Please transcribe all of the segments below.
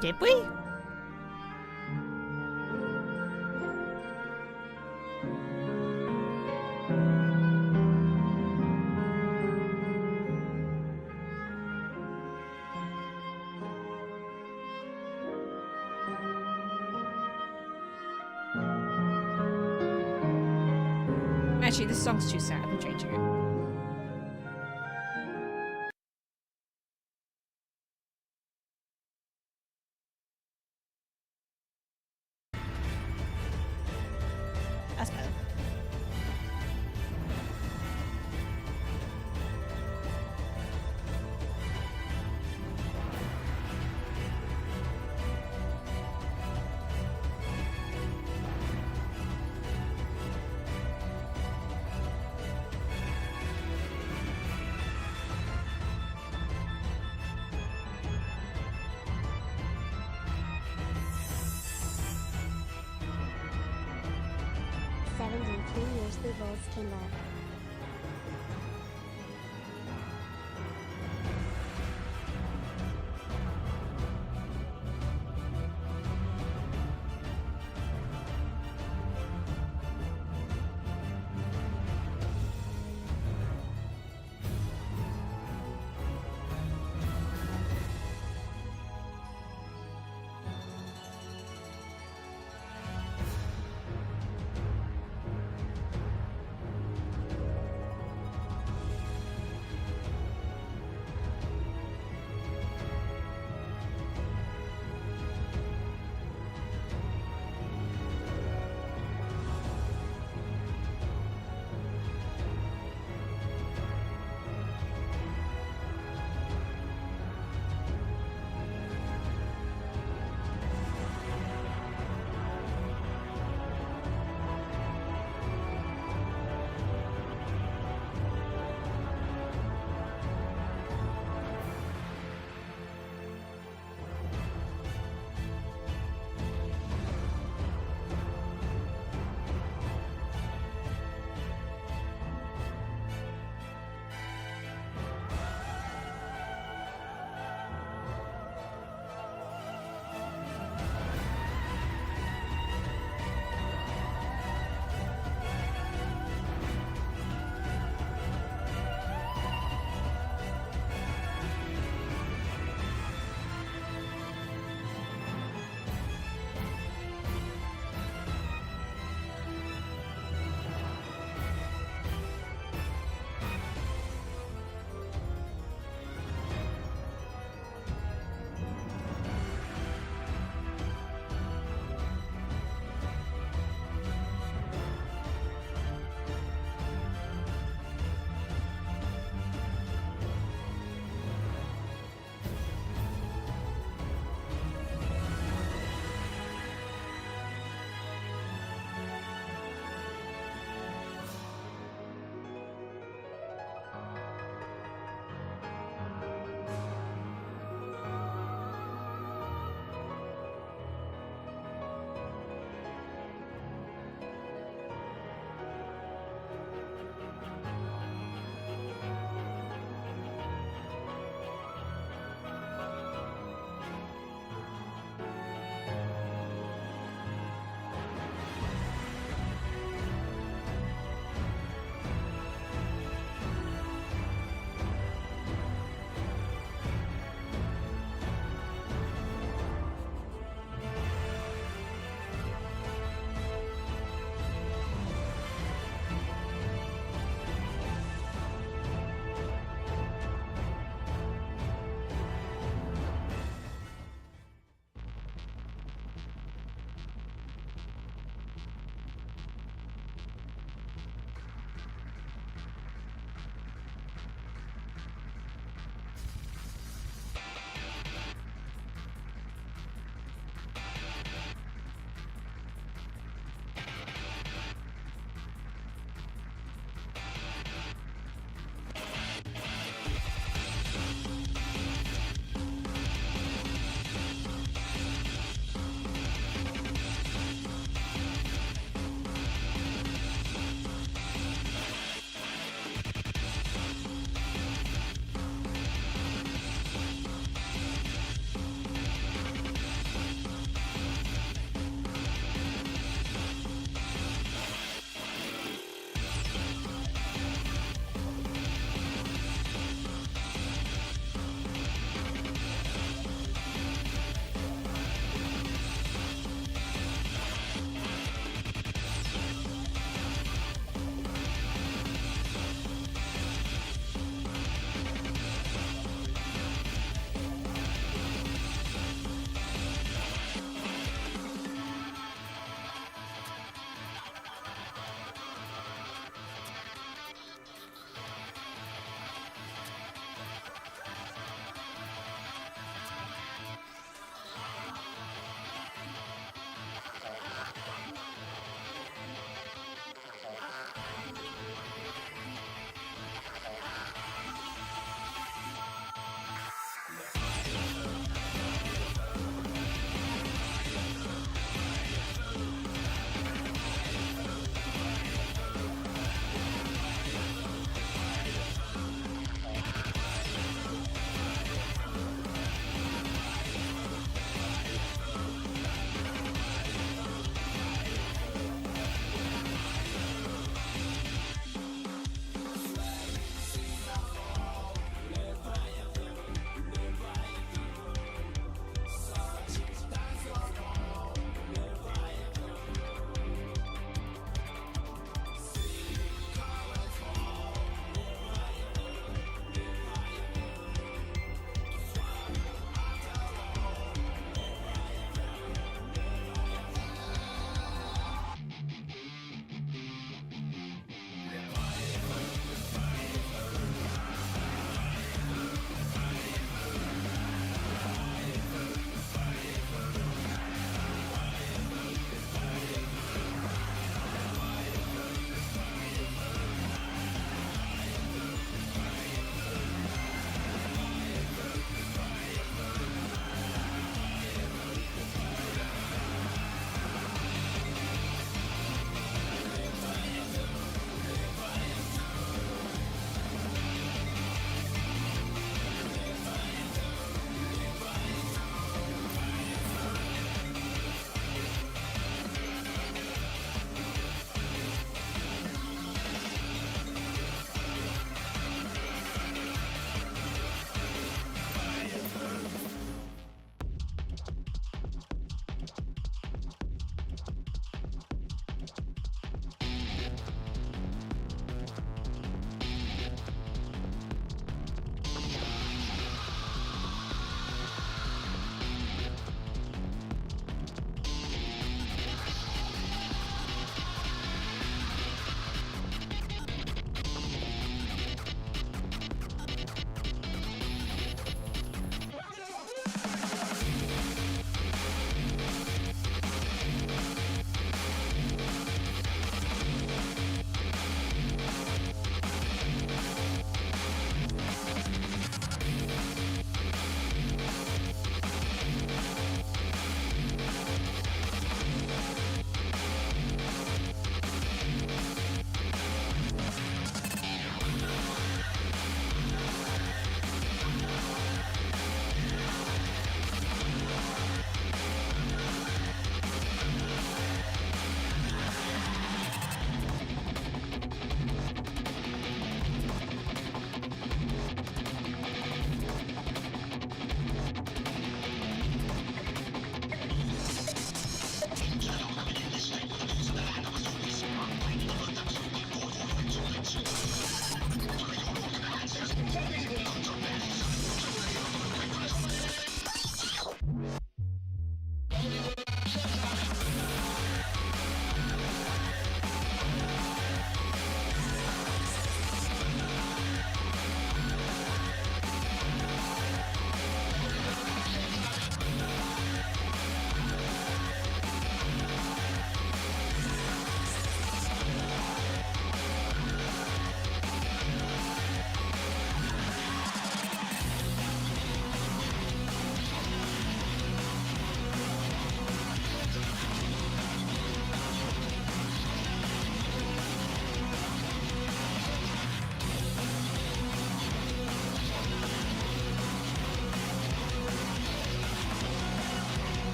Did we? Actually, this song's too sad. I'm changing it. That's better. The Volts Timber.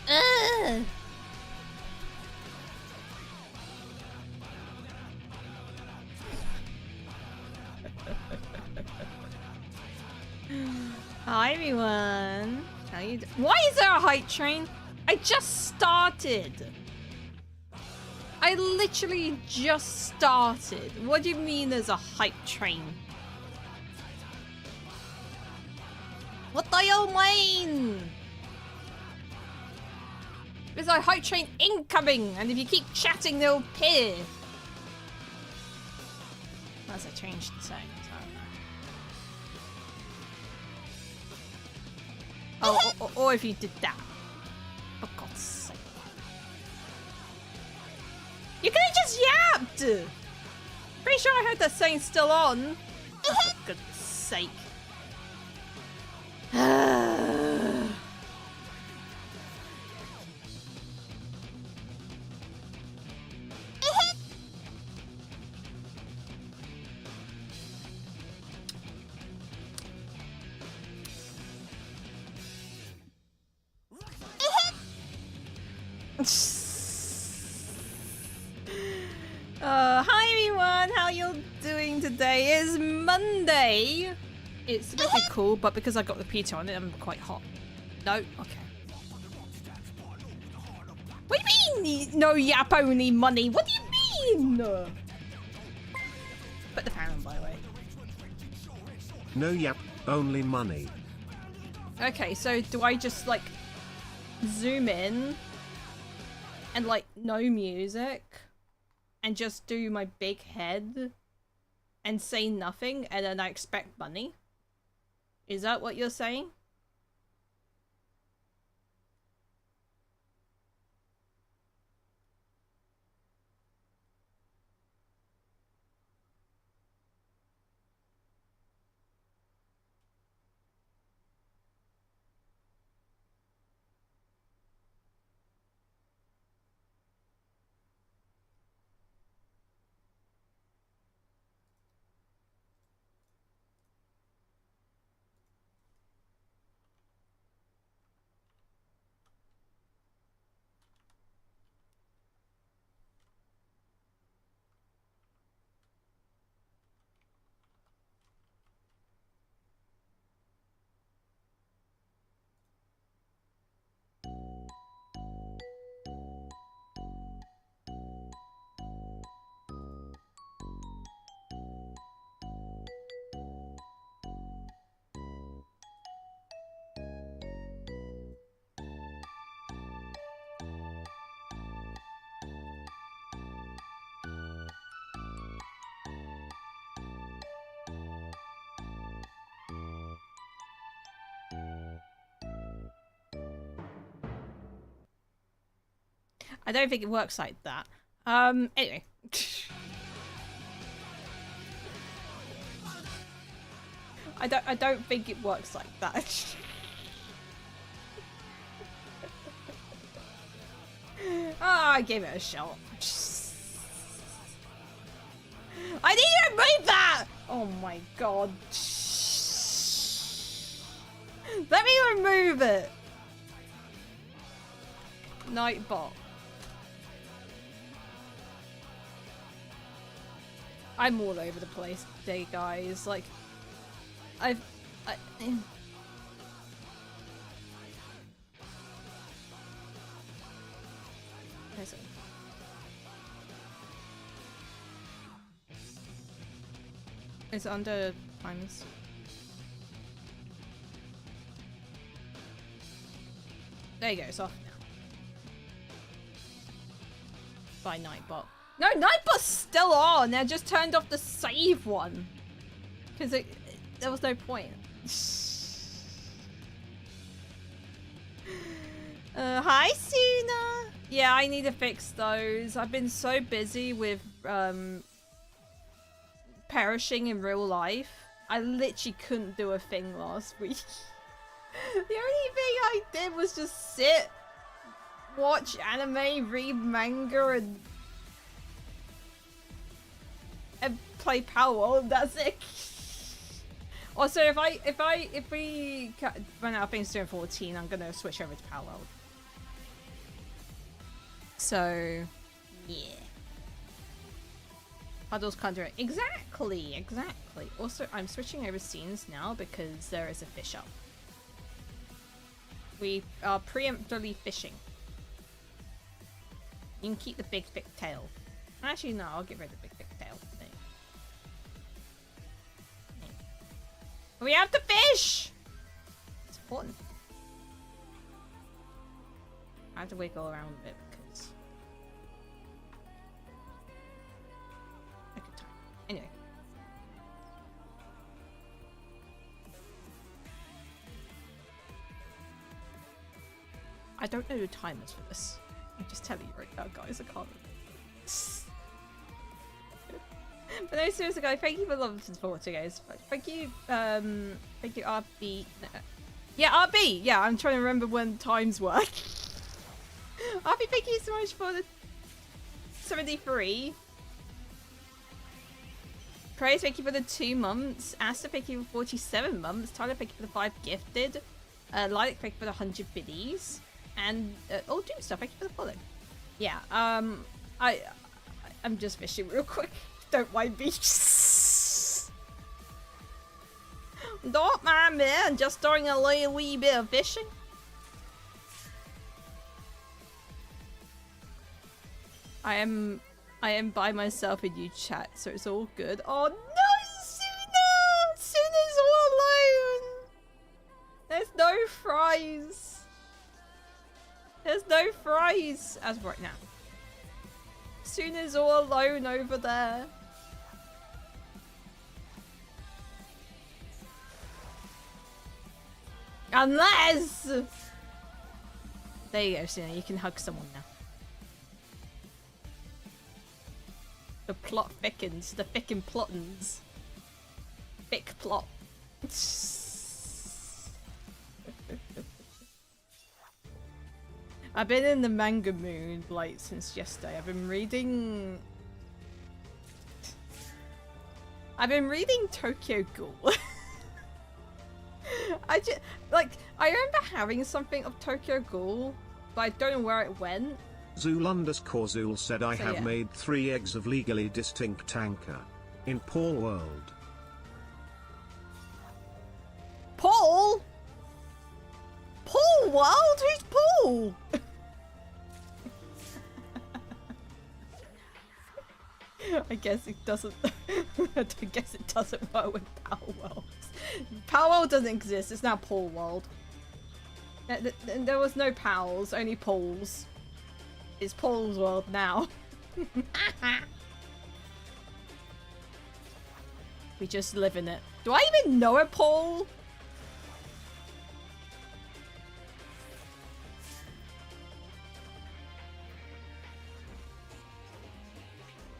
Hi everyone. How you doing? Why is there a hype train? I just started. I literally just started. What do you mean there's a hype train? What do you mean? There's a hype train incoming, and if you keep chatting, they'll appear. Unless I changed the settings, I don't know. Oh, or if you did that. For God's sake. You could have just yapped! Pretty sure I heard that saying still on. Oh, for goodness sake. Hi everyone, how you doing today? It's Monday. It's a bit cool, but because I got the pizza on it, I'm quite hot. No? Okay. What do you mean, no yap only money? What do you mean? Put the fan on, by the way. No yap, only money. Okay, so do I just, like, zoom in and, like, no music and just do my big head and say nothing and then I expect money? Is that what you're saying? I don't think it works like that. Anyway. I don't think it works like that. I gave it a shot. I need to remove that! Oh my god. Let me remove it. Nightbot. I'm all over the place today, guys. Like, It's under times. There you go, it's off now. By Nightbot. No, Nightbot's still on. I just turned off the save one. Because there was no point. Hi, Suna. Yeah, I need to fix those. I've been so busy with perishing in real life. I literally couldn't do a thing last week. The only thing I did was just sit, watch anime, read manga, and play Power World. That's it. Also, if we run out of things to do in 14, I'm gonna switch over to Power World. So, yeah. Puddles can't do it. Exactly, exactly. Also, I'm switching over scenes now because there is a fish up. We are preemptively fishing. You can keep the big thick tail. Actually, no, I'll get rid of the big thick tail. There. We have to fish! It's important. I have to wiggle around a bit because... I could time. Anyway. I don't know the timers for this. I'm just telling you right now, guys. I can't remember. But no, seriously, guys, thank you for love and support, guys. Thank you, RB. No. Yeah, RB. Yeah, I'm trying to remember when times were. RB, thank you so much for the 73. Praise, thank you for the 2 months. Asta, thank you for 47 months. Tyler, thank you for the 5 gifted. Lilac, thank you for the 100 biddies. And oh, Doom stuff, thank you for the follow. Yeah, I'm just fishing real quick. Don't mind me. Don't mind me. I'm just doing a little wee bit of fishing. I am by myself in you chat, so it's all good. Oh no, Suna! Suna's all alone. There's no fries. There's no fries as of right now. Suna's all alone over there. Unless... There you go, Suna. You can hug someone now. The plot thickens. The thickin' plottins. Thick plot. I've been in the manga mood, like, since yesterday. I've been reading Tokyo Ghoul. I remember having something of Tokyo Ghoul, but I don't know where it went. Zool_Zool said I have made 3 eggs of legally distinct tanker. In Paul World. Paul? Paul World? Who's Paul? I guess it doesn't. I guess it doesn't work with Power World. Power World doesn't exist. It's now Paul World. There was no Pals, only Pauls. It's Paul's World now. We just live in it. Do I even know a Paul?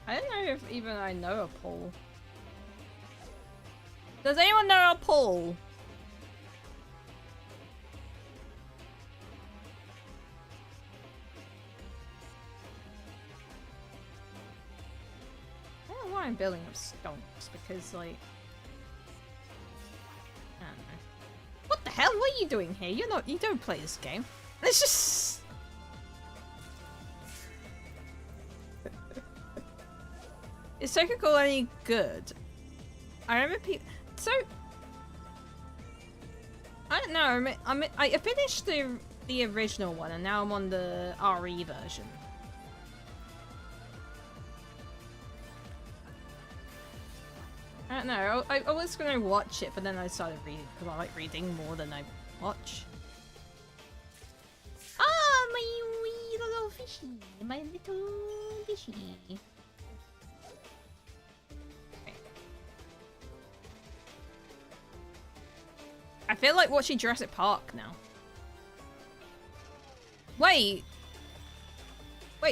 I don't know if even I know a Paul. Does anyone know a Paul? I don't know why I'm building up stonks, because like... I don't know. What the hell? What are you doing here? You don't play this game. It's just... Is Tokyo Ghoul any good? I remember people. So I don't know. I finished the original one, and now I'm on the RE version. I don't know. I was gonna watch it, but then I started reading because I like reading more than I watch. Ah, my wee little fishy, my little fishy. I feel like watching Jurassic Park now. Wait,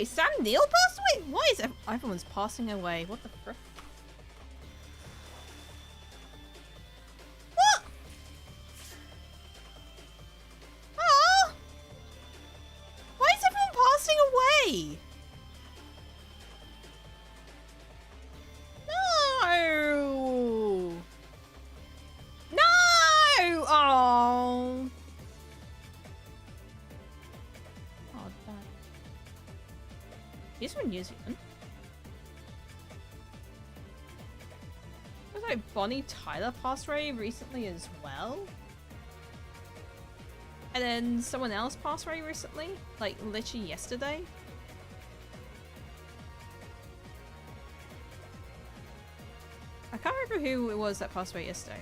Sam Neill passed away? Why is everyone's passing away? What the frick? What? Oh! Why is everyone passing away? No! No! Oh. Oh, He's from New Zealand. Was like Bonnie Tyler passed away recently as well? And then someone else passed away recently? Like literally yesterday? I can't remember who it was that passed away yesterday.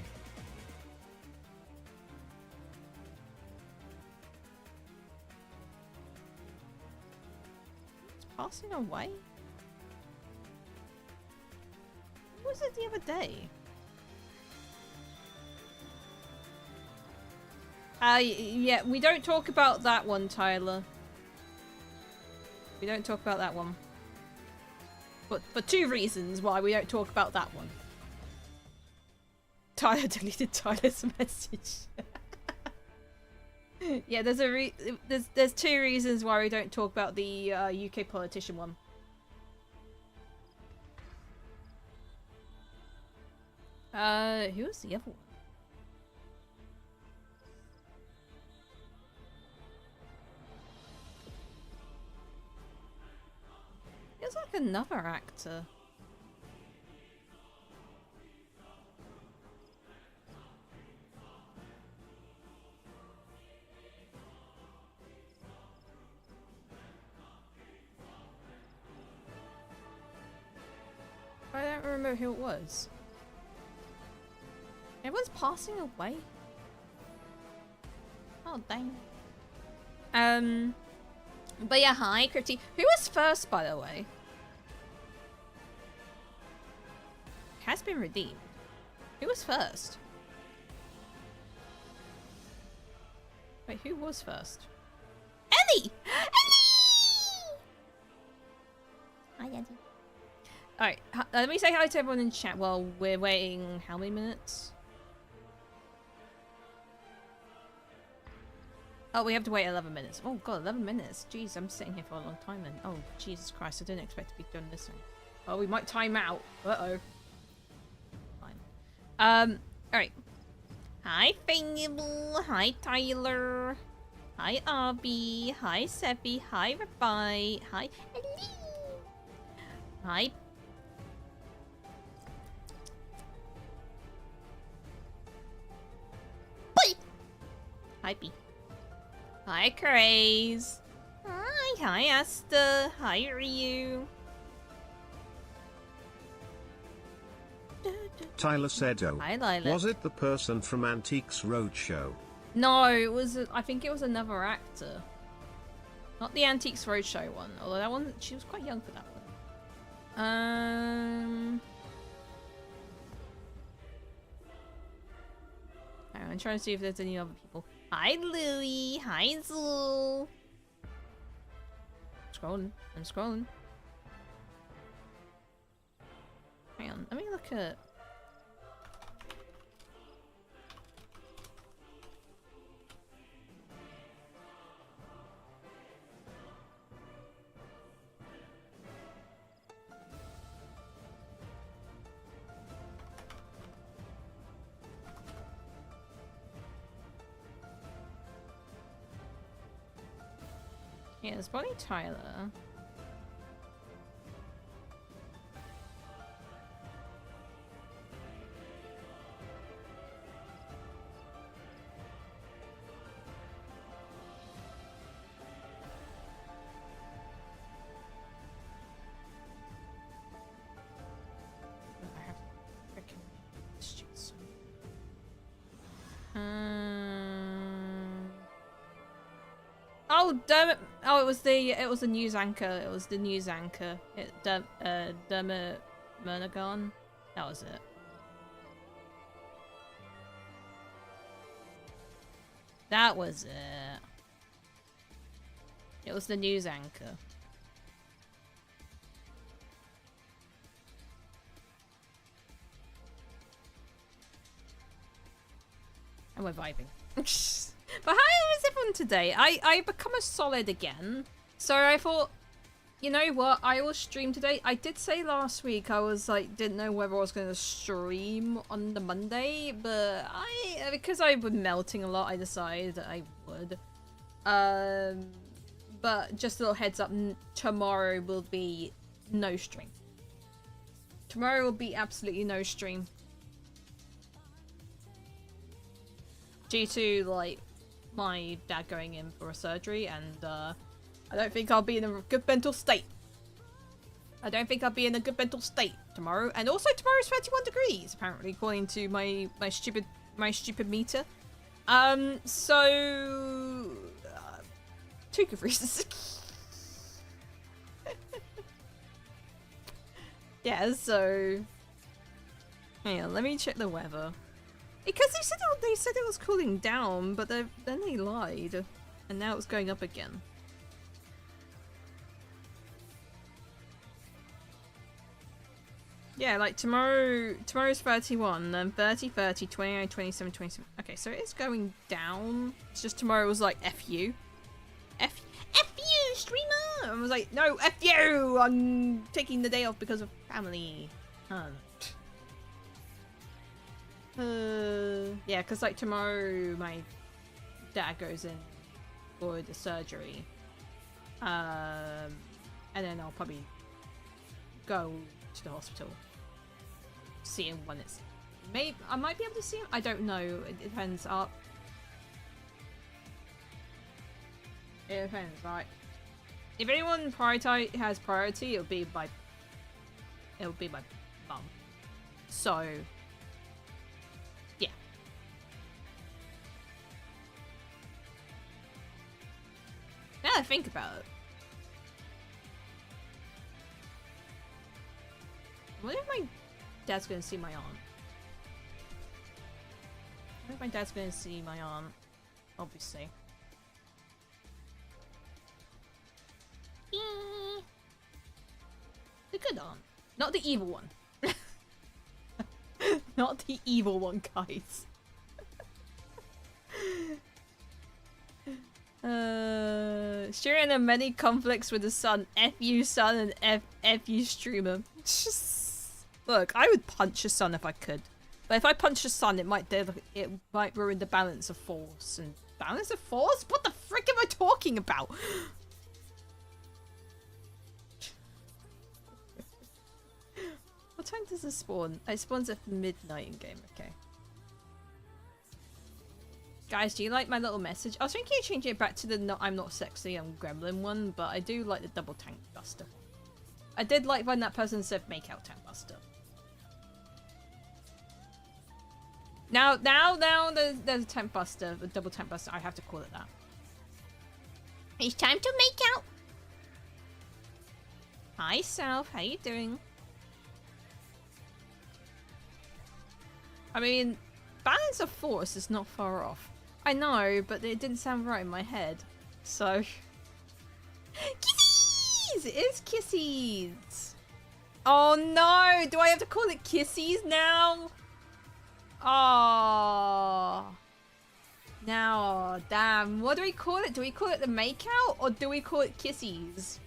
It's passing away? Who was it the other day? Yeah, we don't talk about that one, Tyler. We don't talk about that one. But for two reasons why we don't talk about that one. Tyler deleted Tyler's message. Yeah, there's two reasons why we don't talk about the UK politician one. Who was the other one? It was like another actor. I don't remember who it was. Everyone's passing away. Oh dang. But yeah, hi, Crypty. Who was first, by the way? Has been redeemed. Who was first? Wait, who was first? Ellie! Ellie! Hi, Eddie. Alright, let me say hi to everyone in chat while we're waiting how many minutes? Oh, we have to wait 11 minutes. Oh god, 11 minutes. Jeez, I'm sitting here for a long time then. Oh, Jesus Christ, I didn't expect to be done listening. Oh, we might time out. Uh-oh. Fine. Alright. Hi, Fable. Hi, Tyler. Hi, Abby. Hi, Seppi. Hi, Rabbi. Hi, Ellie. Hi. Boy. Hi, B. Hi, Craze. Hi, Asta. Hi, Ryu. Tyler said, oh, Hi, Lila. was it the person from Antiques Roadshow? No, it was. I think it was another actor. Not the Antiques Roadshow one. Although that one, she was quite young for that one. I'm trying to see if there's any other people. Hi, Louie. Hi, Zool. Scrolling. I'm scrolling. Hang on. Let me look at. Yeah, it's Bonnie Tyler. I have freaking stupid. Oh damn it! Oh, it was the news anchor. It was the news anchor. Dermot Murnagan. That was it. That was it. It was the news anchor. And we're vibing. But how is everyone today? I become a solid again. So I thought, you know what? I will stream today. I did say last week I was like, didn't know whether I was going to stream on the Monday, but because I've been melting a lot, I decided that I would. But just a little heads up, tomorrow will be no stream. Tomorrow will be absolutely no stream. Due to, like, my dad going in for a surgery, and I don't think I'll be in a good mental state. I don't think I'll be in a good mental state tomorrow. And also tomorrow's 31 degrees, apparently, according to my stupid meter. So... two good reasons. Yeah, so... Hang on, let me check the weather. Because they said it was cooling down, but then they lied. And now it's going up again. Yeah, like tomorr's 31, then 30, 30, 29, 27, 27. Okay, so it's going down. It's just tomorrow was like, F you. F you, streamer! I was like, no, F you! I'm taking the day off because of family. Yeah, because like tomorrow my dad goes in for the surgery. And then I'll probably go to the hospital. See him when it's... I might be able to see him? I don't know. It depends. It depends, right? If anyone has priority, it'll be my mum. So, yeah. Now that I think about it, what if my dad's gonna see my aunt? What if my dad's gonna see my aunt? Obviously. The good aunt. Not the evil one. Not the evil one, guys. Sharing the many conflicts with the son. F you son and F you streamer. Look, I would punch a son if I could. But if I punch a son, it might ruin the balance of force. And balance of force? What the frick am I talking about? What time does it spawn? It spawns at midnight in game, okay. Guys, do you like my little message? I was thinking of changing it back to the I'm not sexy, I'm gremlin one, but I do like the double tank buster. I did like when that person said make out tank buster. Now there's a tank buster, a double tank buster, I have to call it that. It's time to make out! Hi Self, how you doing? I mean, balance of force is not far off. I know, but it didn't sound right in my head. So... Kissies! It is kissies! Oh no! Do I have to call it kissies now? Oh. Now, damn. What do we call it? Do we call it the makeout? Or do we call it kissies?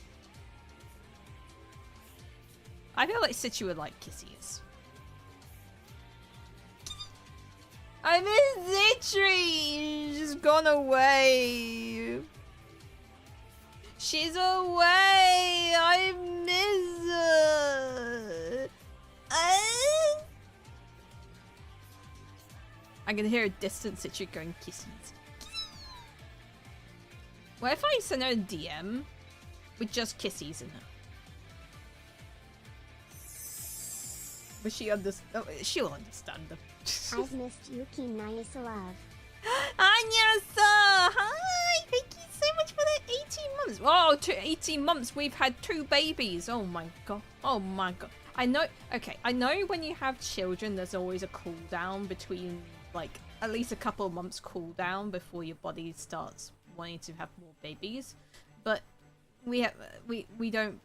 I feel like Situ would like kissies. I miss Zitri! She's gone away. She's away! I miss her! I can hear a distant Citric going kisses. What if I send her a DM with just kisses in it? But she'll understand them. I've missed Yuki nice love. Anya-san! Hi! Thank you so much for the 18 months. Oh, 18 months we've had 2 babies. Oh my god. Oh my god. I know, okay, I know when you have children there's always a cooldown between, like, at least a couple of months cooldown before your body starts wanting to have more babies. But we don't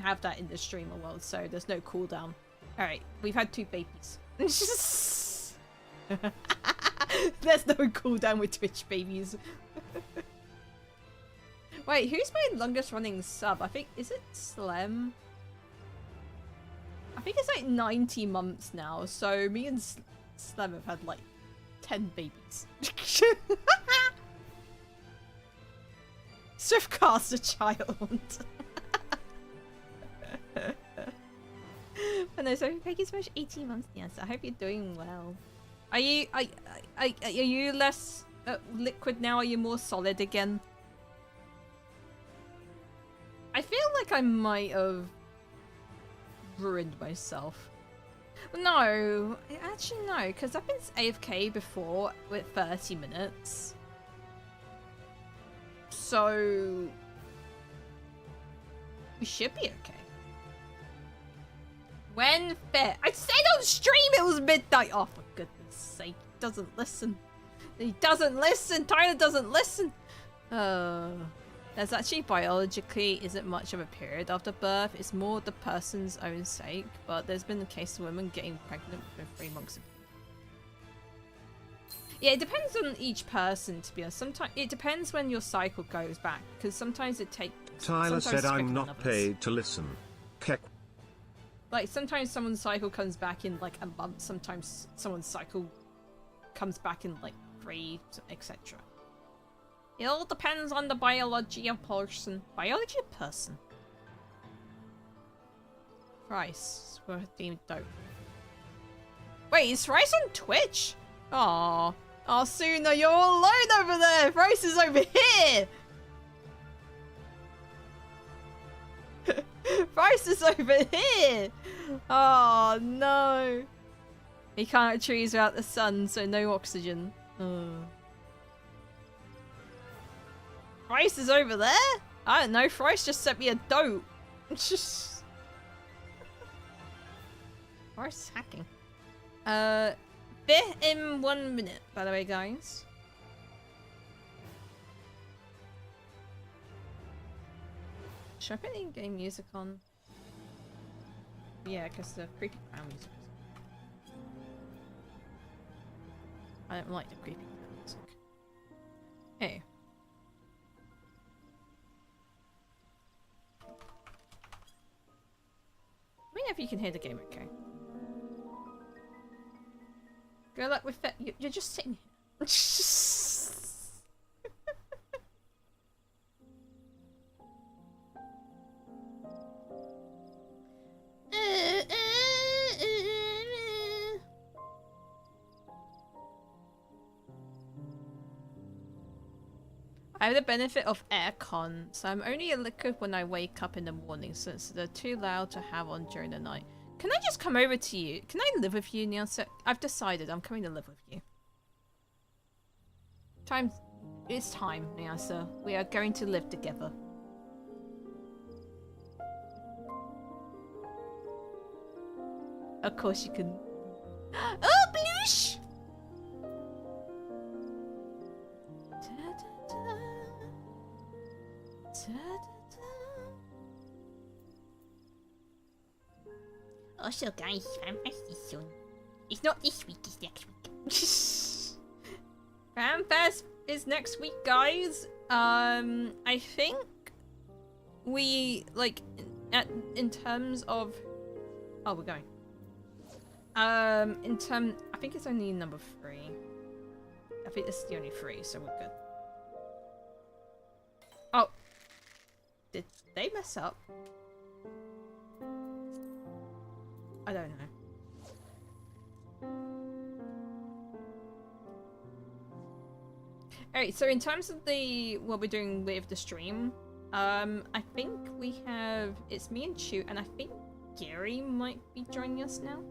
have that in the streamer world, so there's no cooldown. Alright, we've had 2 babies. There's no cooldown with Twitch babies. Wait, who's my longest running sub? I think, is it Slem? I think it's like 90 months now, so me and Slem have had like 10 babies. Swiftcast a child. But no, so thank you so much. 18 months, yes. I hope you're doing well. Are you less liquid now? Are you more solid again? I feel like I might have ruined myself. No, actually no, because I've been AFK before with 30 minutes. So we should be okay. When fit. I said on stream it was midnight. Oh, for goodness sake. He doesn't listen. He doesn't listen. Tyler doesn't listen. There's actually biologically isn't much of a period after birth. It's more the person's own sake. But there's been a case of women getting pregnant for 3 months. Yeah, it depends on each person, to be honest. Sometimes it depends when your cycle goes back. Because sometimes it takes... Tyler said I'm not paid to listen. Keck. Like, sometimes someone's cycle comes back in, like, a month. Sometimes someone's cycle comes back in, like, 3, etc. It all depends on the biology of person. Biology of person. Thrice. We're deemed dope. Wait, is Thrice on Twitch? Aww. Oh, Suna, you're all alone over there! Thrice is over here! Thrice is over here! Oh no! He can't have trees without the sun, so no oxygen. Thrice is over there? I don't know, Thrice just sent me a dope. Thrice is hacking. Bit in 1 minute, by the way, guys. Should I put the in-game music on? Yeah, because the creepy clown music. I don't like the creepy clown music. Hey. Let me know if you can hear the game okay. Good luck with that. You're just sitting here. I have the benefit of aircon, so I'm only a liquid when I wake up in the morning, since they're too loud to have on during the night. Can I just come over to you? Can I live with you, Nielsa? I've decided I'm coming to live with you. It's time, Nielsa. We are going to live together. Of course you can. Oh, Bloosh! Also, guys, FanFest is soon. It's not this week, it's next week. FanFest is next week, guys. I think we, like, in terms of... Oh, we're going. I think it's only number 3. I think this is the only 3, so we're good. Oh. Did they mess up? I don't know. Alright, so in terms of what we're doing with the stream, I think we have, it's me and Chu, and I think Gary might be joining us now.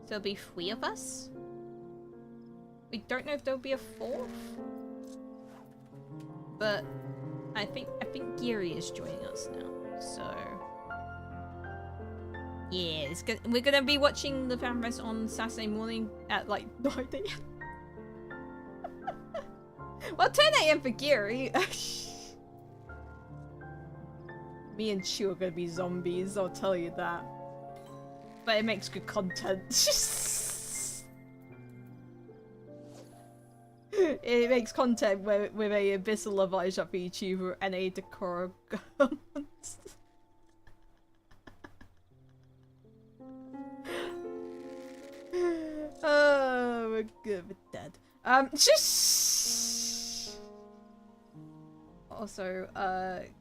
So there'll be 3 of us. We don't know if there'll be a 4th, but I think Gary is joining us now. So yeah, we're gonna be watching the FanFest on Saturday morning at like 9 AM. Well, 10 AM for Gary. Me and Chu are gonna be zombies, I'll tell you that. But it makes good content. It makes content with a Abyssal Love Shop VTuber and a Decora. Oh, we're good with dead. Just. Oh, Also,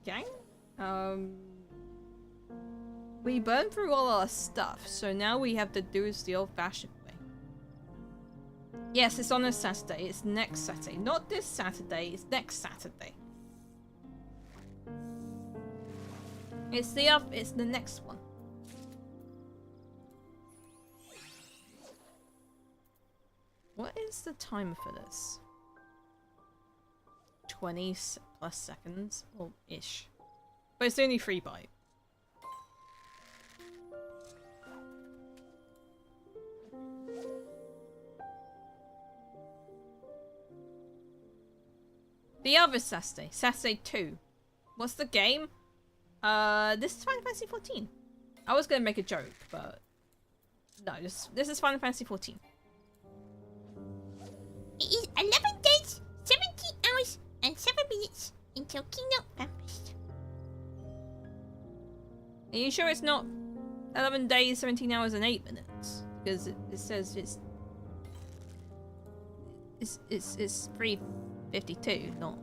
gang? We burned through all our stuff, so now we have to do this the old-fashioned way. Yes, it's on a Saturday. It's next Saturday. Not this Saturday, it's next Saturday. It's the next one. What is the timer for this? 20 plus seconds, or ish. But it's only 3 byte. The other Saturday, Saturday 2. What's the game? This is Final Fantasy 14. I was gonna make a joke, but no, this is Final Fantasy 14. It is 11 days, 17 hours, and 7 minutes until Kingdom Vanquished. Are you sure it's not 11 days, 17 hours, and 8 minutes? Because it says it's 3:52, not.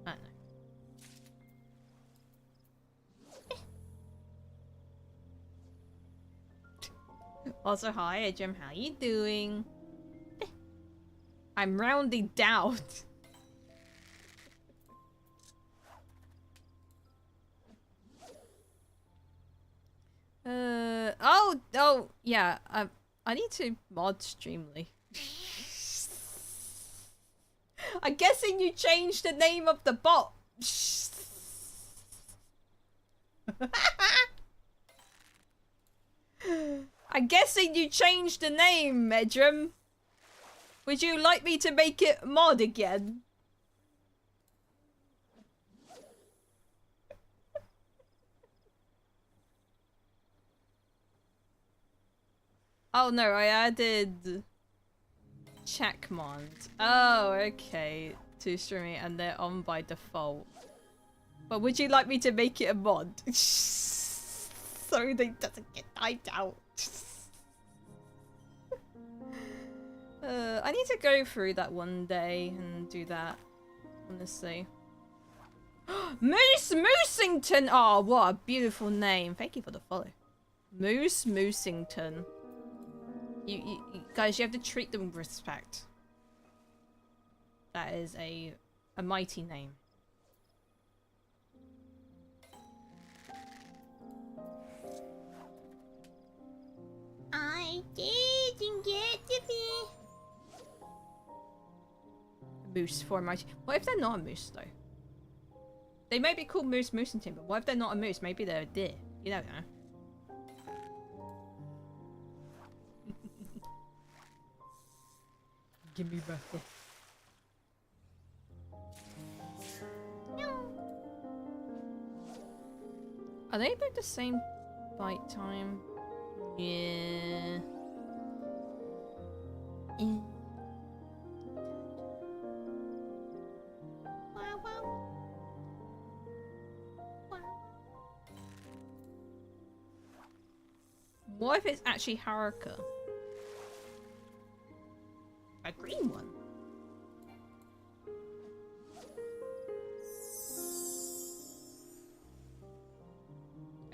I don't know. Also, hi, Edgem, how you doing? I'm rounding down. Oh, yeah. I need to mod Streamly. I'm guessing you changed the name of the bot. I'm guessing you changed the name, Edgem. Would you like me to make it mod again? Oh no, I added checkmont. Oh, okay. To streaming and they're on by default. But would you like me to make it a mod? So they doesn't get typed out. I need to go through that one day and do that. Honestly. Moosington! Oh, what a beautiful name. Thank you for the follow. Moosington. You guys, you have to treat them with respect. That is a mighty name. I didn't get to be Moose for a mighty. What if they're not a moose though? They may be called Moosington, but what if they're not a moose? Maybe they're a deer. You don't know. Give me back. no. Are they about the same bite time? Yeah. Wow, wow. Wow. What if it's actually Haruka? A green one.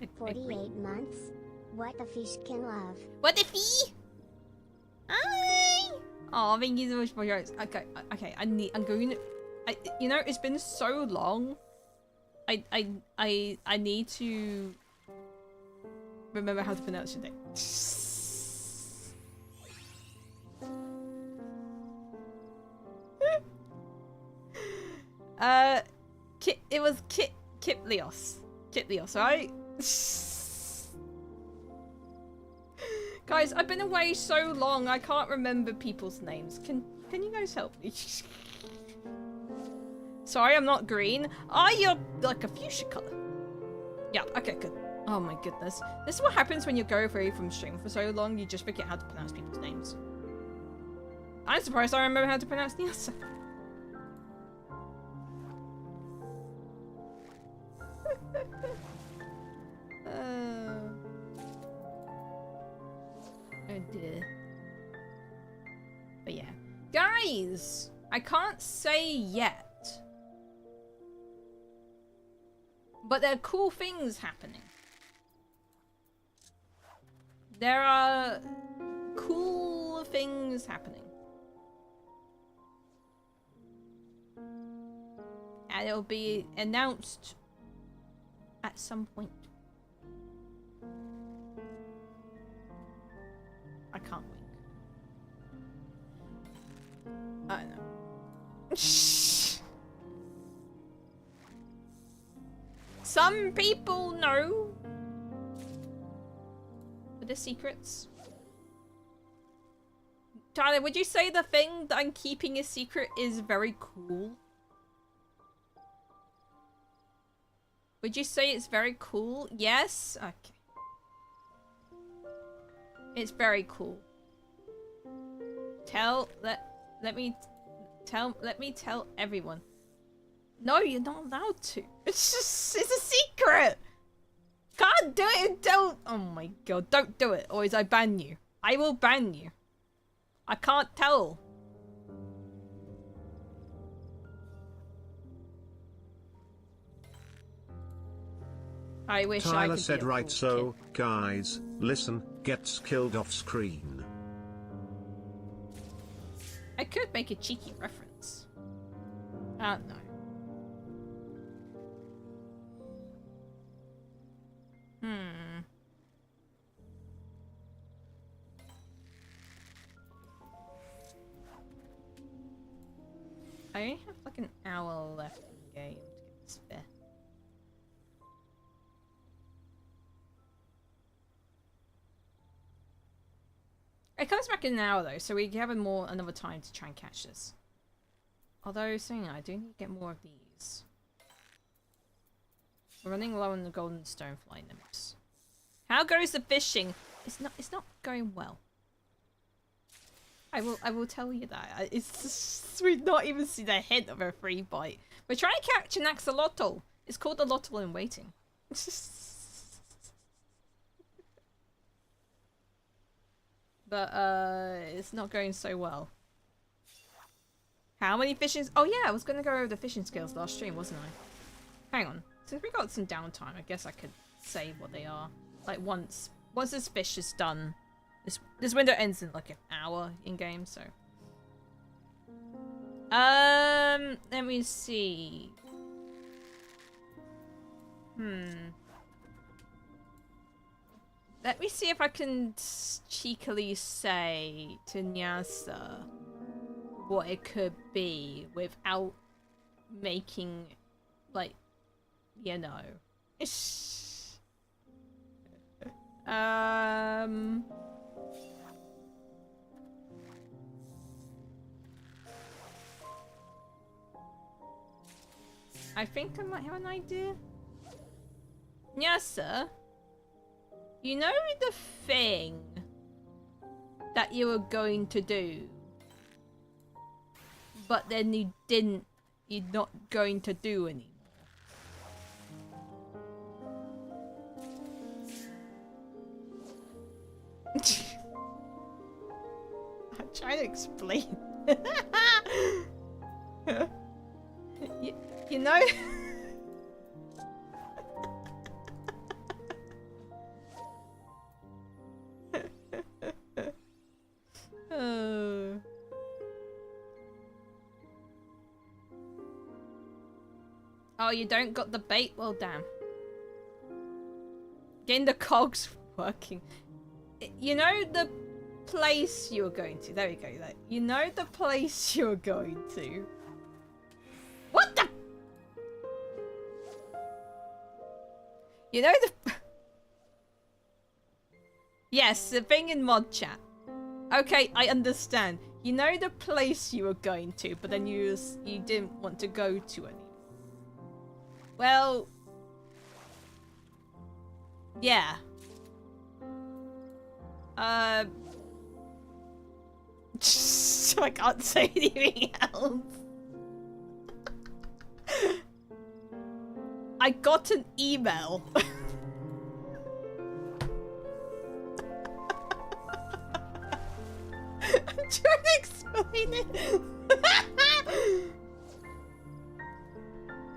A 48 months. What a fish can love. What the fee? Hi. Oh, thank you so much for yours. Okay. I'm going to. You know, it's been so long. I need to remember how to pronounce your name. It was Kiplios. Kiplios, right? Guys, I've been away so long, I can't remember people's names. Can you guys help me? Sorry, I'm not green. Ah, you're like a fuchsia color. Yeah, okay, good. Oh my goodness. This is what happens when you go away from stream for so long, you just forget how to pronounce people's names. I'm surprised I remember how to pronounce Nielsen. Oh dear. But yeah. Guys! I can't say yet But there are cool things happening. There are cool things happening. And it'll be announced at some point. I can't wink. I know. Some people know the secrets. Tyler, would you say the thing that I'm keeping a secret is very cool? Would you say it's very cool? Yes? Okay. It's very cool. Let me tell everyone. No, you're not allowed to. It's a secret. Can't do it. Don't. Oh my god, don't do it, or I ban you. I will ban you. I can't tell. I wish Tyler I could said be a right, cool so kid. guys, listen, gets killed off screen. I could make a cheeky reference. I don't know. I only have like an hour left in the game to get this fair. It comes back in an hour though, so we have another time to try and catch this. Although, saying I do need to get more of these. We're running low on the golden stonefly nymphs. How goes the fishing? It's not going well. I will tell you that. It's just, we've not even seen a hint of a free bite. We're trying to catch an axolotl. It's called the lotl in waiting. But it's not going so well. How many fishing? Oh yeah, I was gonna go over the fishing skills last stream, wasn't I? Hang on. Since we got some downtime, I guess I could say what they are. Like once this fish is done, this window ends in like an hour in game, so. Let me see. Let me see if I can cheekily say to Nyasa what it could be without making, like, you know. I think I might have an idea. Nyasa, you know the thing that you were going to do, but then you're not going to do anymore? I'm trying to explain. You know? Oh, you don't got the bait? Well, damn. Getting the cogs working. You know the place you were going to. There we go. You know the place you were going to. What the? You know the... Yes, the thing in mod chat. Okay, I understand. You know the place you were going to, but then you didn't want to go to anymore. Well... Yeah. I can't say anything else. I got an email. I'm trying to explain it.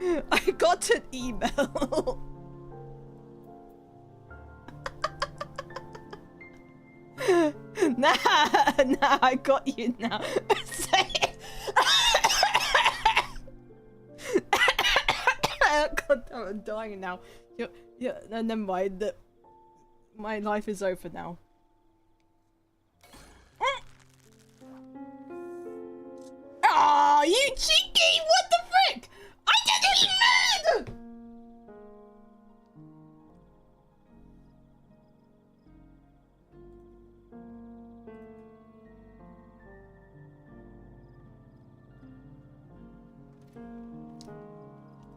I got an email. Nah, I got you now. God damn, I'm dying now. Yeah, no, never mind. My life is over now. Ah, you cheeky! What the frick? I didn't even!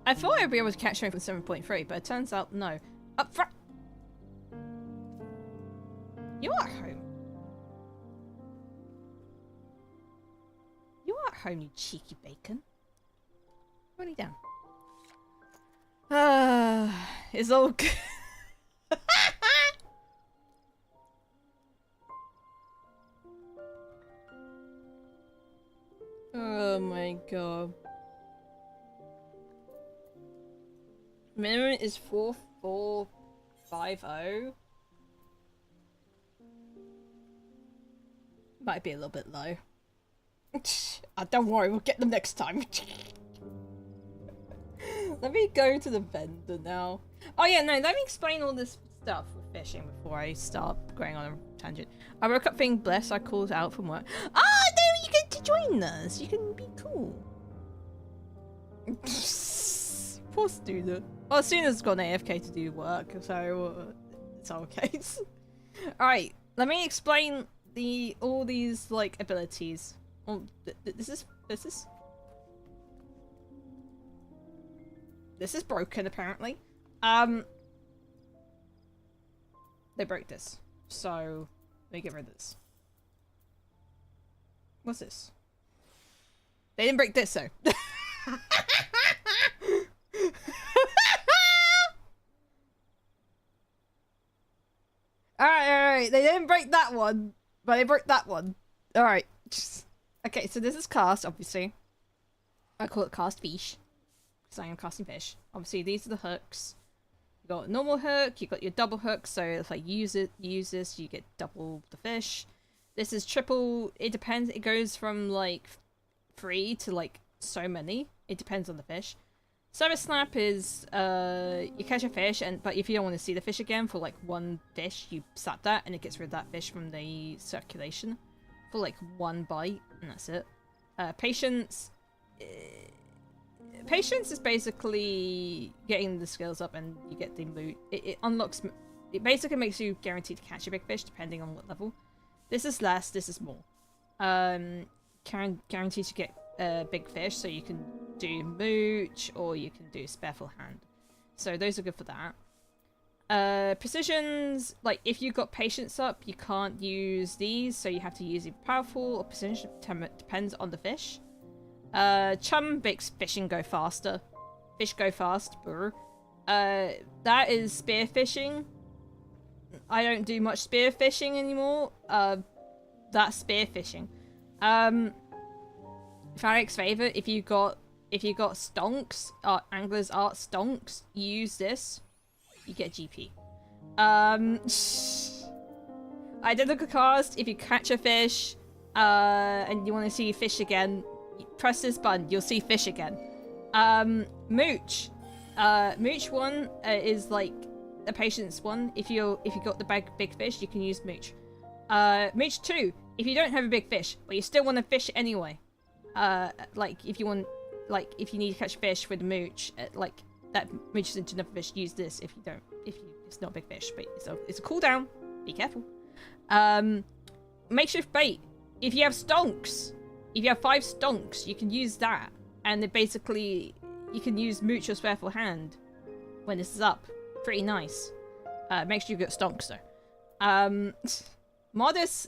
I thought I'd be able to catch him from 7.3, but it turns out no. Up front! You are at home. You are at home, you cheeky bacon. What are you doing? It's all good. Oh my god. Minimum is 4450. Might be a little bit low. Don't worry, we'll get them next time. Let me go to the vendor now. Oh yeah, no, let me explain all this stuff with fishing before I start going on a tangent. I woke up feeling blessed. I called out from work. Ah, there you get to join us. You can be cool. Poor student. Well, student's gone AFK to do work, so it's okay. Alright, let me explain all these like abilities. Oh, this is broken apparently. They broke this, so let me get rid of this. What's this? They didn't break this though. Alright, they didn't break that one, but they broke that one. Alright. Okay, so this is cast, obviously. I call it cast fish, because I am casting fish. Obviously, these are the hooks. You got a normal hook, you got your double hook, so if I use this, you get double the fish. This is triple, it depends, it goes from like 3 to like so many. It depends on the fish. Service snap is you catch a fish, but if you don't want to see the fish again for like one fish, you slap that and it gets rid of that fish from the circulation for like one bite, and that's it. Patience is basically getting the skills up and you get the loot. It unlocks, it basically makes you guaranteed to catch a big fish depending on what level. This is less, this is more. Guaranteed to get big fish, so you can do mooch or you can do spareful hand. So those are good for that. Precisions, like if you got patience up, you can't use these, so you have to use either powerful or precision, depends on the fish. Chum makes fishing go faster. Fish go fast. Brr. That is spear fishing. I don't do much spear fishing anymore. That's spear fishing. Farrick's favorite, if you got stonks, Angler's Art stonks, you use this, you get GP. Identical cast, if you catch a fish, and you want to see fish again, press this button, you'll see fish again. Mooch. Mooch 1 is like the patience one. If you got the big fish, you can use Mooch. Mooch 2, if you don't have a big fish, but you still want to fish anyway. Like if you want, like if you need to catch fish with a mooch, like that mooches into another fish, use this. If you don't, it's not a big fish, but it's a cooldown. Be careful. Makeshift bait. If you have stonks, if you have 5 stonks, you can use that, and it basically you can use mooch or spareful hand when this is up. Pretty nice. Make sure you get stonks though. Modest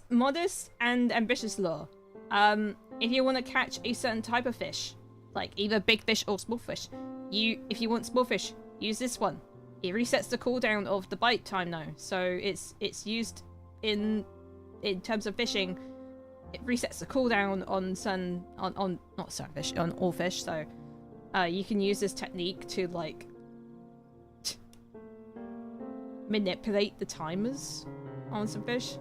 and ambitious lure. If you want to catch a certain type of fish, like either big fish or small fish, if you want small fish, use this one. It resets the cooldown of the bite time now, so it's used in terms of fishing. It resets the cooldown on not certain fish, on all fish. So You can use this technique to, like, manipulate the timers on some fish.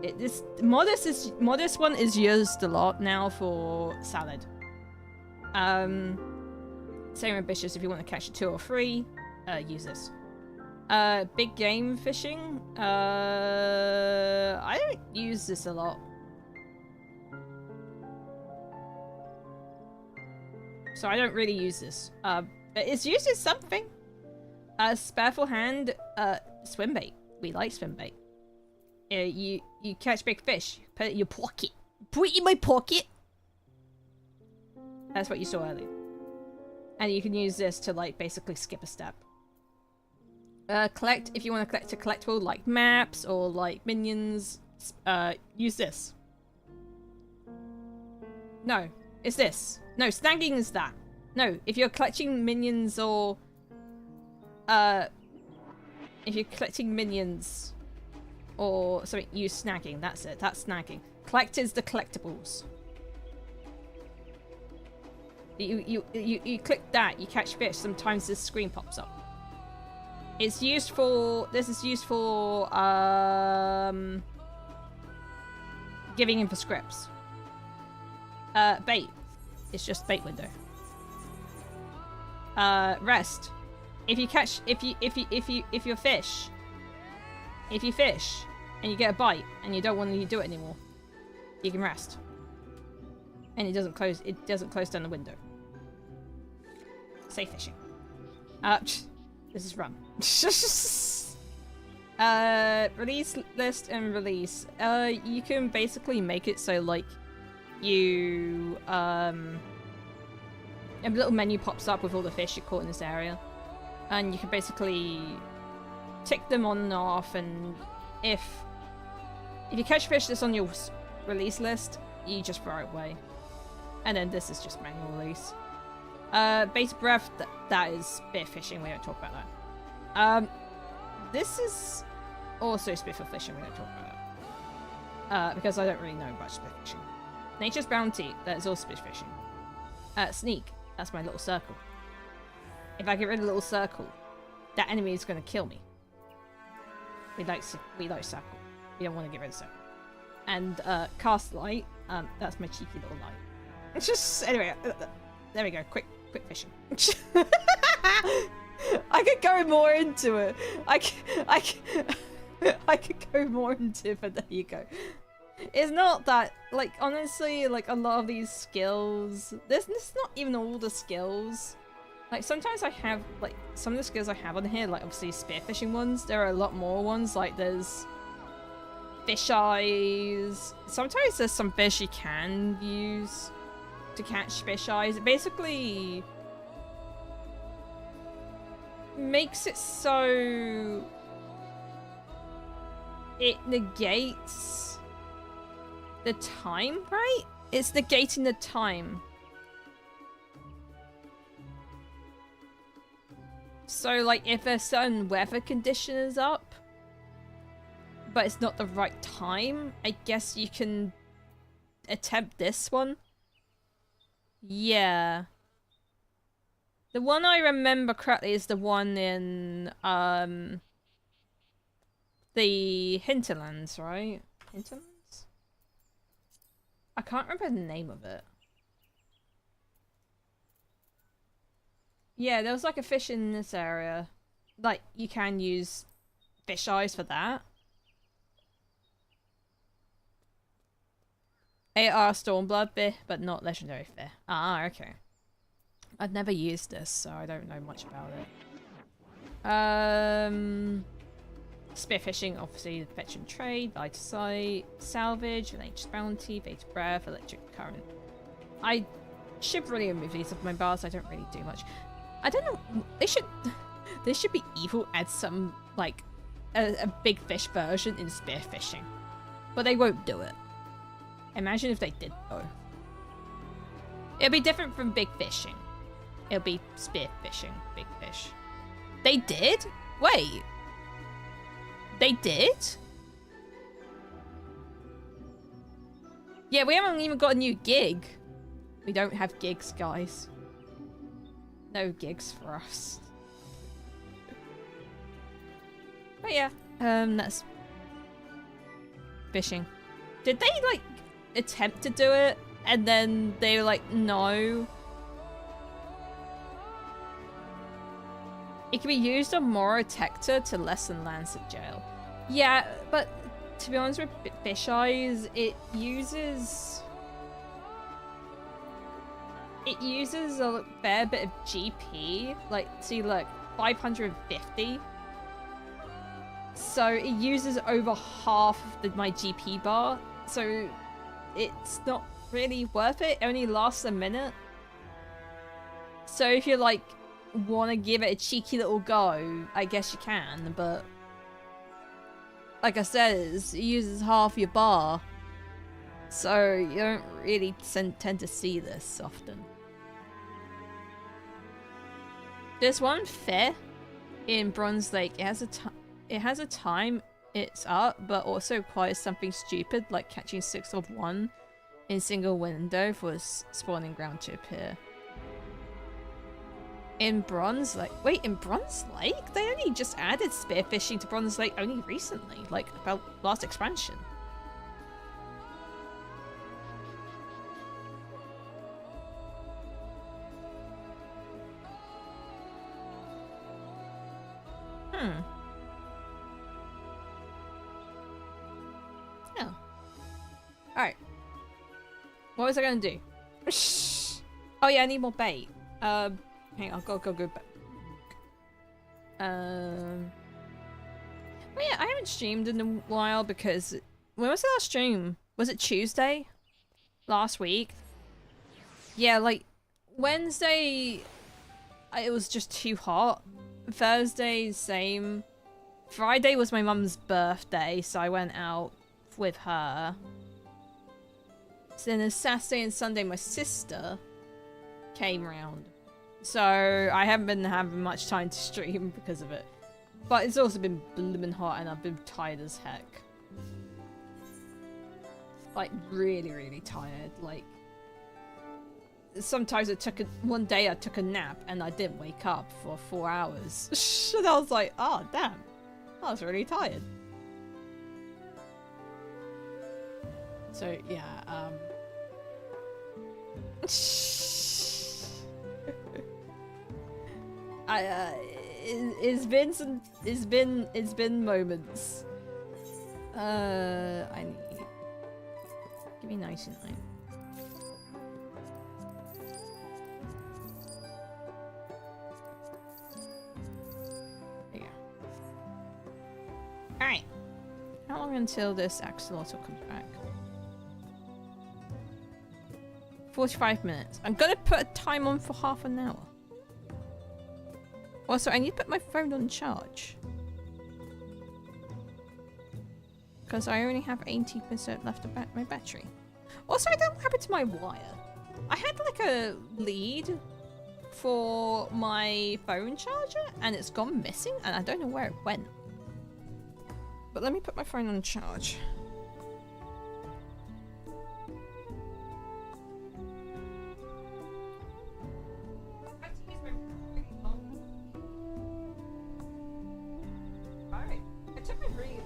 This modest one is used a lot now for salad. Same ambitious if you want to catch a 2 or 3, use this. Big game fishing. I don't use this a lot. So I don't really use this. But it's used as something. Spareful hand, swim bait. We like swim bait. You catch big fish, put it in your pocket. Put it in my pocket. That's what you saw earlier. And you can use this to, like, basically skip a step. Collect, if you want to collect a collectible like maps or like minions, use this. No, it's this. No, snagging is that. No, if you're collecting minions or if you're collecting minions or something, use snagging. That's it. That's snagging. Collect is the collectibles. You click that, you catch fish. Sometimes this screen pops up. It's used for, this is used for, giving in for scripts. Bait. It's just bait window. Rest. If you catch, if you fish and you get a bite and you don't want to do it anymore, you can rest. And it doesn't close down the window. Safe fishing. This is rum. Release list and release. You can basically make it so, like, you, a little menu pops up with all the fish you caught in this area. And you can basically tick them on and off, and if you catch fish that's on your release list, you just throw it away. And then this is just manual release. Beta breath, that is spearfishing, we don't talk about that. This is also spearfishing, we don't talk about that. Because I don't really know much spearfishing. Nature's bounty, that is also spearfishing. Sneak, that's my little circle. If I get rid of the little circle, that enemy is going to kill me. We like circle. We don't want to get rid of circle. And cast light, that's my cheeky little light. It's just, anyway, there we go, quick fishing. I could go more into it. I could go more into it, but there you go. It's not that, like, honestly, like, a lot of these skills, this is not even all the skills. Like, sometimes I have, like, some of the skills I have on here, like, obviously spearfishing ones, there are a lot more ones, like, there's fish eyes. Sometimes there's some fish you can use to catch fish eyes. It basically makes it so it negates the time, right? It's negating the time. So, like, if a certain weather condition is up, but it's not the right time, I guess you can attempt this one. Yeah. The one I remember correctly is the one in, the Hinterlands, right? Hinterlands? I can't remember the name of it. Yeah, there was like a fish in this area. Like, you can use fish eyes for that. AR Stormblood bit, but not legendary fish. Ah, okay. I've never used this, so I don't know much about it. Spearfishing, obviously, fetch and trade, buy to sight, salvage, nature's bounty, beta breath, electric current. I should really remove these off my bars. I don't really do much. I don't know. They should be evil. Add some, like, a big fish version in spearfishing, but they won't do it. Imagine if they did, though. It'll be different from big fishing. It'll be spearfishing, big fish. They did? Wait. They did? Yeah, we haven't even got a new gig. We don't have gigs, guys. No gigs for us. But yeah, that's fishing. Did they like attempt to do it and then they were like, no? It can be used on Moro Tector to lessen Lancet Jail. Yeah, but to be honest with Fish Eyes, it uses a fair bit of GP. Like, see, look, 550. So it uses over half of my GP bar. So it's not really worth it. It only lasts a minute. So if you like want to give it a cheeky little go, I guess you can, but like I said, it uses half your bar, so you don't really tend to see this often. There's one fair in Bronze Lake. It has a time it's up, but also requires something stupid like catching 6 of 1 in single window for a spawning ground to appear. In Bronze Lake? Wait, in Bronze Lake? They only just added spearfishing to Bronze Lake only recently, like about last expansion. Oh. Alright. What was I gonna do? Oh yeah, I need more bait. Hang on, go back. Well, yeah, I haven't streamed in a while because when was the last stream? Was it Tuesday? Last week? Yeah, like Wednesday, it was just too hot. Thursday, same. Friday was my mum's birthday, so I went out with her. So then Saturday and Sunday, my sister came round. So I haven't been having much time to stream because of it. But it's also been blooming hot and I've been tired as heck. Like really, really tired. Like sometimes one day I took a nap and I didn't wake up for 4 hours. And I was like, oh damn, I was really tired. So yeah, it's been moments. I need. Give me 99. There you go. Alright. How long until this axolotl comes back? 45 minutes. I'm gonna put a time on for half an hour. Also, I need to put my phone on charge. Because I only have 80% left of my battery. Also, I don't know what happened to my wire. I had like a lead for my phone charger and it's gone missing and I don't know where it went. But let me put my phone on charge.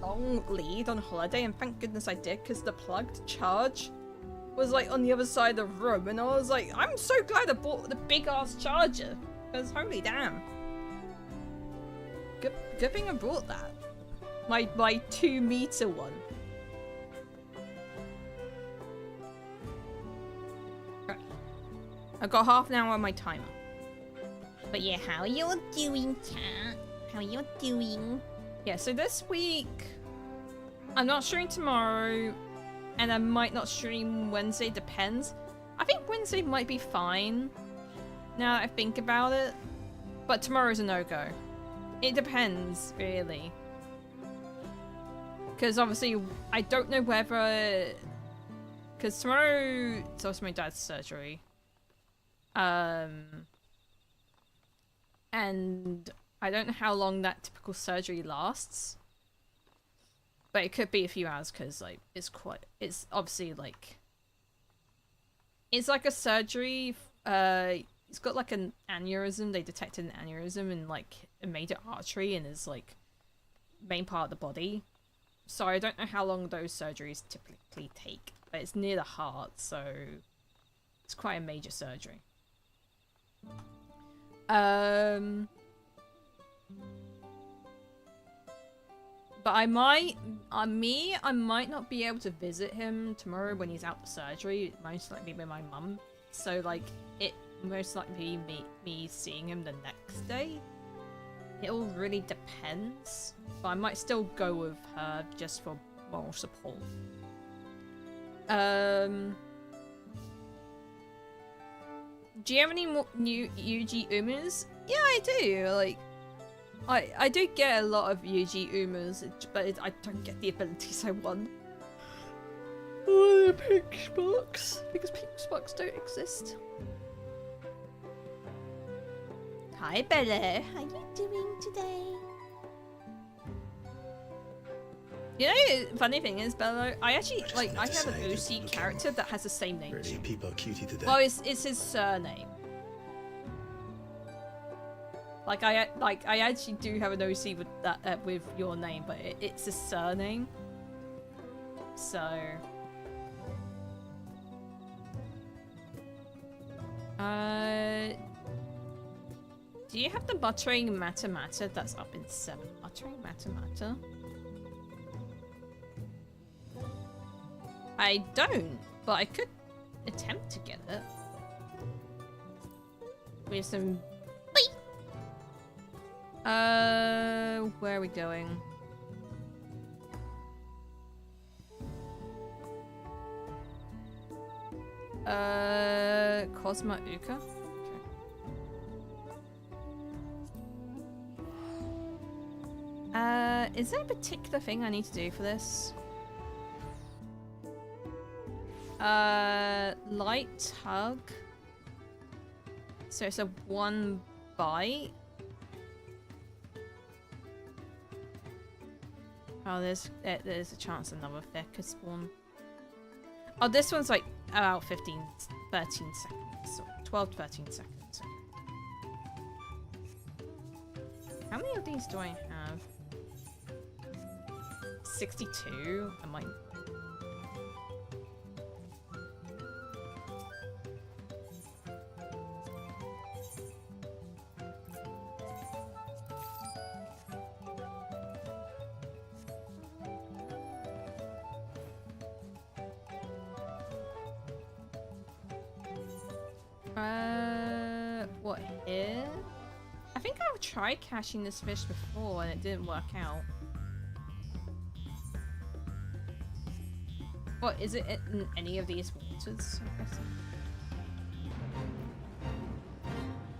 Long lead on holiday and thank goodness I did because the plugged charge was like on the other side of the room and I was like, I'm so glad I bought the big ass charger because holy damn. Good thing I brought that. My 2-meter one. Right. I've got half an hour on my timer. But yeah, how are you doing, chat? How are you doing? Yeah, so this week, I'm not streaming tomorrow, and I might not stream Wednesday, depends. I think Wednesday might be fine, now that I think about it, but tomorrow's a no-go. It depends, really. Because obviously, I don't know whether... Because tomorrow, it's also my dad's surgery. And I don't know how long that typical surgery lasts. But it could be a few hours because, like, it's obviously, like... It's like a surgery, he's got like an aneurysm. They detected an aneurysm in like a major artery in his like main part of the body. So I don't know how long those surgeries typically take, but it's near the heart, so it's quite a major surgery. But I might, I might not be able to visit him tomorrow when he's out for surgery. It most likely be with my mum. So, like, it most likely be me seeing him the next day. It all really depends. But I might still go with her just for moral support. Do you have any more new Yuji Umas? Yeah, I do. Like, I do get a lot of Yuji Umas, but I don't get the abilities I want. Oh, the pink sparks. Because pink sparks don't exist. Hi, Bella. How you doing today? You know, funny thing is, Bella, I actually, like, I have an OC character that has the same name. Really, people are cutie today. Well, it's his surname. Like I actually do have an OC with that with your name, but it's a surname. So, do you have the muttering matter that's up in 7? Muttering matter? I don't, but I could attempt to get it with some. Where are we going? Cosma Uka? Okay. Is there a particular thing I need to do for this? Light hug. So it's a 1 bite. Oh, there's a chance another Feck could spawn. Oh, this one's like about 13 seconds. So 12 to 13 seconds. How many of these do I have? 62? I might... What here? I think I've tried catching this fish before and it didn't work out. What, is it in any of these waters?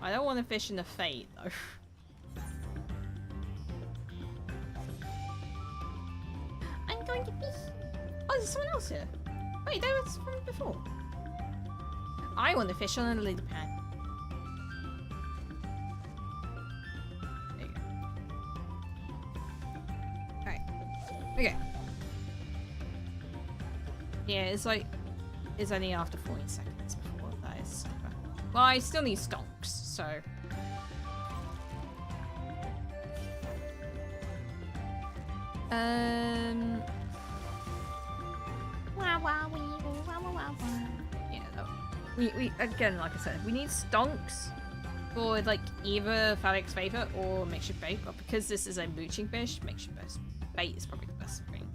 I don't want to fish in the Fate though. I'm going to fish. Oh, there's someone else here. Wait, that was from before. I want to fish on a lily pad. There you go. Alright. Okay. Yeah, it's like... It's only after 40 seconds before that is over. Well, I still need stonks, so... Yeah, no. We again, like I said, we need stonks for like either Phallic's Favor or Makeshift Bait, but because this is a mooching fish, Makeshift Bait is probably the best thing.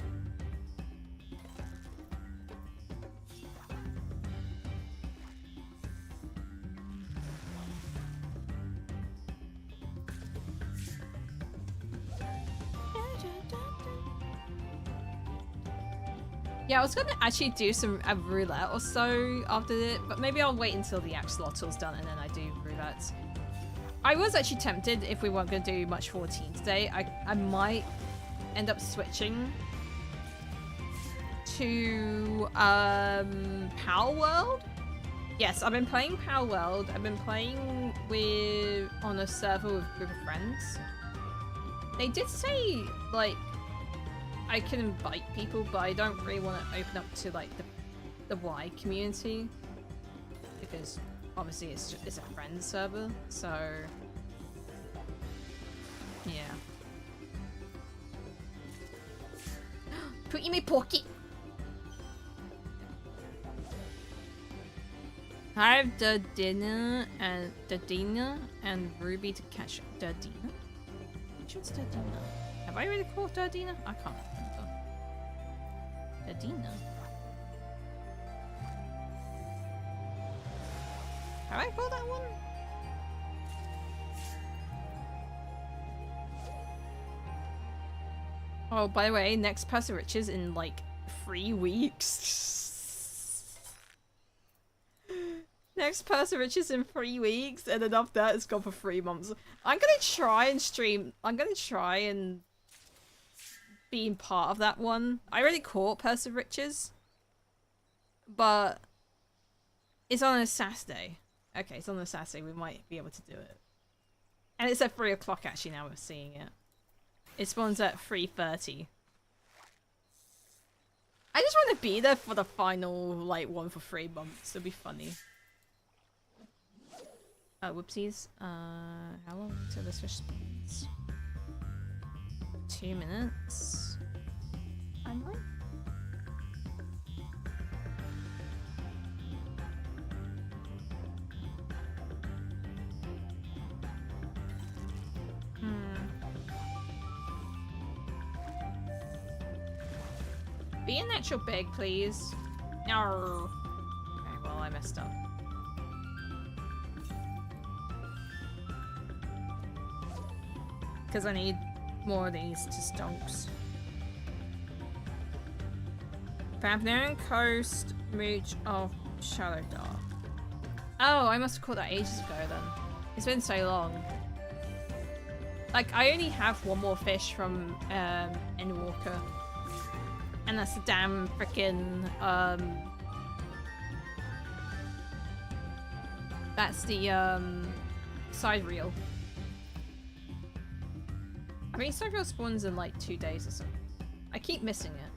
Yeah, I was gonna actually do a roulette or so after it, but maybe I'll wait until the axolotl's done and then I do roulettes. I was actually tempted if we weren't gonna do much 14 today. I might end up switching to Power World. Yes, I've been playing Power World. I've been playing on a server with a group of friends. They did say like I can invite people, but I don't really want to open up to like the Y community because obviously it's a friend server, so yeah. Put in my pocket. Have the dinner and Ruby to catch Dardina. Which one's Dardina? Have I already called Dardina? I can't remember. Dardina. Have I called that one? Oh, by the way, next Purse of Riches in like 3 weeks. Next Purse of Riches in 3 weeks, and then after that it's gone for 3 months. I'm gonna try and stream. I'm gonna try and be part of that one. I already caught Purse of Riches, but it's on a Saturday. Okay, it's on a Saturday. We might be able to do it, and it's at 3 o'clock actually. Now we're seeing it. It spawns at 3:30. I just want to be there for the final like one for 3 months. It'll be funny. Oh, whoopsies. How long until this fish spawns? 2 minutes. I might. Be an actual big, please. No. Okay, well, I messed up. Because I need more of these to stonks. Pamplona Coast, Mooch of Shallow Dark. Oh, I must have caught that ages ago then. It's been so long. Like, I only have one more fish from Endwalker. And that's the damn frickin' that's the side reel. I mean, side reel spawns in like 2 days or something. I keep missing it.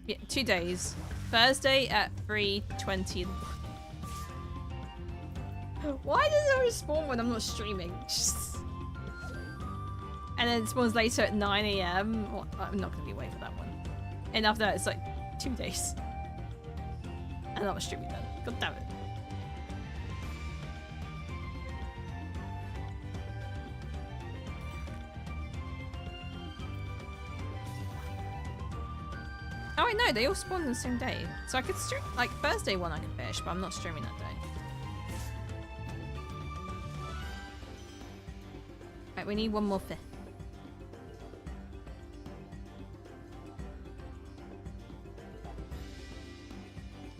Yeah, 2 days. Thursday at 3:20. Why does it always spawn when I'm not streaming? And then it spawns later at 9 AM. Well, I'm not gonna be awake for that one. And after that, it's like 2 days. And I'm not streaming then. God damn it. Oh, I know, they all spawn on the same day. So I could stream, like, Thursday one I could fish, but I'm not streaming that day. Right, we need one more fish.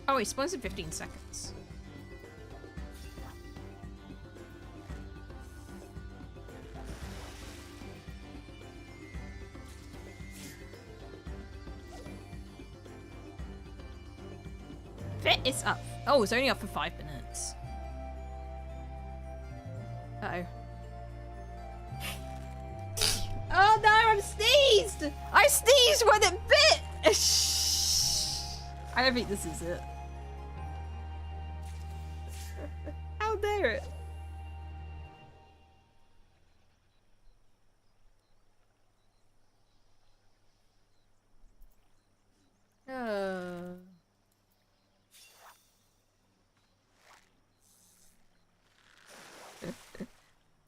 Oh, he spawns in 15 seconds. Fit is up. Oh, it's only up for 5 minutes. Uh-oh. Oh no, I'm sneezed! I sneezed when it bit! I don't think this is it. How dare it?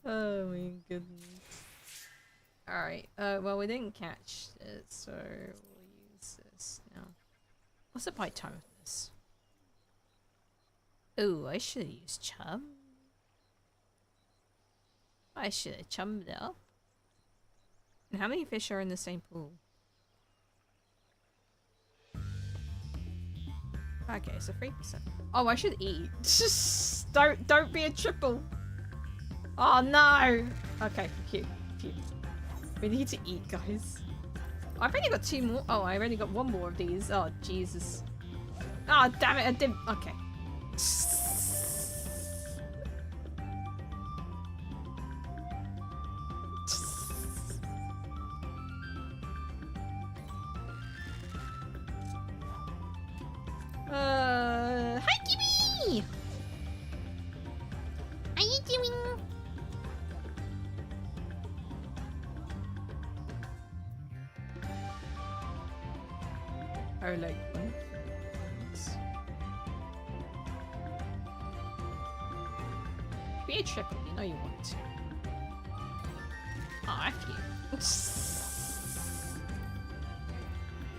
Oh my goodness. Alright, well we didn't catch it, so we'll use this now. What's the bite time of this? Oh, I should have used chum. I should have chummed it up. And how many fish are in the same pool? Okay, so 3%. Oh, I should eat. Just don't be a triple. Oh no! Okay, cute. We need to eat, guys. I've only got 2 more. Oh, I already got 1 more of these. Oh, Jesus. Oh, damn it, I didn't. Okay. Hi, Kimmy! How you doing? Oh, like. Be a triple, you know you want to. Oh, F you.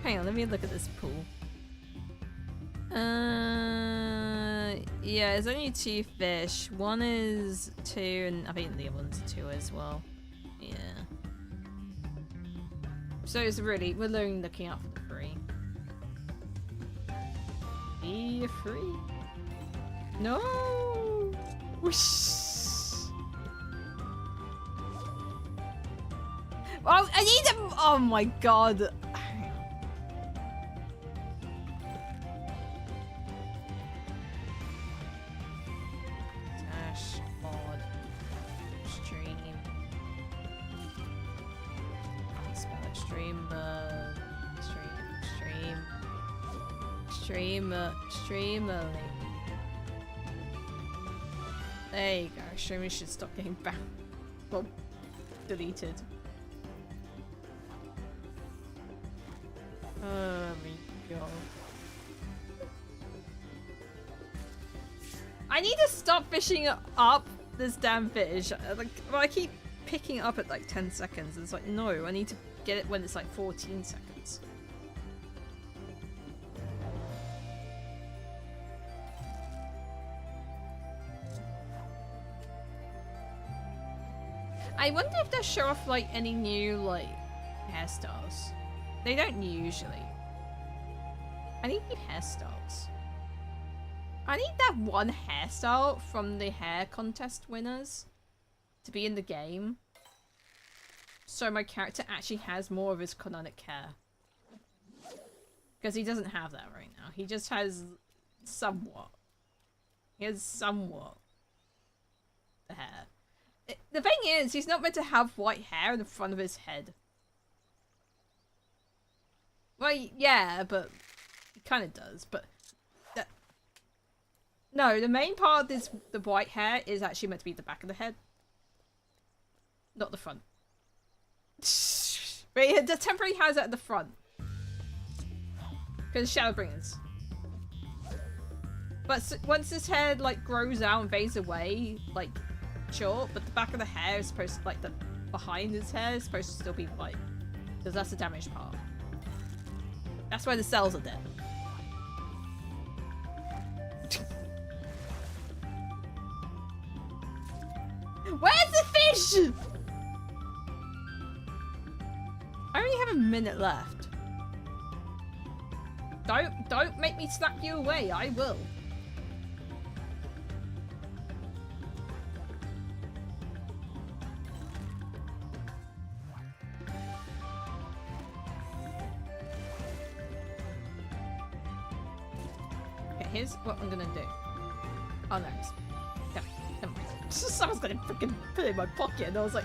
Hang on, let me look at this pool. Yeah, there's only 2 fish. One is 2, and I think the other one's 2 as well. Yeah. So it's really, we're only looking out for the 3. Be a 3? No! Whoosh! Oh, I need them! Oh my god! Mod stream. Can't spell it. Streamer. There you go. Streamer should stop getting back. Well, deleted. Oh my god. I need to stop fishing up this damn fish. Like, well, I keep picking it up at like 10 seconds. It's like, no, I need to get it when it's like 14 seconds. I wonder if they'll show off like any new like hairstyles. They don't usually. I need new hairstyles. I need that one hairstyle from the hair contest winners to be in the game. So my character actually has more of his canonic hair. Because he doesn't have that right now. He just has somewhat. He has somewhat the hair. The thing is, he's not meant to have white hair in the front of his head. Well, yeah, but he kind of does, but no, the main part of this, the white hair, is actually meant to be the back of the head, not the front. But he temporarily has it at the front because Shadowbringers. But once his hair like grows out and fades away, like short, but the back of the hair is supposed to, like the behind his hair is supposed to still be white because that's the damaged part. That's why the cells are dead. Where's the fish? I only have a minute left. Don't make me slap you away. I will. Okay, here's what I'm gonna do. Oh no. Never mind. I was gonna freaking put it in my pocket, and I was like,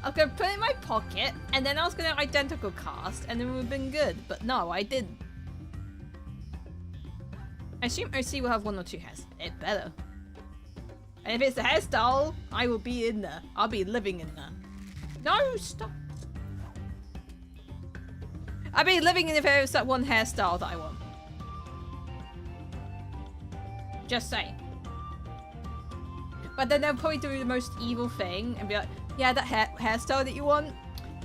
I was gonna put it in my pocket, and then I was gonna identical cast, and then it would have been good. But no, I didn't. I assume OC will have 1 or 2 hairs. It better. And if it's a hairstyle, I will be in there. I'll be living in there. No, stop. I'll be living in if it's that one hairstyle that I want. Just saying. But then they'll probably do the most evil thing and be like, yeah, that hairstyle that you want?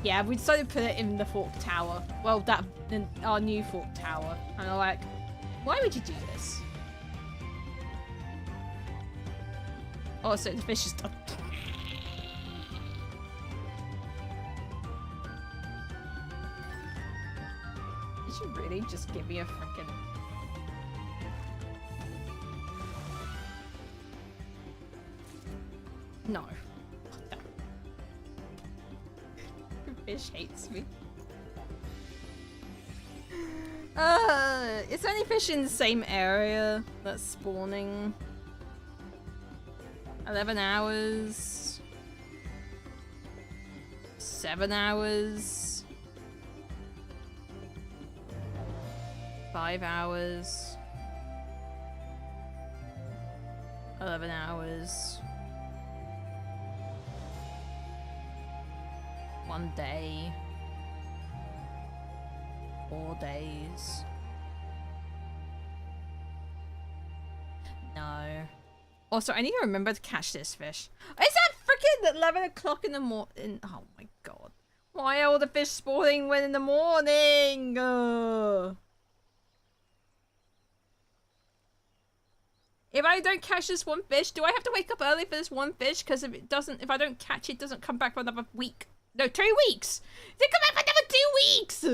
Yeah, we decided to put it in the Fork Tower. Well, our new Fork Tower. And I'm like, why would you do this? Oh, so the fish is done. Did you really just give me a freaking... No. The fish hates me. It's only fish in the same area that's spawning. 11 hours. 7 hours. 5 hours. 11 hours. 1 day. 4 days. No. Also, I need to remember to catch this fish. Is that freaking 11 o'clock in the morning? Oh my god. Why are all the fish spawning when in the morning? If I don't catch this one fish, do I have to wake up early for this one fish? Because if I don't catch it, it doesn't come back for another week. No, 2 weeks! They come back for another 2 weeks!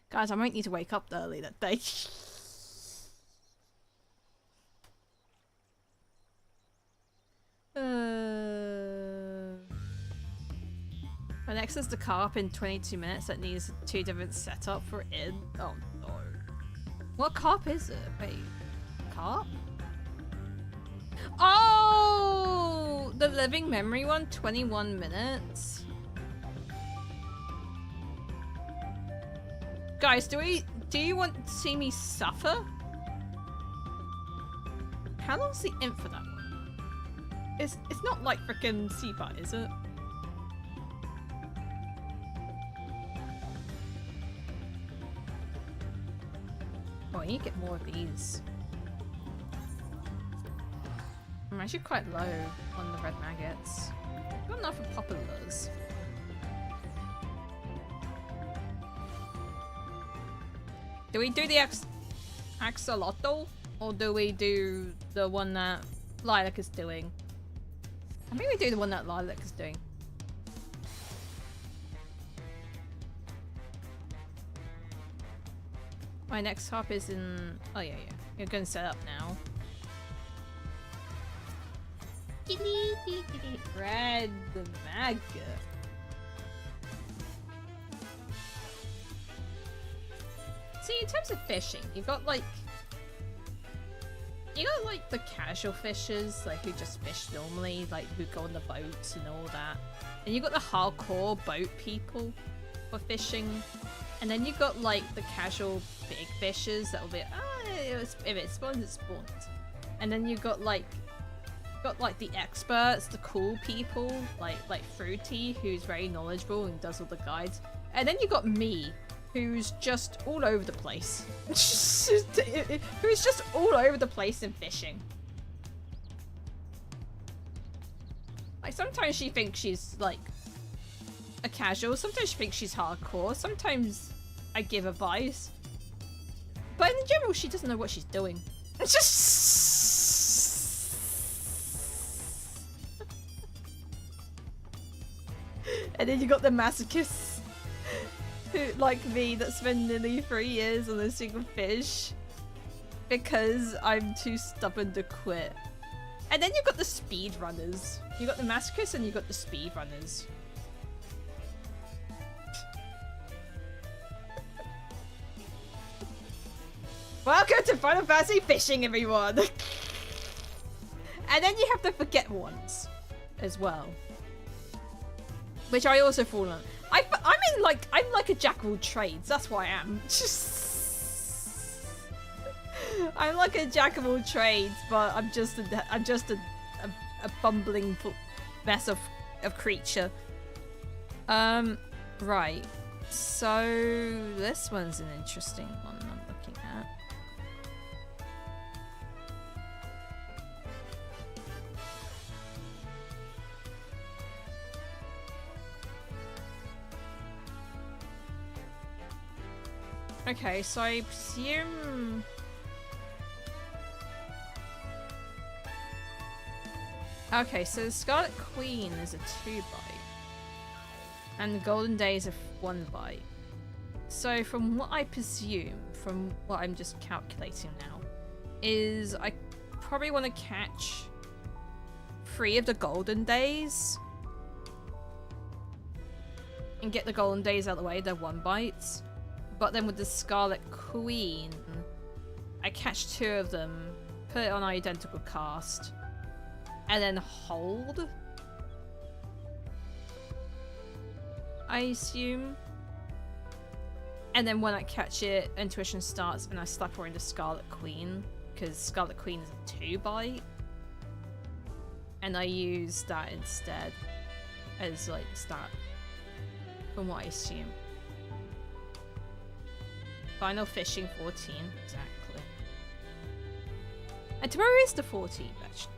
Guys, I might need to wake up early that day. My next is the carp in 22 minutes that needs 2 different setup for it. Oh no. What carp is it? Wait. Carp? Oh! The living memory one, 21 minutes. Guys, do you want to see me suffer? How long's the int for that one? It's not like frickin' Seapot, is it? Oh, I need to get more of these. I'm actually quite low on the red maggots. Not enough for populars. Do we do the axolotl? Or do we do the one that Lilac is doing? I think we do the one that Lilac is doing. My next hop is in... Oh yeah. You're gonna set up now. Red maggot. See, in terms of fishing, you got like the casual fishers, like who just fish normally, like who go on the boats and all that. And you got the hardcore boat people for fishing. And then you got like the casual big fishers that will be, if it spawns, it spawns. And then you got like the experts, the cool people, like Fruity, who's very knowledgeable and does all the guides. And then you got me, who's just all over the place. Who's just all over the place in fishing. Like, sometimes she thinks she's, like, a casual. Sometimes she thinks she's hardcore. Sometimes I give advice. But in general, she doesn't know what she's doing. It's just... And then you got the masochists. Who, like me, that spend nearly 3 years on a single fish because I'm too stubborn to quit. And then you've got the speedrunners. You got the masochists and you got the speedrunners. Welcome to Final Fantasy Fishing, everyone! And then you have the forget ones as well, which I also fall on. I'm like a jack of all trades. That's why I am. I'm like a jack of all trades, but I'm just a bumbling mess of creature. Right. So this one's an interesting one I'm looking at. Okay, so I presume... Okay, so the Scarlet Queen is a 2 bite. And the Golden Days are 1 bite. So from what I presume, from what I'm just calculating now, is I probably want to catch 3 of the Golden Days. And get the Golden Days out of the way, they're 1 bites. But then with the Scarlet Queen, I catch 2 of them, put it on identical cast, and then hold, I assume. And then when I catch it, intuition starts and I slap her into Scarlet Queen, because Scarlet Queen is a 2-bite. And I use that instead as like stat, from what I assume. Final fishing 14, exactly. And tomorrow is the 14th, actually.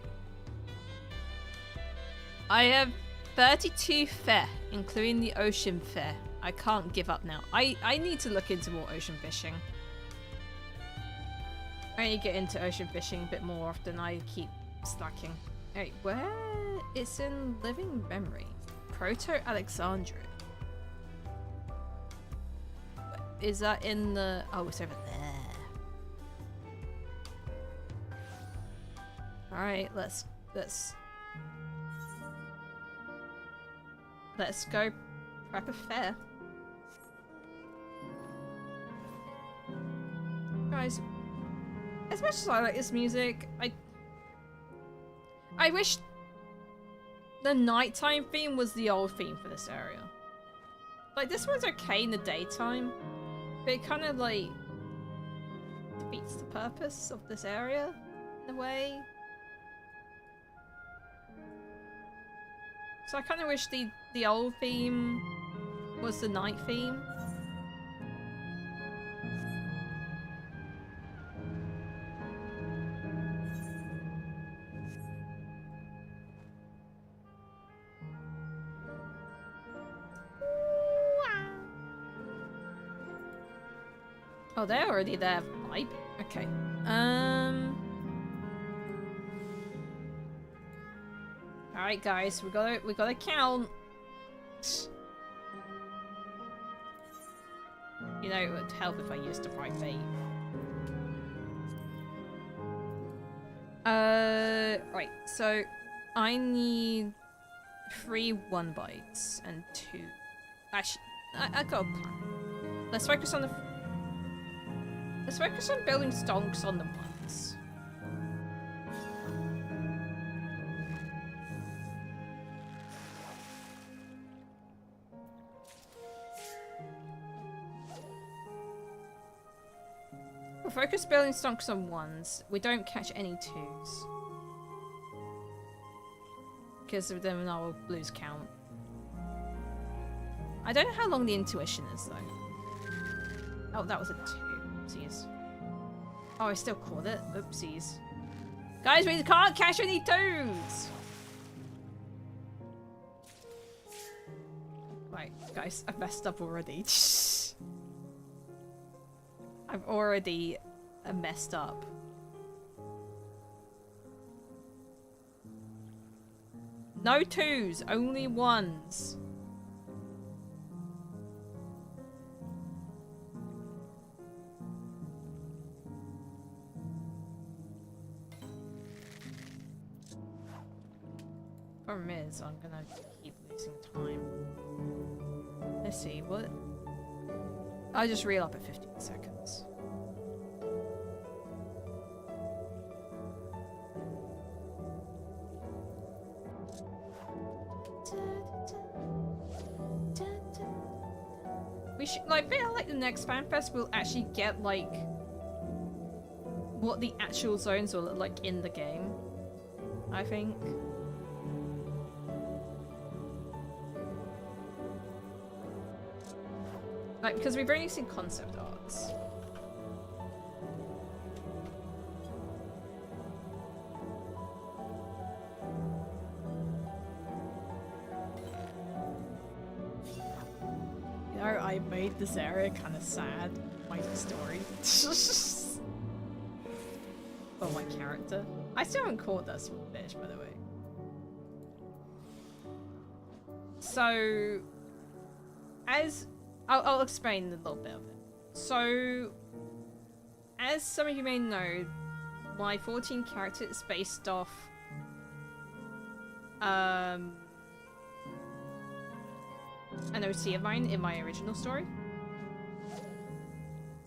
I have 32 fare, including the ocean fare. I can't give up now. I need to look into more ocean fishing. I need to get into ocean fishing a bit more often. I keep slacking. Alright, where? It's in Living Memory. Proto-Alexandria. Is that in the... Oh, it's over there. Alright, let's go prep a fair. Guys, as much as I like this music, I wish the nighttime theme was the old theme for this area. Like, this one's okay in the daytime, but it kind of, like, defeats the purpose of this area, in a way. So I kind of wish the old theme was the night theme. Oh, they're already there, vibe. Okay. Alright guys, we gotta count. You know, it would help if I used the right bait. Right, so I need 3 1-bites and 2. Actually, I got a plan. Let's focus on building stonks on the ones. We'll focus building stonks on 1s. We don't catch any 2s. Because then I'll lose count. I don't know how long the intuition is though. Oh, that was a 2. Oopsies. Oh, I still caught it. Oopsies. Guys, we can't catch any 2s! Right, guys, I've messed up already. I've already messed up. No 2s, only 1s. Problem is, I'm gonna keep losing time. Let's see, what? I'll just reel up at 15 seconds. We should, like, feel like the next FanFest we'll actually get, like, what the actual zones will look like in the game, I think. Like, because we've only seen concept arts. You know, I made this area kind of sad. My story. For my character. I still haven't caught that small fish, by the way. So, as... I'll explain a little bit of it. So, as some of you may know, my 14 character is based off an OC of mine in my original story.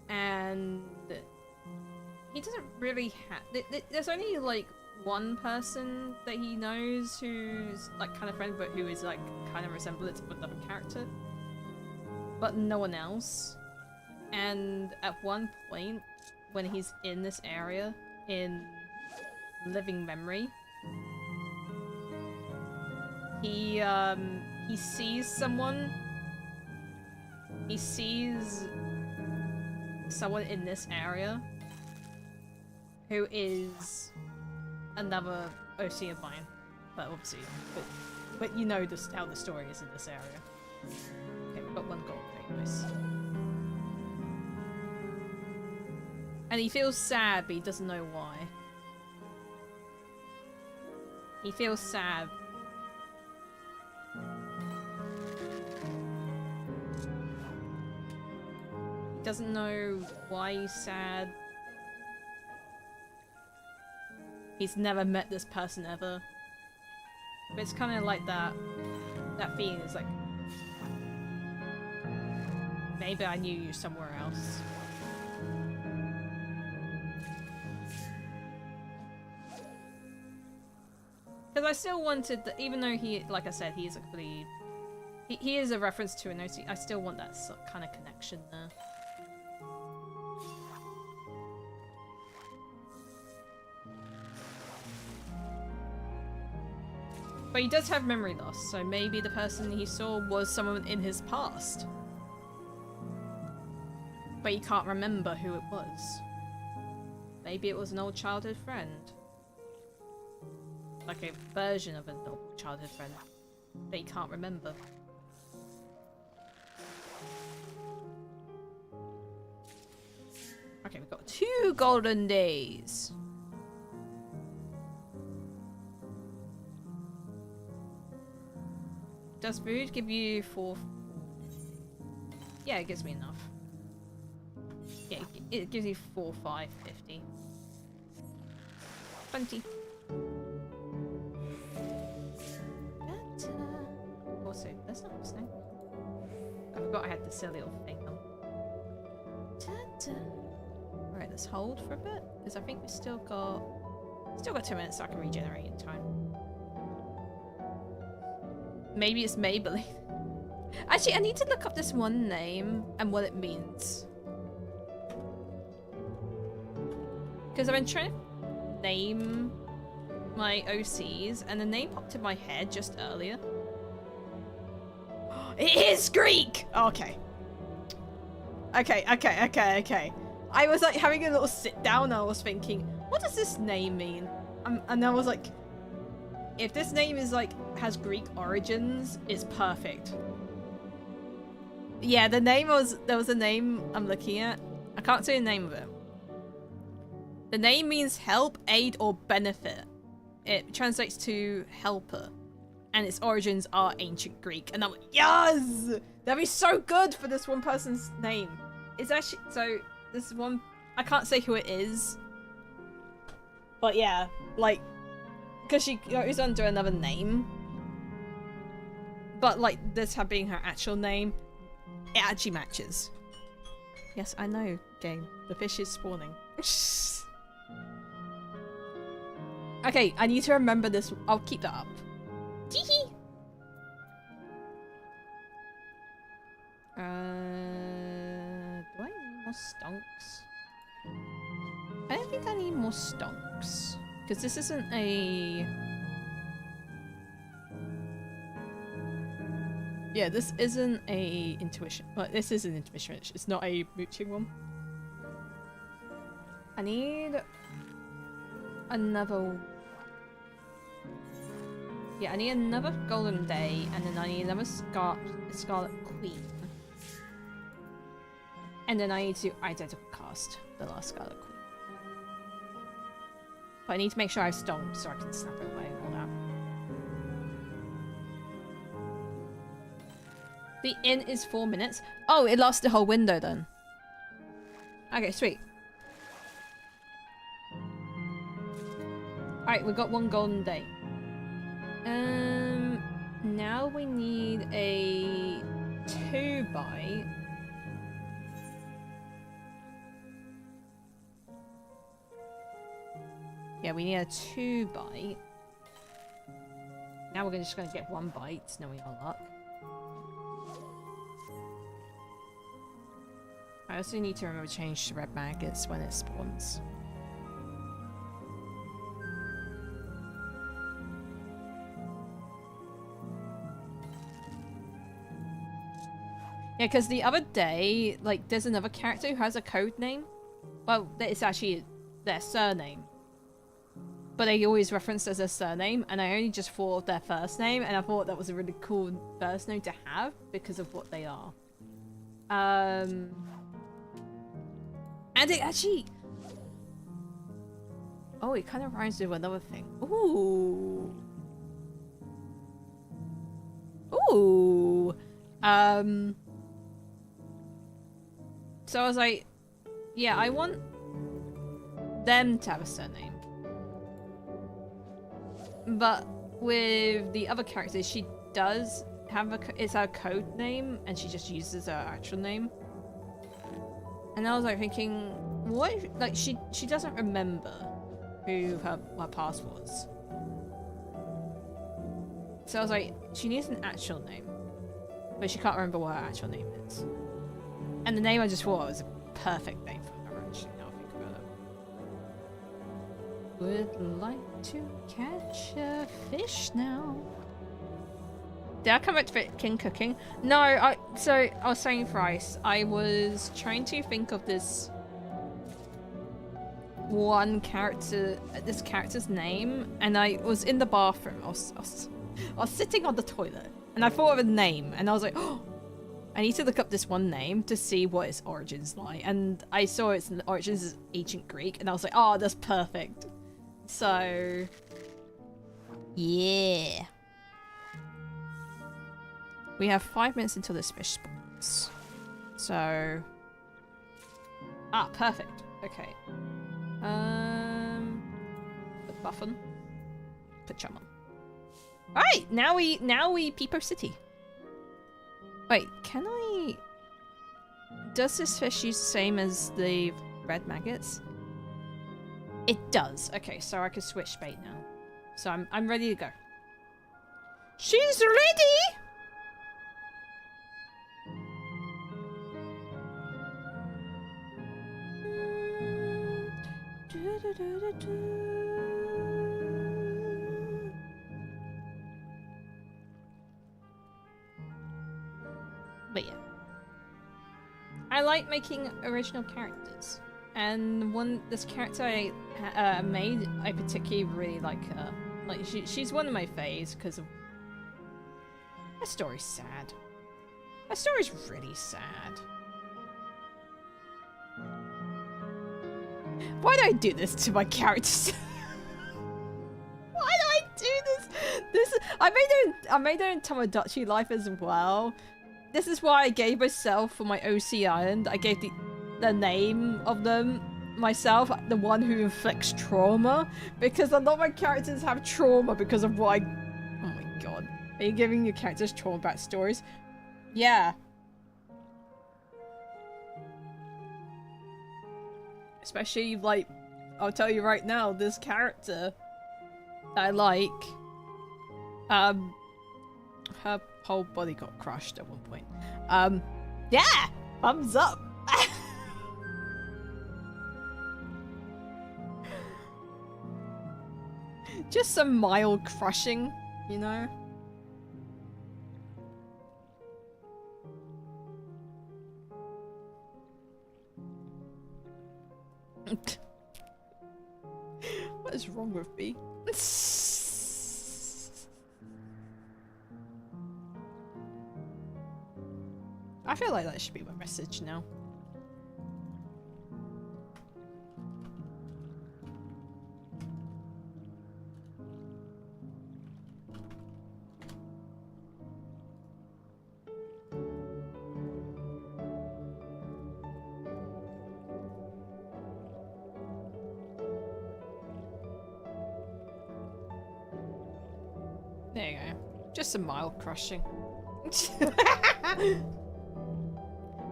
And he doesn't really have... There's only, like, one person that he knows who's, like, kind of friend, but who is, like, kind of resemblance of another character. But no one else. And at one point, when he's in this area, in living memory, he sees someone. He sees someone in this area who is another OC of mine, but obviously, but you know this, how the story is in this area. Okay, we've got one gold. Okay, nice. And he feels sad, but he doesn't know why. He feels sad. He doesn't know why he's sad. He's never met this person ever. But it's kind of like that feeling is like, maybe I knew you somewhere else. Because I still wanted that, even though he, like I said, he is a complete, he is a reference to an OC, I still want that kind of connection there. But he does have memory loss, so maybe the person he saw was someone in his past. But he can't remember who it was. Maybe it was an old childhood friend. Like a version of an old childhood friend that he can't remember. Okay, we've got 2 golden days. Does food give you 4? Yeah, it gives me enough. Yeah, it gives you 4, 5, 50. 20. Also, that's not listening. I forgot I had the silly little thing on. Alright, let's hold for a bit, because I think we still got 2 minutes so I can regenerate in time. Maybe it's Maybelline. Actually, I need to look up this one name and what it means. Because I've been trying to name my OCs, and the name popped in my head just earlier. It is Greek! Okay. Okay. I was like having a little sit down and I was thinking, what does this name mean? And I was like, if this name is like, has Greek origins, it's perfect. Yeah, there was a name I'm looking at. I can't say the name of it. The name means help, aid, or benefit. It translates to helper. And its origins are ancient Greek. And I'm like, yes! That'd be so good for this one person's name. It's actually, so this one, I can't say who it is. But yeah, like, because she goes under another name. But like, this being her actual name, it actually matches. Yes, I know, game. The fish is spawning. Okay, I need to remember this. I'll keep that up. Teehee. Do I need more stonks? I don't think I need more stonks. Because this isn't a... Yeah, this isn't a intuition. Well, this is an intuition. It's not a mooching one. I need another... Yeah, I need another Golden Day, and then I need another Scarlet Queen. And then I need to identical cast the last Scarlet Queen. But I need to make sure I have stonks so I can snap it away and all that. The inn is 4 minutes. Oh, it lasts the whole window then. Okay, sweet. Alright, we've got 1 Golden Day. Now we need a 2-bite. Yeah, we need a 2-bite. Now we're just gonna get 1 bite, knowing our luck. I also need to remember to change the red maggots when it spawns. Yeah, because the other day, like, there's another character who has a code name. Well, it's actually their surname. But they always referenced as their surname, and I only just thought of their first name, and I thought that was a really cool first name to have because of what they are. And it actually... Oh, it kind of rhymes with another thing. Ooh. Ooh. So I was like, yeah, I want them to have a surname. But with the other characters, she does have it's her code name, and she just uses her actual name. And I was like thinking, what if, like, she doesn't remember who her past was. So I was like, she needs an actual name, but she can't remember what her actual name is. And the name I just thought was a perfect name for her, actually, now I think about it. Would like to catch a fish now. Did I come back to King Cooking? No, so I was saying thrice. I was trying to think of this one character, this character's name, and I was in the bathroom. I was sitting on the toilet, and I thought of a name, and I was like, oh, I need to look up this one name to see what its origins lie. And I saw its origins as ancient Greek, and I was like, oh, that's perfect. So, yeah. We have 5 minutes until this fish spawns. So, perfect. Okay. Put buff on. Put chum on. Alright, now we peep our city. Wait, can I... Does this fish use the same as the red maggots? It does. Okay, so I can switch bait now. So I'm ready to go. She's ready! But yeah, I like making original characters, and this character I made, I particularly really like her. Like she's one of my faves because of her story's sad. Her story's really sad. Why do I do this to my characters? Why do I do this? I made her in Tomodachi Life as well. This is why I gave myself for my OC Island. I gave the name of them myself, the one who inflicts trauma, because a lot of my characters have trauma because of what I. Oh my god! Are you giving your characters trauma backstories? Yeah. Especially, like, I'll tell you right now, this character that I like, her whole body got crushed at one point. Yeah! Thumbs up! Just some mild crushing, you know? What is wrong with me? I feel like that should be my message now. There you go. Just some mild crushing.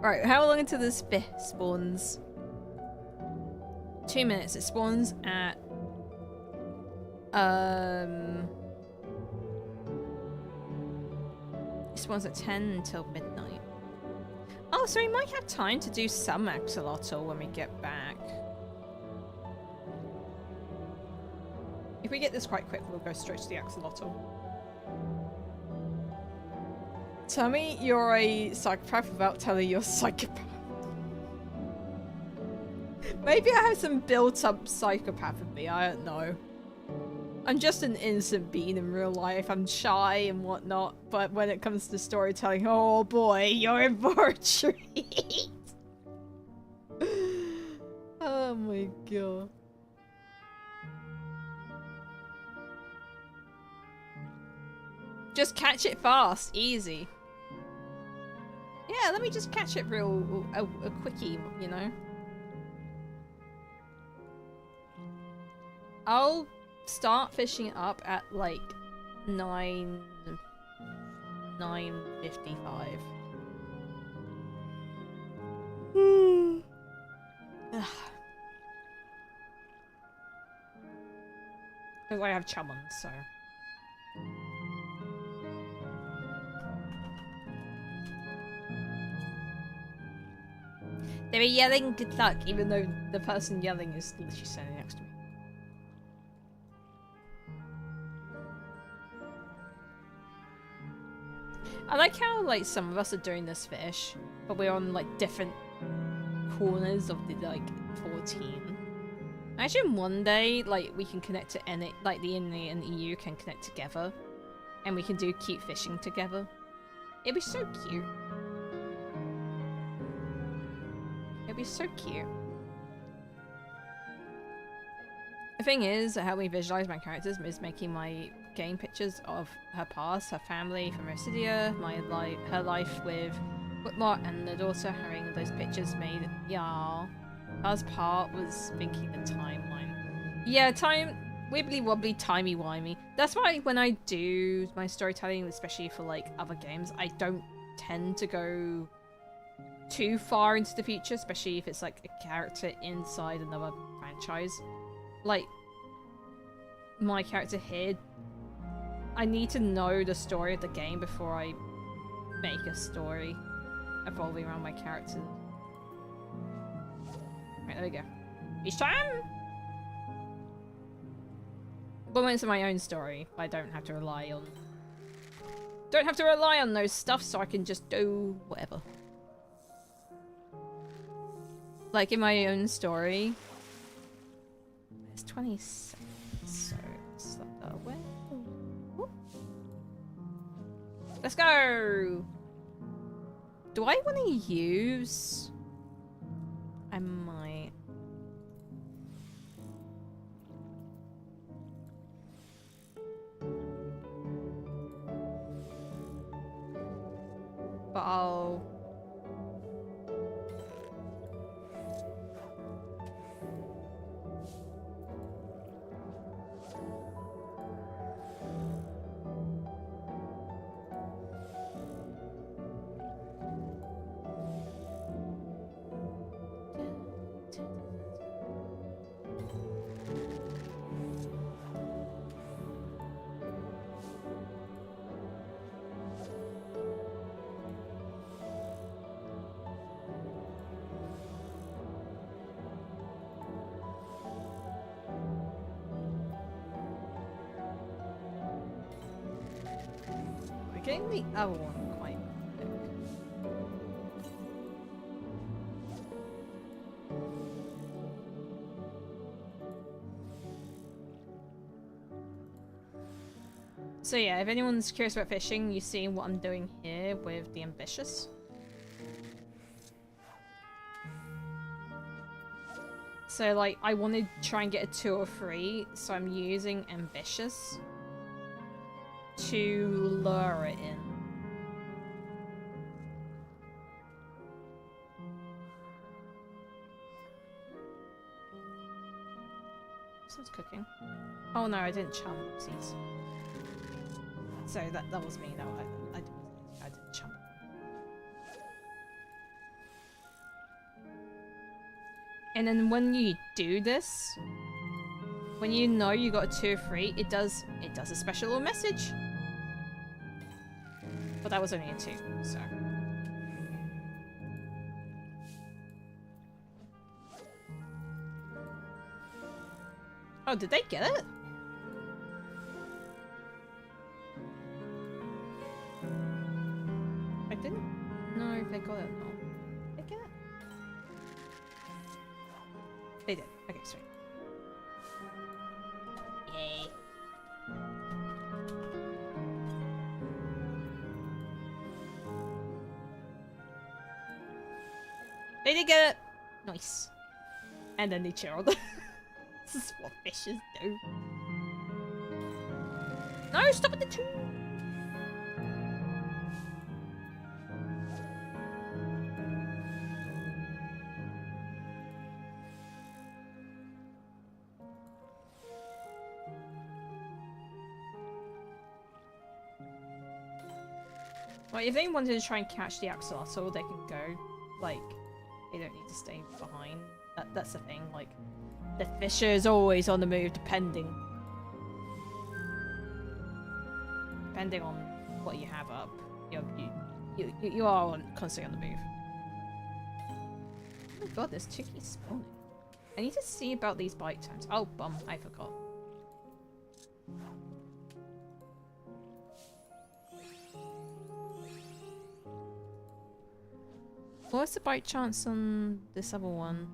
Right, how long until this fish spawns? 2 minutes. It spawns at... It spawns at 10 until midnight. Oh, Oh, so we might have time to do some axolotl when we get back. If we get this quite quick, we'll go straight to the axolotl. Tell me you're a psychopath without telling you're a psychopath. Maybe I have some built-up psychopath in me, I don't know. I'm just an innocent being in real life. I'm shy and whatnot, but when it comes to storytelling, oh boy, you're in for a treat. Oh my god. Just catch it fast, easy. Yeah, let me just catch it real, a quickie, you know? I'll start fishing up at like 9:55. Because I have chummons, so. They were yelling good luck, even though the person yelling is literally standing next to me. I like how, like, some of us are doing this fish, but we're on, like, different corners of the, like, 14. Imagine one day, like, we can connect to any, like, the NA and EU can connect together, and we can do cute fishing together. It'd be so cute. It'd be so cute. The thing is, how we visualize my characters is making my game pictures of her past, her family from Residia, her life with Whitmore, and the daughter, having those pictures made. Yeah. Last part was thinking the timeline. Yeah, wibbly wobbly, timey wimey. That's why when I do my storytelling, especially for like other games, I don't tend to go too far into the future, especially if it's like a character inside another franchise. Like, my character here, I need to know the story of the game before I make a story evolving around my character. Right, there we go. Each time! Moments of my own story. I don't have to rely on... Don't have to rely on those stuff, so I can just do whatever. Like in my own story. It's 27, so it's away. Let's go! Do I want to use... I might... But I'll... Getting the other one quite quick. So yeah, if anyone's curious about fishing, you see what I'm doing here with the ambitious. So like, I want to try and get a 2 or 3, so I'm using ambitious to lure it in. Someone's cooking. Oh no, I didn't chump. Oopsies. So that was me. No, I didn't chump. And then when you do this, when you know you got a 2 or 3, it does a special little message. But that was only a 2, so. Oh, did they get it? I didn't know if they got it or not. Did they get it? They did. Okay, sweet. Yay. They did get it! Nice. And then they chilled. This is what fishes do. No, stop at the two! Well, if they wanted to try and catch the axolotl, they can go. Like, they don't need to stay behind. That's the thing, like, the fisher is always on the move, depending on what you have up. You are constantly on the move. Oh my god, there's chickies spawning. I need to see about these bite times. Oh, bum, I forgot. What's the bite chance on this other one?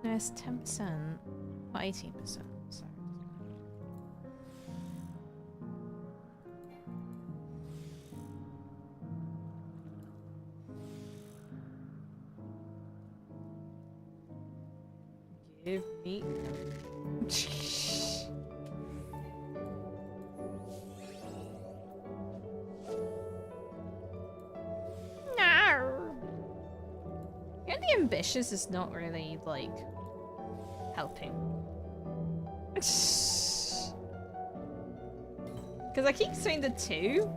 No, it's 10%, or 18%, so. Give me... Getting ambitious is not really, like, helping. Because I keep saying the two.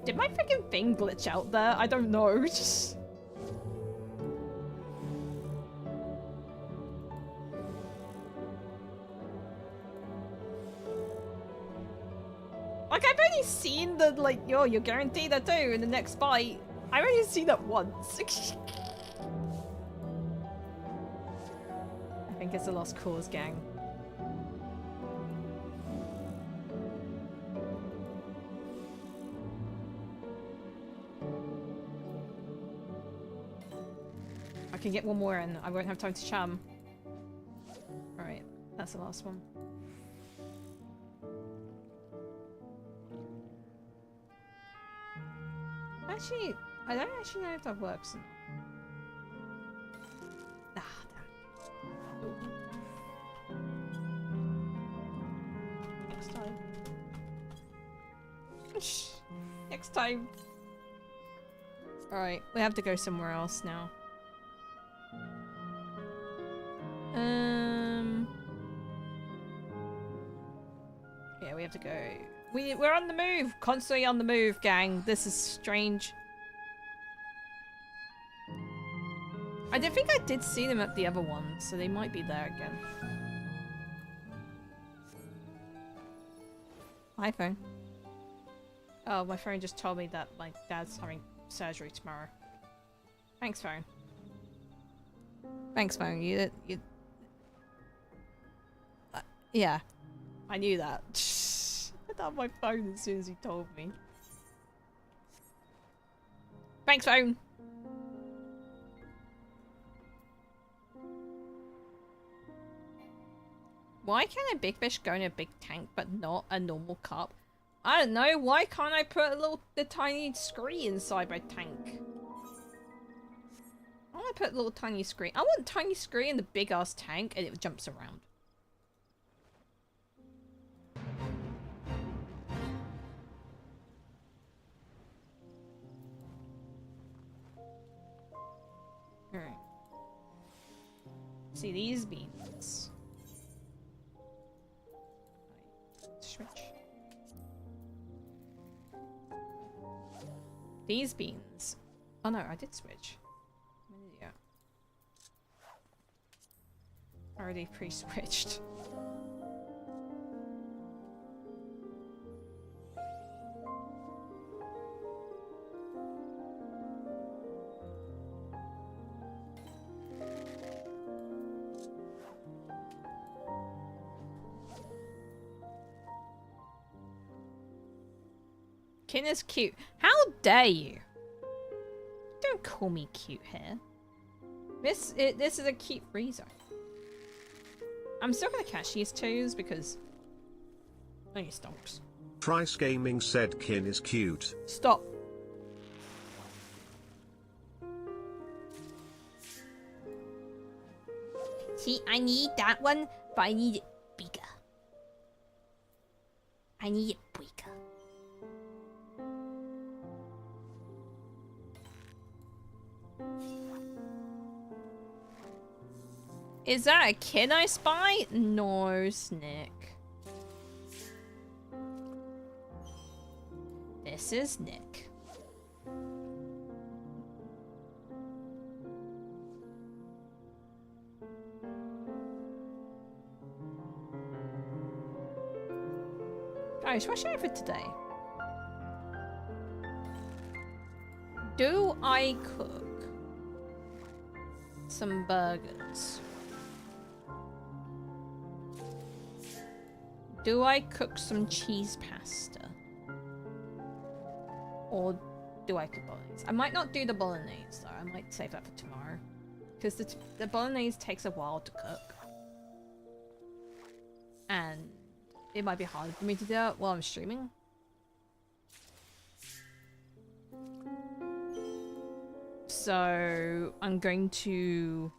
Did my freaking thing glitch out there? I don't know. Like, I've only seen the, like, yo, you're guaranteed a 2 in the next bite. I've only seen that once. I think it's a lost cause, gang. I can get one more and I won't have time to chum. Alright, that's the last one. Actually, I don't actually know if that works. Ah, damn. Next time. Next time. Alright, we have to go somewhere else now. Yeah, we have to go. We're on the move! Constantly on the move, gang. This is strange. I don't think I did see them at the other one, so they might be there again. Hi, phone. Oh, my phone just told me that my dad's having surgery tomorrow. Thanks, phone. Thanks, phone. Yeah. I knew that. I put down my phone as soon as he told me. Thanks, phone! Why can a big fish go in a big tank but not a normal carp? I don't know, why can't I put the tiny scree inside my tank? I want to put a little tiny scree. I want tiny scree in the big ass tank and it jumps around. Alright. See these beans. Switch. These beans. Oh no, I did switch. Yeah. Already pre-switched. Kin is cute. How dare you? Don't call me cute here. This is a cute freezer. I'm still gonna catch these twos because I need stonks. Trice Gaming said Kin is cute. Stop. See, I need that one, but I need it bigger. I need it bigger. Is that a Kin I spy? No, Snick. This is Nick. Guys, what should I for today? Do I cook some burgers? Do I cook some cheese pasta? Or do I cook bolognese? I might not do the bolognese though. I might save that for tomorrow. Because the bolognese takes a while to cook. And it might be hard for me to do it while I'm streaming. So I'm going to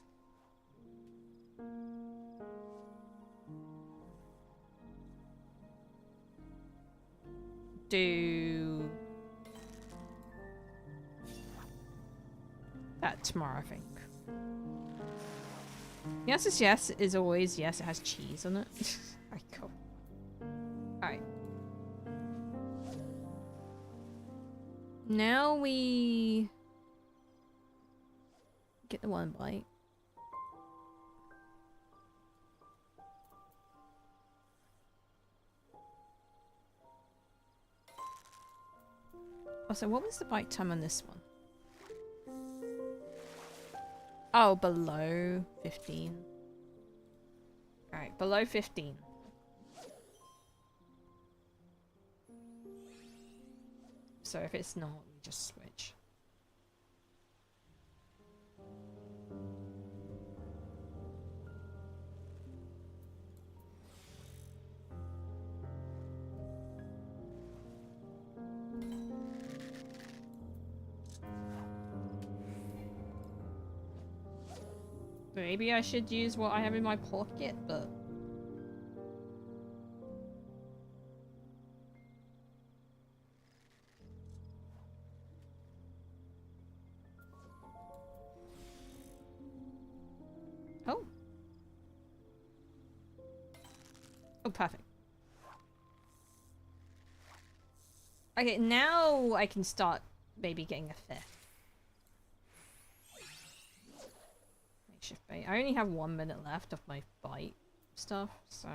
do that tomorrow, I think. Yes is yes is always yes, it has cheese on it. Alright, cool. Alright. Now we get the one bite. Also, what was the bite time on this one? Oh, below 15. Alright, below 15. So if it's not, we just switch. Maybe I should use what I have in my pocket, but... Oh. Oh, perfect. Okay, now I can start maybe getting a fifth. I only have 1 minute left of my bite stuff, so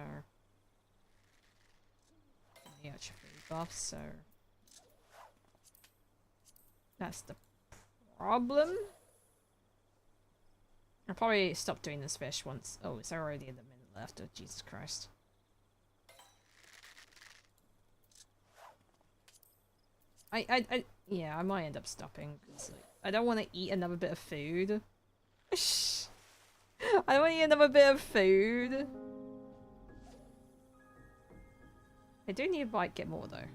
yeah, it's buff, so that's the problem. I'll probably stop doing this fish once. Oh, it's already in the minute left. Oh, Jesus Christ. Yeah, I might end up stopping. Like, I don't want to eat another bit of food. I don't want to eat another bit of food. I do need to get more though.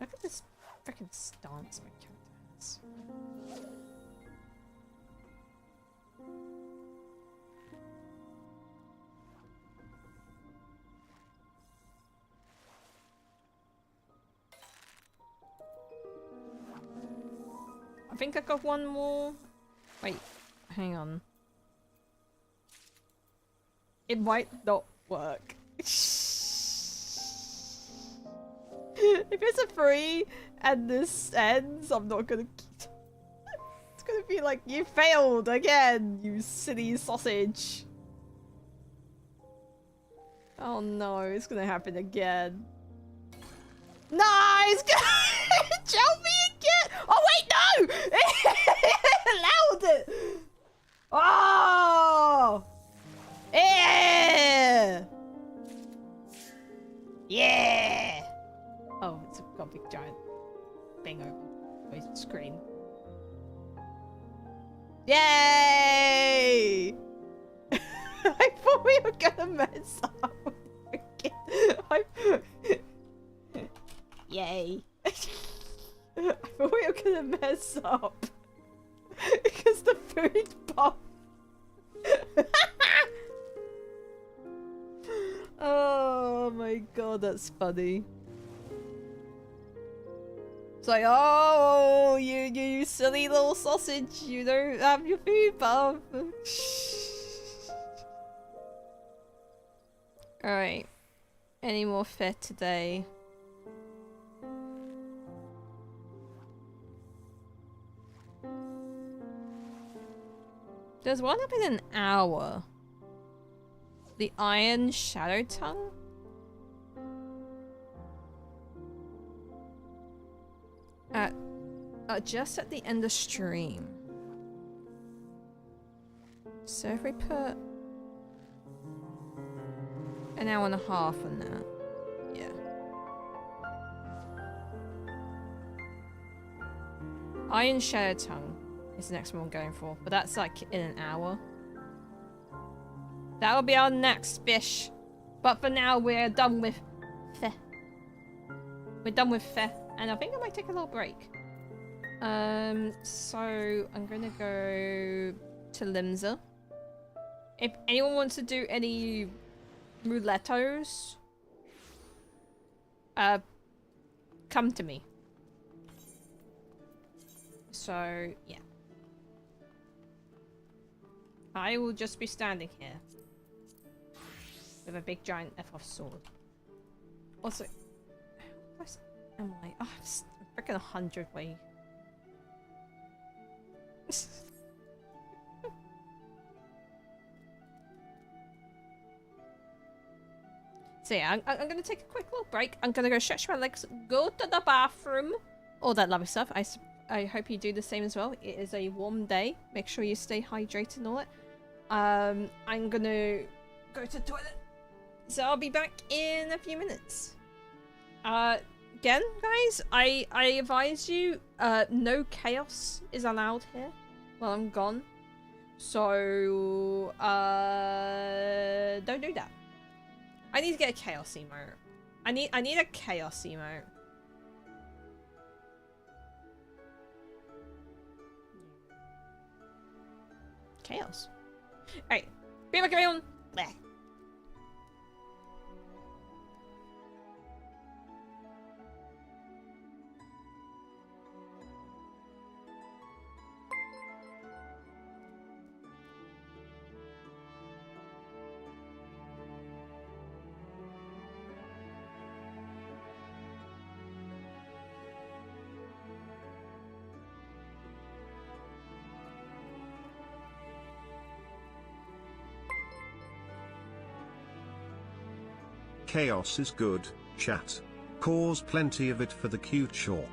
Look at this freaking stance my character has. I think I got one more. Wait, hang on. It might not work. If it's a free and this ends, I'm not gonna. It's gonna be like, you failed again, you silly sausage. Oh no, it's gonna happen again. No, it's gonna jump me again. Oh wait, no! It allowed it. Oh! Yeah! got a big giant thing over my screen. Yay! I thought we were gonna mess up. Yay. I thought we were gonna mess up. Because the food buff. Oh my god, that's funny. It's like, oh, you silly little sausage, you don't have your food buff. Alright. Any more fit today? There's one up in an hour. The Iron Shadow Tongue? Just at the end of stream. So if we put an hour and a half on that. Yeah. Iron Shadow Tongue is the next one we're going for, but that's like in an hour. That'll be our next fish. But for now, we're done with Fe. We're done with Fe, and I think I might take a little break. So I'm gonna go to Limsa. If anyone wants to do any roulettos, come to me. So yeah, I will just be standing here with a big giant F-off sword. Also, where am I? Oh, I'm freaking 100 way. So yeah, I'm gonna take a quick little break. I'm gonna go stretch my legs, go to the bathroom, all that lovely stuff. I hope you do the same as well. It is a warm day. Make sure you stay hydrated and all that. I'm gonna go to the toilet. So I'll be back in a few minutes. Again, guys, I advise you, no chaos is allowed here while I'm gone. So, don't do that. I need to get a chaos emote. I need a chaos emote. Chaos. Alright. Be back, everyone. Bleh. Chaos is good, chat. Cause plenty of it for the cute chalk.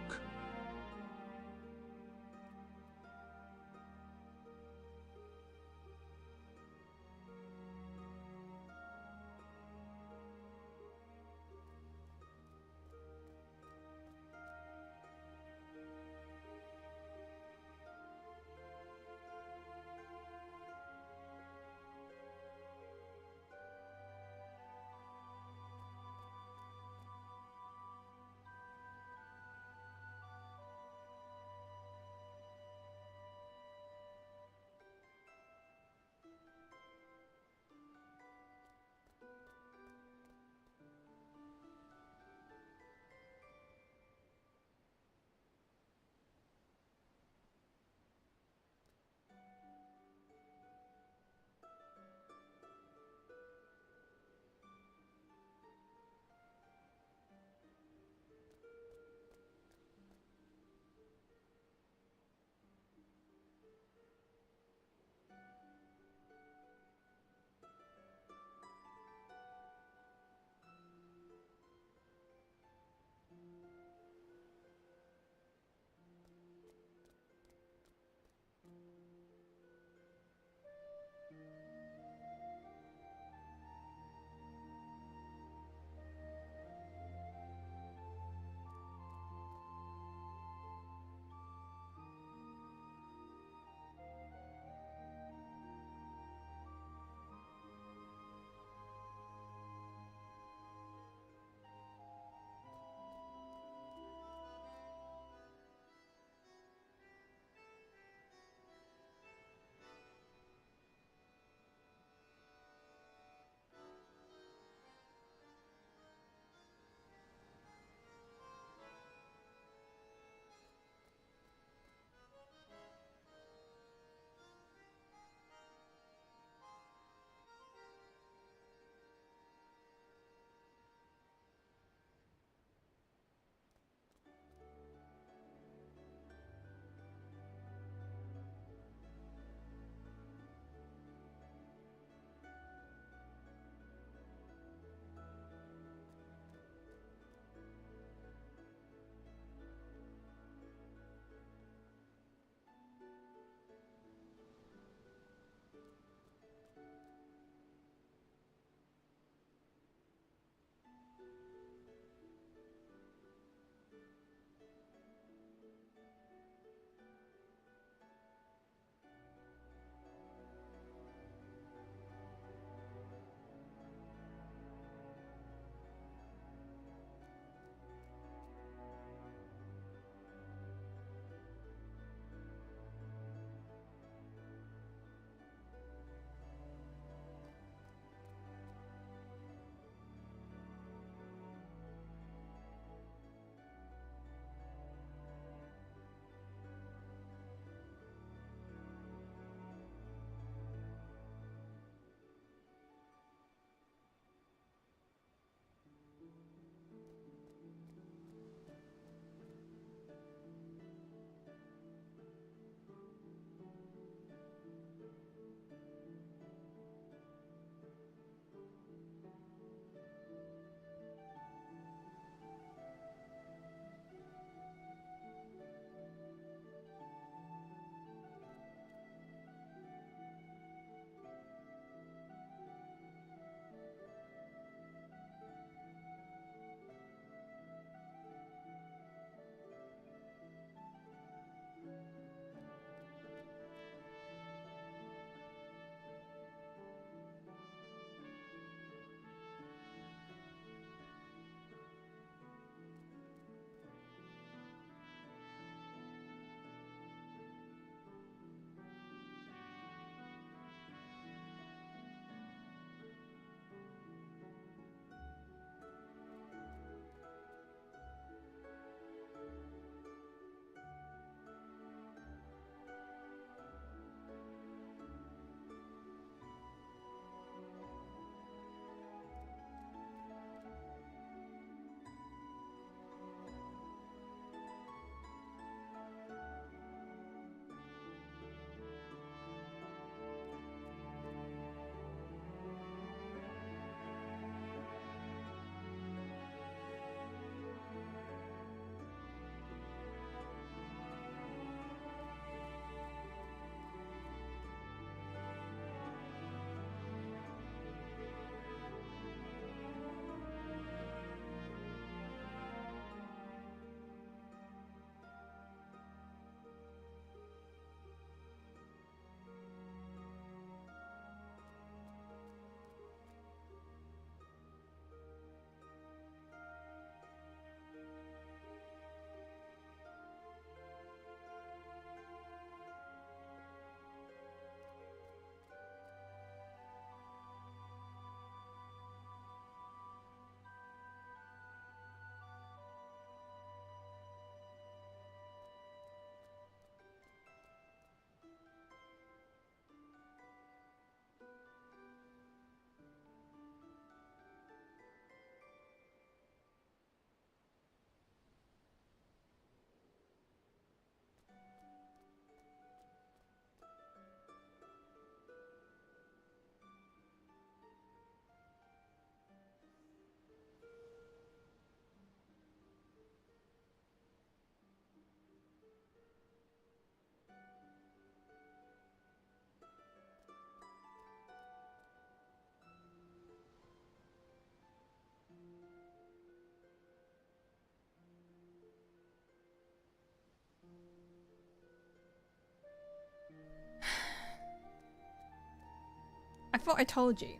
I thought I told you.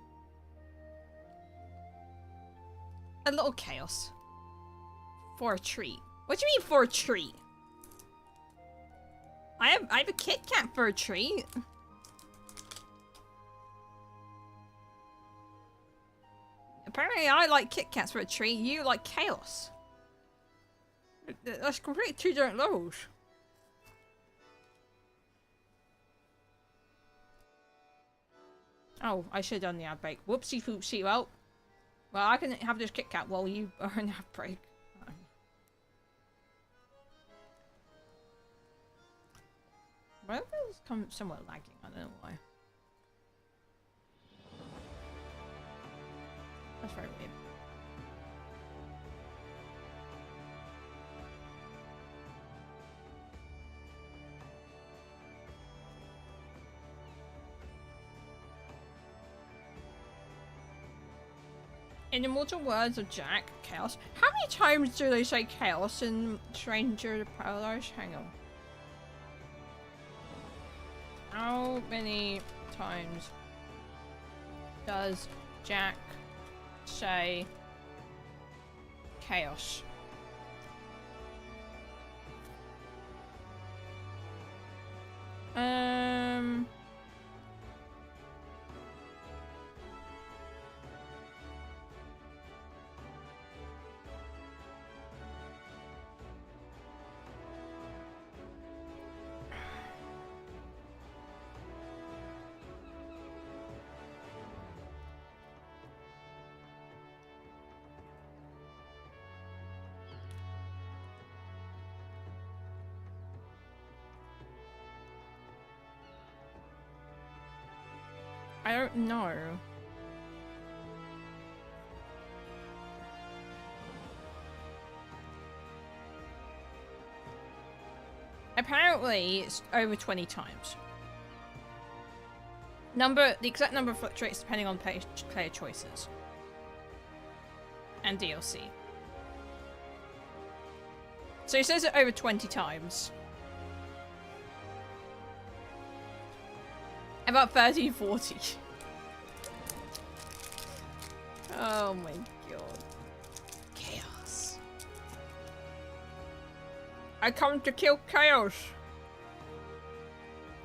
A little chaos. For a treat. What do you mean for a treat? I have a Kit Kat for a treat. Apparently I like Kit Kats for a treat, you like chaos. That's completely two different levels. Oh, I should have done the ad break. Whoopsie poopsie. Well, I can have this Kit Kat while you are in ad break. Well, it's somewhat lagging. I don't know why. That's very weird. In the immortal words of Jack, chaos. How many times do they say chaos in Stranger to Paradise? Hang on. How many times does Jack say chaos? I don't know. Apparently, it's over 20 times. The exact number fluctuates depending on player choices. And DLC. So he says it over 20 times. About 30, 40. Oh my god. Chaos. I come to kill chaos.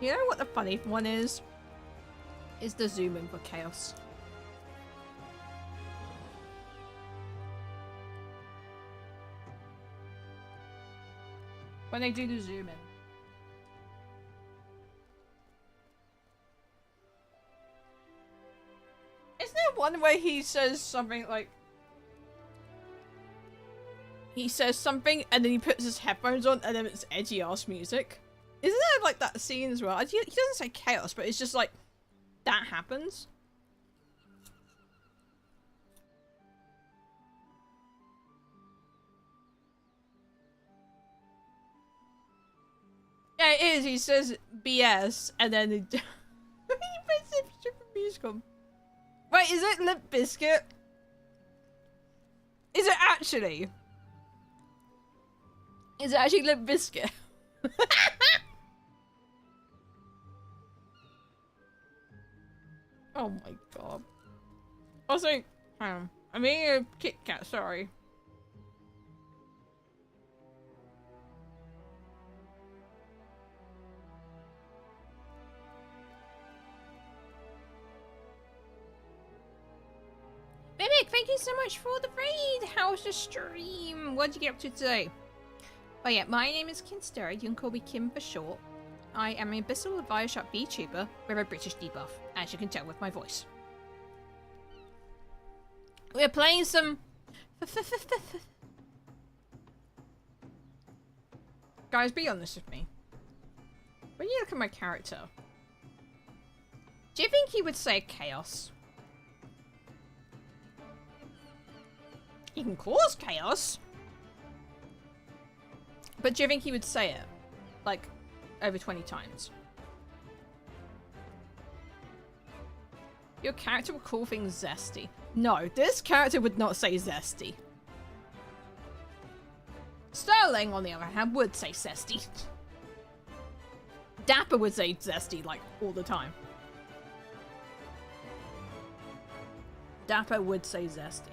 You know what the funny one is? Is the zooming for chaos. When they do the zoom in. Isn't there one where he says something like... He says something and then he puts his headphones on and then it's edgy ass music? Isn't there like that scene as well? He doesn't say chaos, but it's just like... That happens? Yeah, it is. He says BS and then he puts different music on. Wait, is it Limp Bizkit? Is it actually? Is it actually Limp Bizkit? Oh my god. Also, I'm eating a Kit Kat, sorry. Mimic, thank you so much for the raid! How's the stream? What did you get up to today? Oh yeah, my name is Kinster. You can call me Kim for short. I am an Abyssal LeVIASHARK VTuber with a British debuff, as you can tell with my voice. We're playing some... Guys, be honest with me. When you look at my character, do you think he would say chaos? He can cause chaos. But do you think he would say it? Like, over 20 times? Your character will call things zesty. No, this character would not say zesty. Sterling, on the other hand, would say zesty. Dapper would say zesty, like, all the time. Dapper would say zesty.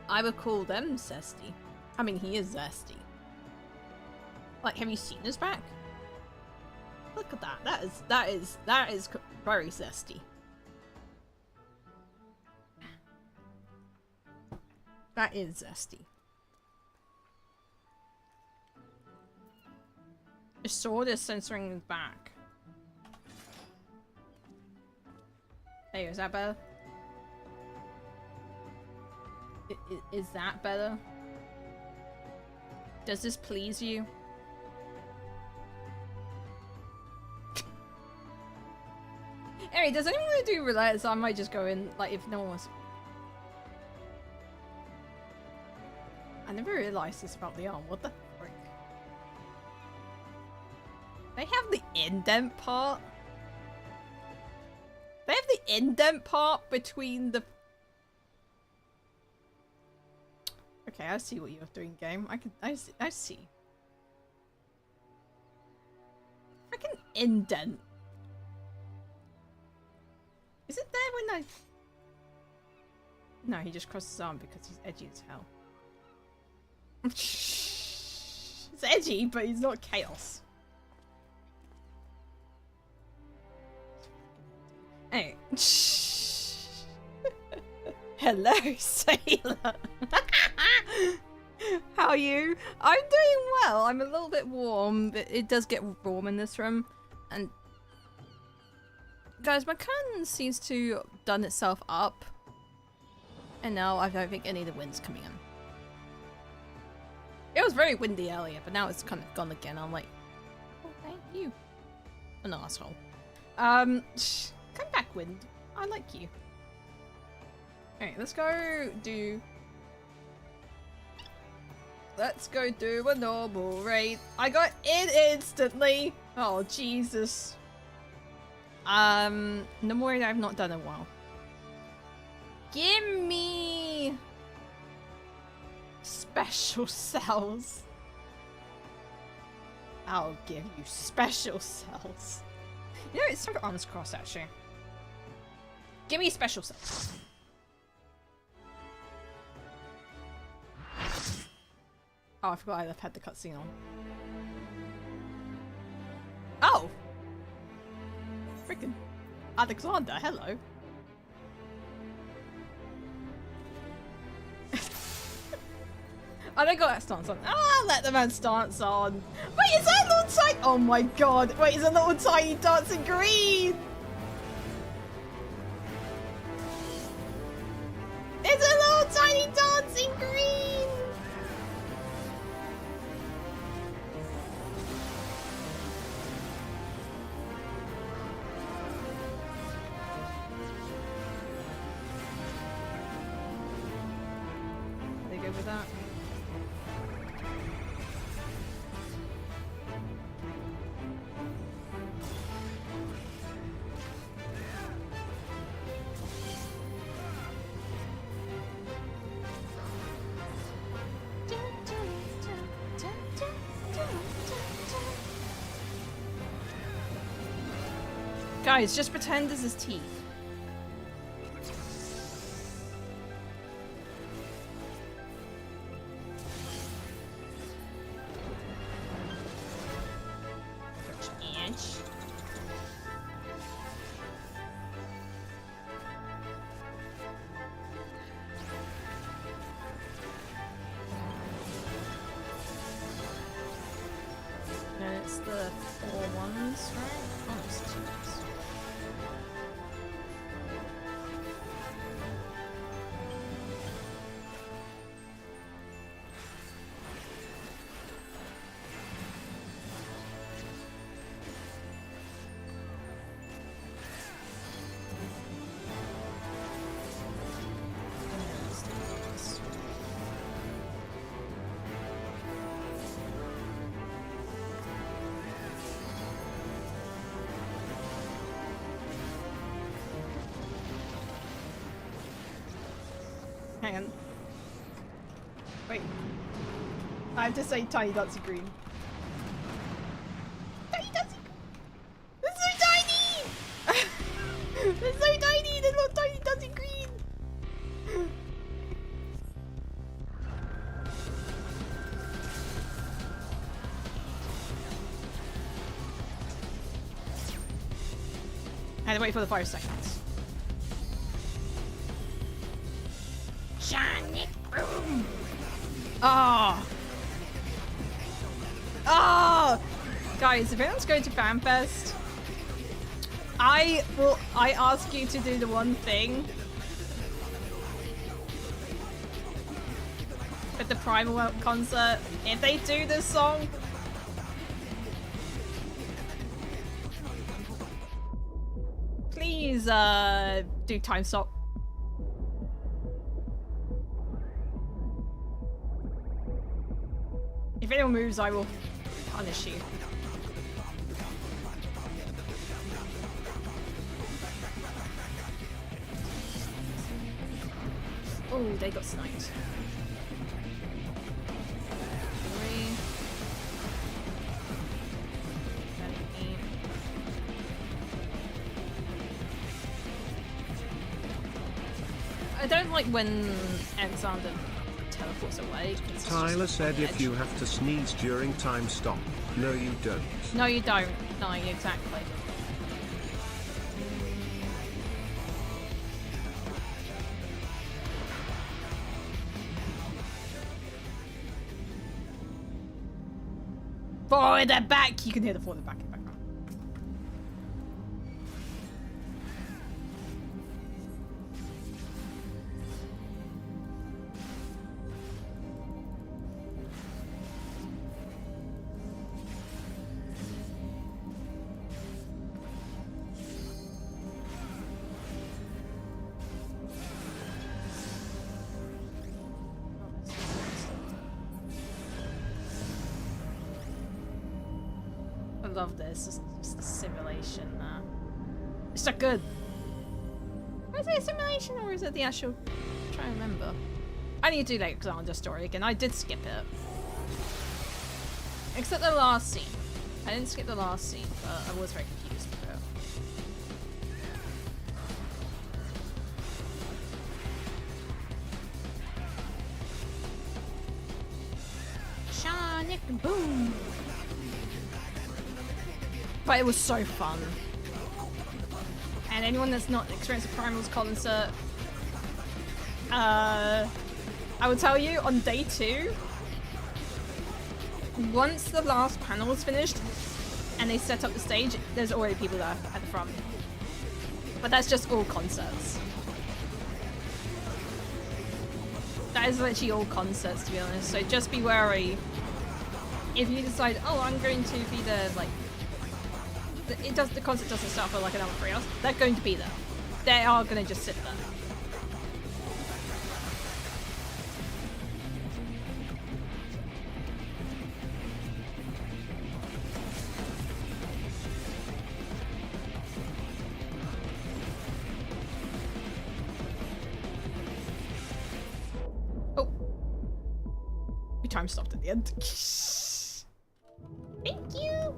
I would call them zesty. I mean, he is zesty. Like, have you seen his back? Look at that. That is very zesty. That is zesty. His sword is censoring his back. Hey, is that better? Is that better? Does this please you? Anyway, does anyone want to do roulette? So I might just go in, like, if no one wants. I never realized this about the arm. What the frick? They have the indent part? They have the indent part between the... Okay, I see what you're doing, game. I see. Freaking indent. Is it there when I... No, he just crossed his arm because he's edgy as hell. It's edgy, but he's not chaos. Anyway. Hello, sailor. How are you? I'm doing well. I'm a little bit warm, but it does get warm in this room. And guys, my curtain seems to have done itself up. And now I don't think any of the wind's coming in. It was very windy earlier, but now it's kind of gone again. I'm like, oh, thank you. An asshole. Come back, wind. I like you. Alright, let's go do a normal raid. I got in instantly. Oh, Jesus. No more I've not done in a while. Give me special cells. I'll give you special cells. You know, it's time for arms cross, actually. Give me special cells. Oh, I forgot I've had the cutscene on. Oh! Freaking Alexander, hello. Oh, they got that stance on. Ah, let the man stance on. Wait, is that a little tiny? Oh my god! Wait, is a little tiny dancing green? It's a little tiny dancing green. Are they good with that? Guys, just pretend this is teeth. And it's the 4 ones, right? Oh, it's 2 ones. Hang on. Wait. I have to say tiny dotsy green. Tiny dotsy green! They're so tiny! They're so tiny! And wait for the 5 seconds. Sonic boom. Oh! Oh! Guys, if anyone's going to FanFest, I ask you to do the one thing at the Primal concert. If they do this song, please do time stop. If anyone moves, I will punish you. Oh, they got sniped. 3. I don't like when Alexander teleports away. Tyler said if you have to sneeze during time stop. No, you don't. No, you don't. No, exactly. Forward and back! You can hear the forward and back in the background. I love this. It's just a simulation. It's not good. Is it a simulation or is it the actual? I'm trying to remember. I need to do the Alexander story again. I did skip it, except the last scene. I didn't skip the last scene, but I was very confused with it. Sonic boom. But it was so fun. And anyone that's not experienced a Primal's concert, I will tell you, on day 2, once the last panel is finished and they set up the stage, there's already people there at the front. But that's just all concerts. That is literally all concerts, to be honest. So just be wary. If you decide, oh, I'm going to be there, like, the concert doesn't start for like another 3 hours. They're going to be there. They are going to just sit there. Oh. We time stopped at the end. Thank you.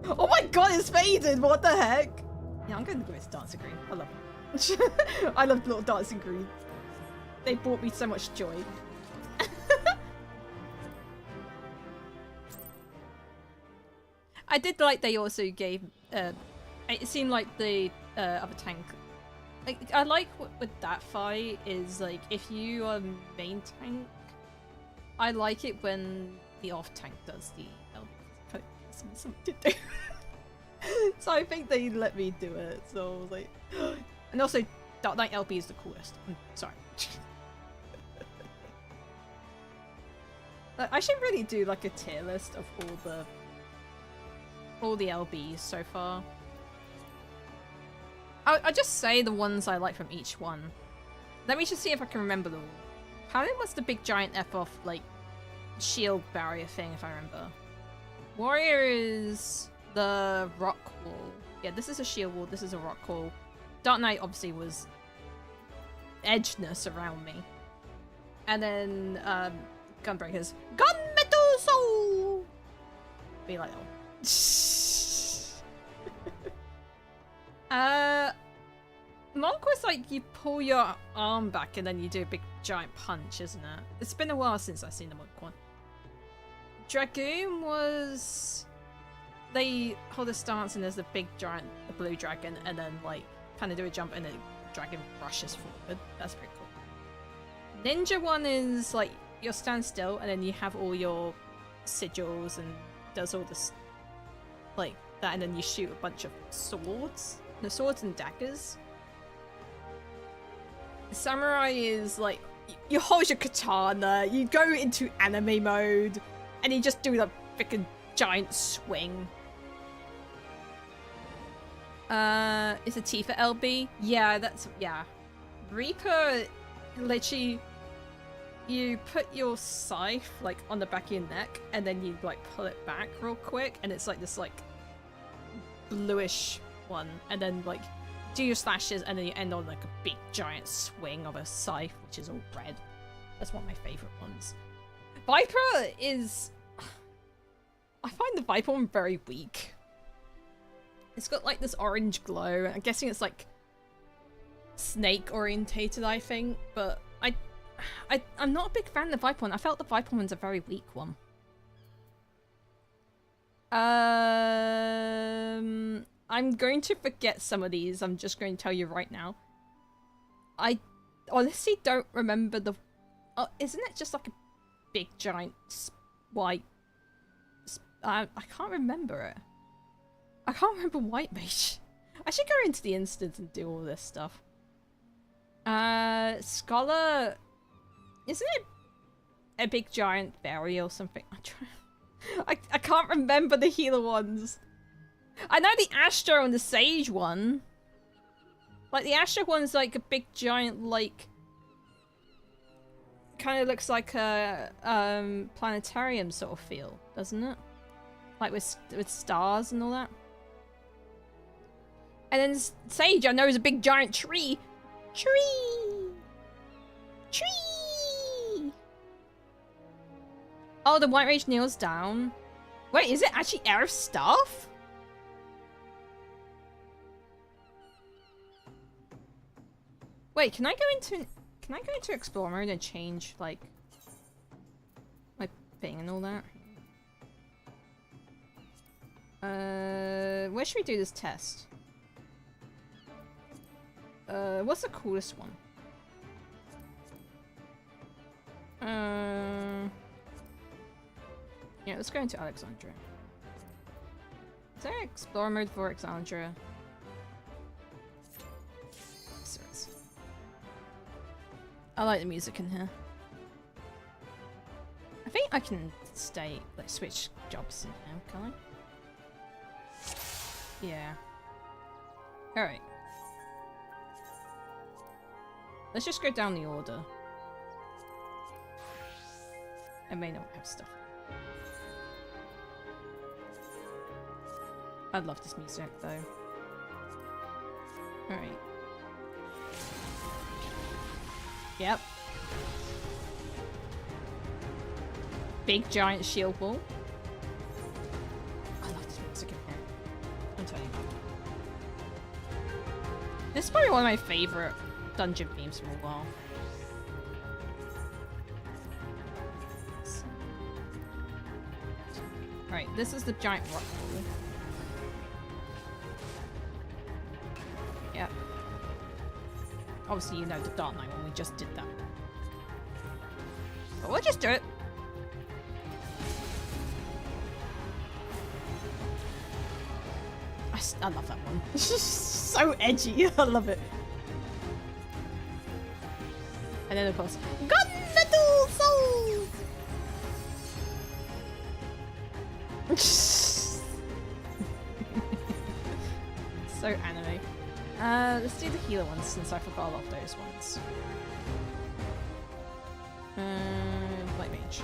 Oh my god, it's faded! What the heck? Yeah, I'm going to go with dancing green. I love them. I love little dancing green. They brought me so much joy. I did like they also gave... it seemed like the other tank... Like, I like with that fight is, like, if you are main tank, I like it when the off tank does the something to do. So I think they let me do it. So I was like, and also Dark Knight LB is the coolest. I'm sorry. I should really do like a tier list of all the LBs so far. I'll just say the ones I like from each one. Let me just see if I can remember them all. Paladin was the big giant F off like shield barrier thing, if I remember. Warrior is the rock wall. Yeah, this is a shield wall, this is a rock wall. Dark Knight obviously was edgeness around me. And then Gunbreaker's Gunmetal Soul! Be like, oh. Monk was like you pull your arm back and then you do a big giant punch, isn't it? It's been a while since I've seen the Monk one. Dragoon was... They hold a stance and there's the big giant... The blue dragon and then like kind of do a jump and then dragon rushes forward. That's pretty cool. Ninja one is like you'll stand still and then you have all your sigils and does all this like that, and then you shoot a bunch of swords. No, swords and daggers. The samurai is like you hold your katana, you go into anime mode, and you just do the freaking giant swing. Is a T for LB? Yeah, that's yeah. Reaper, literally, you put your scythe like on the back of your neck, and then you like pull it back real quick, and it's like this like bluish one, and then like do your slashes, and then you end on like a big giant swing of a scythe, which is all red. That's one of my favorite ones. Viper is... I find the Viper one very weak. It's got like this orange glow. I'm guessing it's like snake orientated, I think, but I'm not a big fan of the Viper one. I felt the Viper one's a very weak one. I'm going to forget some of these. I'm just going to tell you right now. I honestly don't remember the... Oh, isn't it just like a big giant white... I can't remember it. I can't remember White Mage. I should go into the instance and do all this stuff. Scholar... Isn't it a big giant fairy or something? I'm trying... I can't remember the healer ones. I know the Astro and the Sage one. Like, the Astro one's like a big giant, like... Kind of looks like a planetarium sort of feel, doesn't it? Like with stars and all that. And then Sage, I know, is a big giant tree. Tree! Oh, the White Mage kneels down. Wait, is it actually Aerith Staff? Wait, can I go into Explorer mode and change like my thing and all that? Where should we do this test? What's the coolest one? Yeah, let's go into Alexandria. Is there Explorer mode for Alexandria? Yes, there is. I like the music in here. I think I can stay, like, switch jobs in here, can I? Yeah. Alright. Let's just go down the order. I may not have stuff. I love this music, though. Alright. Yep. Big giant shield wall. I love this music in here. I'm telling you. This is probably one of my favorite dungeon themes from a while. Right, this is the giant rock wall. Yep. Obviously, you know the Dark Knight one, we just did that. But we'll just do it. I love that one. It's just so edgy. I love it. And then of course, Gunmetal Souls! So anime. Let's do the healer ones since I forgot a lot of those ones. Light Mage.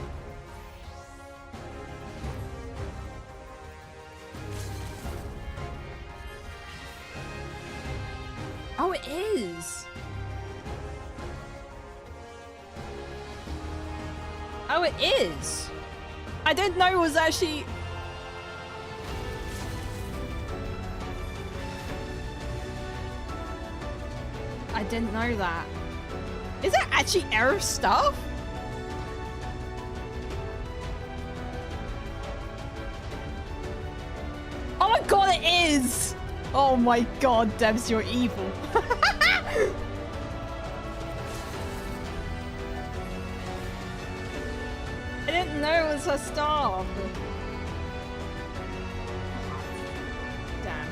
Oh, it is! Oh, it is! I didn't know it was actually... I didn't know that. Is it actually Aerith Staff? Oh my god, it is! Oh my god, Debs, you're evil. I didn't know it was her staff. Damn.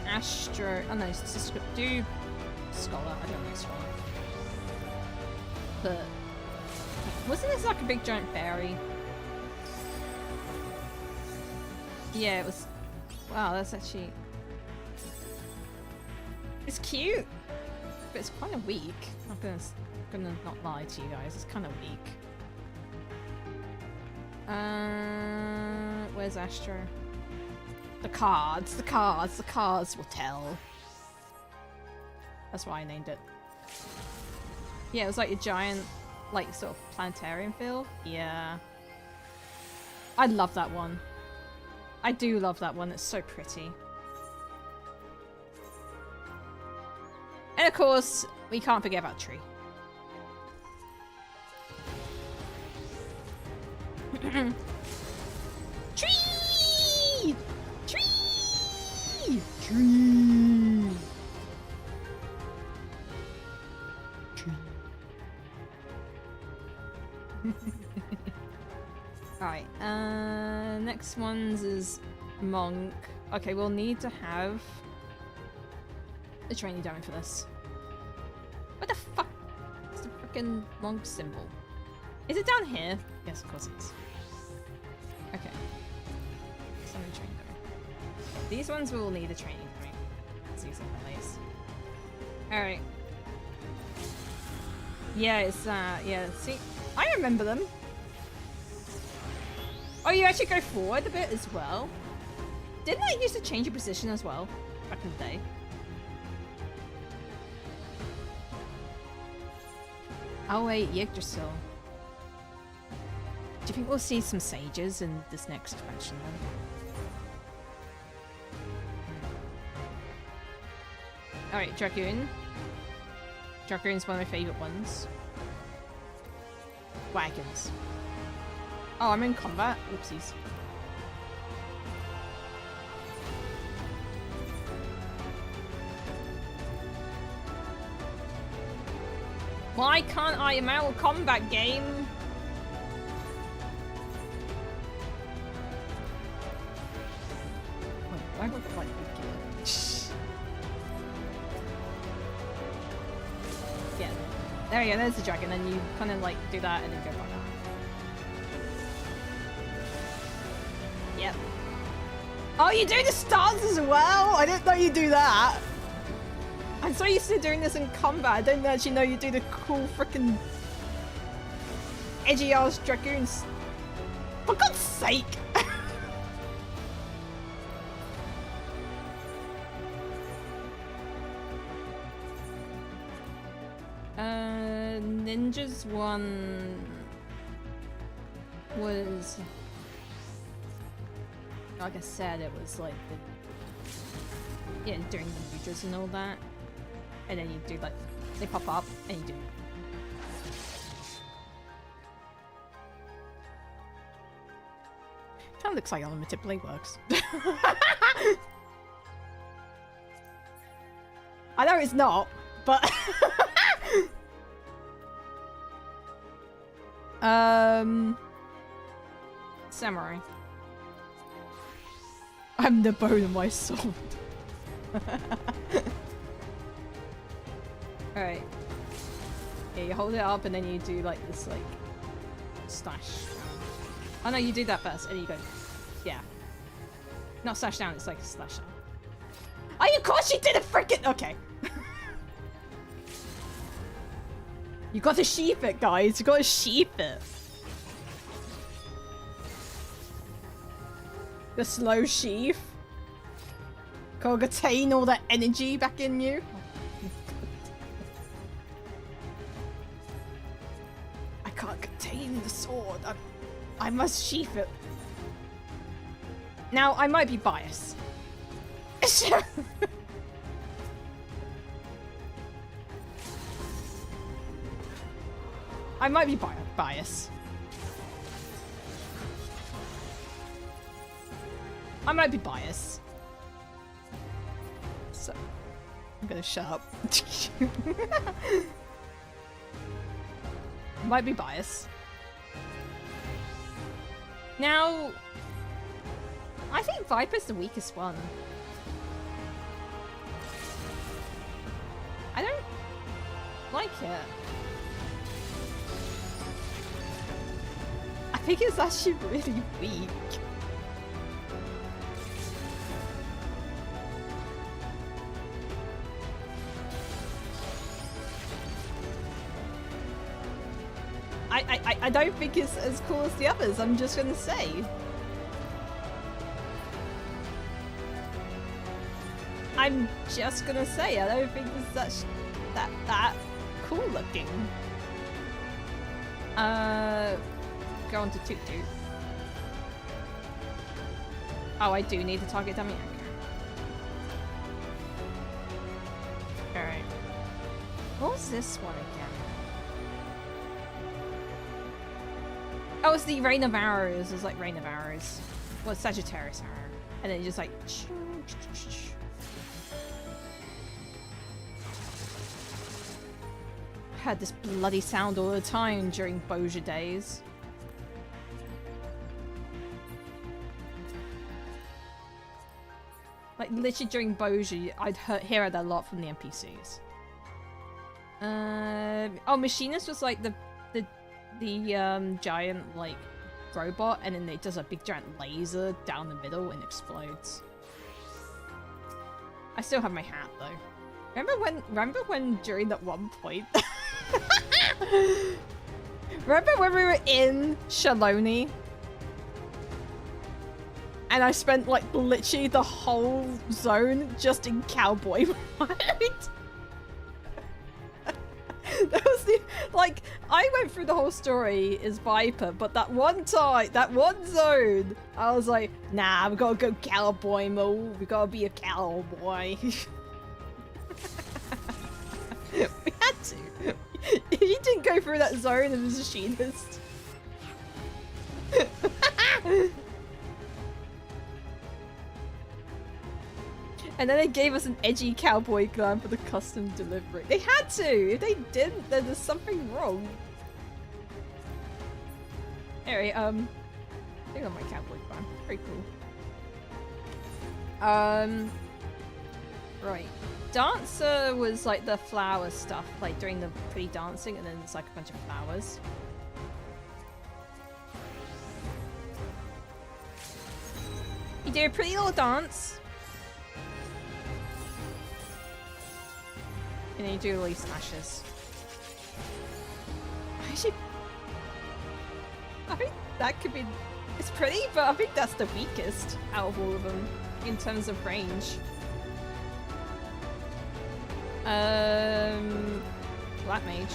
Astro. Oh no, it's a script. Do Scholar. I don't know Scholar. But wasn't this like a big giant fairy? Yeah, it was. Wow, that's actually. It's cute, but it's kind of weak. I'm gonna not lie to you guys. It's kind of weak. Where's Astro? The cards will tell. That's why I named it. Yeah, it was like a giant, like, sort of planetarium feel. Yeah. I love that one. I do love that one. It's so pretty. And of course, we can't forget about Tree. Tree! Tree! Tree! Alright, next one's is Monk. Okay, we'll need to have a trainee down for this. What the fuck is the freaking Monk symbol? Is it down here? Yes, of course it is. Okay. Summon train though. These ones will need a training point. Let's use some plays. Alright. Yeah, it's yeah, see, I remember them. Oh, you actually go forward a bit as well? Didn't I used to change your position as well back in the day? Oh wait, Yggdrasil. Do you think we'll see some sages in this next expansion then? Alright, Dragoon. Dragoon's one of my favourite ones. Wagons. Oh, I'm in combat? Oopsies. Why can't I mount combat game? Wait, why would I like yeah. There we go, there's the dragon, and you kind of like do that and then go like that. Yep. Oh, you do the stance as well? I didn't know you do that. I'm so used to doing this in combat. I didn't actually know you do the cool freaking edgy ass dragoons. For God's sake! Ninja's one was, like I said, it was like the, yeah, during the mudras and all that. And then you do like, they pop up and you do. Kind of looks like unlimited blade works. I know it's not, but samurai. I'm the bone of my sword. Alright. Yeah, you hold it up and then you do like this like slash. Oh no, you do that first and you go. Yeah. Not slash down, it's like slash down. Oh, of course you did it freaking okay. You gotta sheath it, guys. You gotta sheath it. The slow sheath. Gotta contain all that energy back in you. I can't contain the sword. I must sheath it. Now, I might be biased. I might be biased. I might be biased. So, I'm gonna shut up. Might be biased. Now, I think Viper's the weakest one. I don't like it. I think it's actually really weak. I don't think it's as cool as the others, I'm just gonna say. I'm just gonna say, I don't think it's that cool looking. Go on to Toot Toot. Oh, I do need to target dummy anchor. Alright. What was this one again? Oh, it's the Rain of Arrows. It's like Rain of Arrows. Well, it's Sagittarius Arrow. And then you just like... I heard this bloody sound all the time during Boja days. Like, literally during Boja, I'd hear it a lot from the NPCs. Oh, Machinist was like the giant, like, robot, and then it does a big giant laser down the middle and explodes. I still have my hat, though. Remember when during that one point... Remember when we were in Shaloni? And I spent, like, literally the whole zone just in cowboy mode? That was the, like, I went through the whole story as Viper, but that one time, that one zone, I was like, nah, we gotta go cowboy mode. We gotta be a cowboy. We had to. You didn't go through that zone as a machinist. And then they gave us an edgy cowboy glam for the custom delivery. They had to! If they didn't, then there's something wrong. Anyway, I think on my cowboy glam. Very cool. Right. Dancer was like the flower stuff, like during the pretty dancing, and then it's like a bunch of flowers. You do a pretty little dance. And then you do release slashes. Actually, I think that could be... It's pretty, but I think that's the weakest out of all of them in terms of range. Black Mage.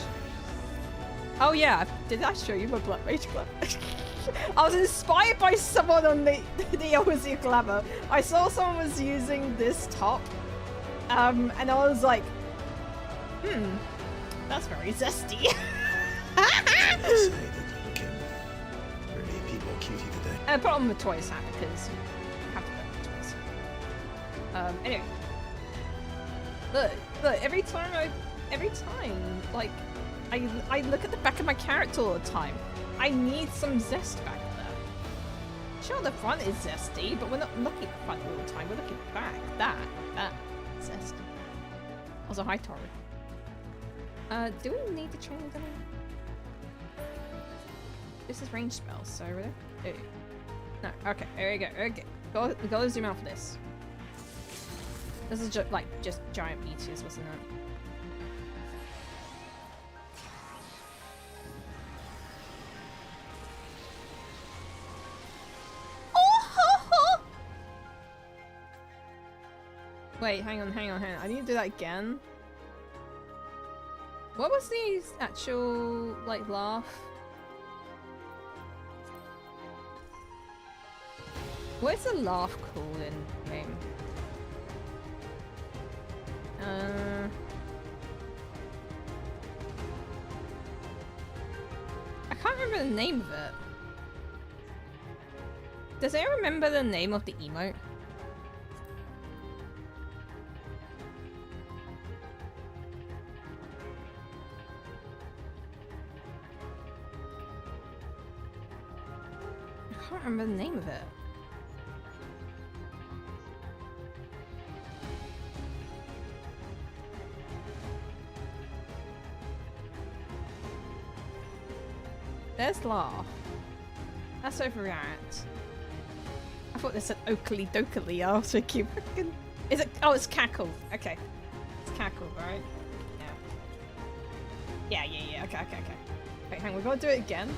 Oh yeah, did I show you my Black Mage Glamour? I was inspired by someone on the Aussie Glamour. I saw someone was using this top, and I was like, that's very zesty. Say that you're looking really a bit more cutie today. And I put on the toys hat because I have to put on the toys. Anyway. Look, every time, like, I look at the back of my character all the time. I need some zest back there. Sure, the front is zesty, but we're not looking at the front all the time. We're looking back. That zesty. Also, hi, Tori. Do we need to train them? This is range spells, so really? No, okay, there we go. Okay, we gotta zoom out for this. This is just giant meteors, wasn't it? Wait, hang on. I need to do that again. What was the actual, like, laugh? What is the laugh called in game? I can't remember the name of it. Does anyone remember the name of the emote? I can't remember the name of it. There's laugh. That's overreact. I thought they said Oakley Dokley. I was thinking, is it? Oh, it's cackle. Okay, it's cackle, right? Yeah. Yeah. Okay. Wait, hang on. We gotta do it again.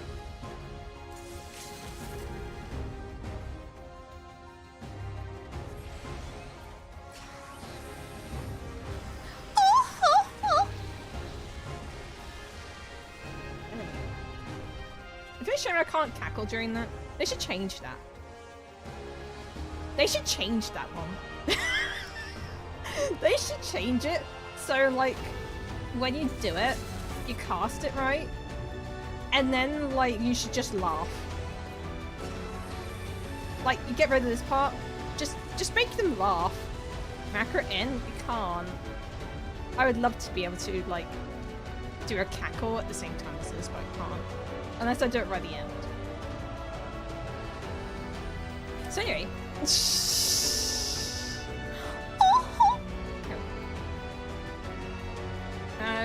I'm pretty sure I can't cackle during that. They should change that. They should change that one. They should change it so, like, when you do it, you cast it right, and then, like, you should just laugh. Like, you get rid of this part, just make them laugh. Macro in, you can't. I would love to be able to, like, do a cackle at the same time as this, but I can't. Unless I do it right at the end. So anyway.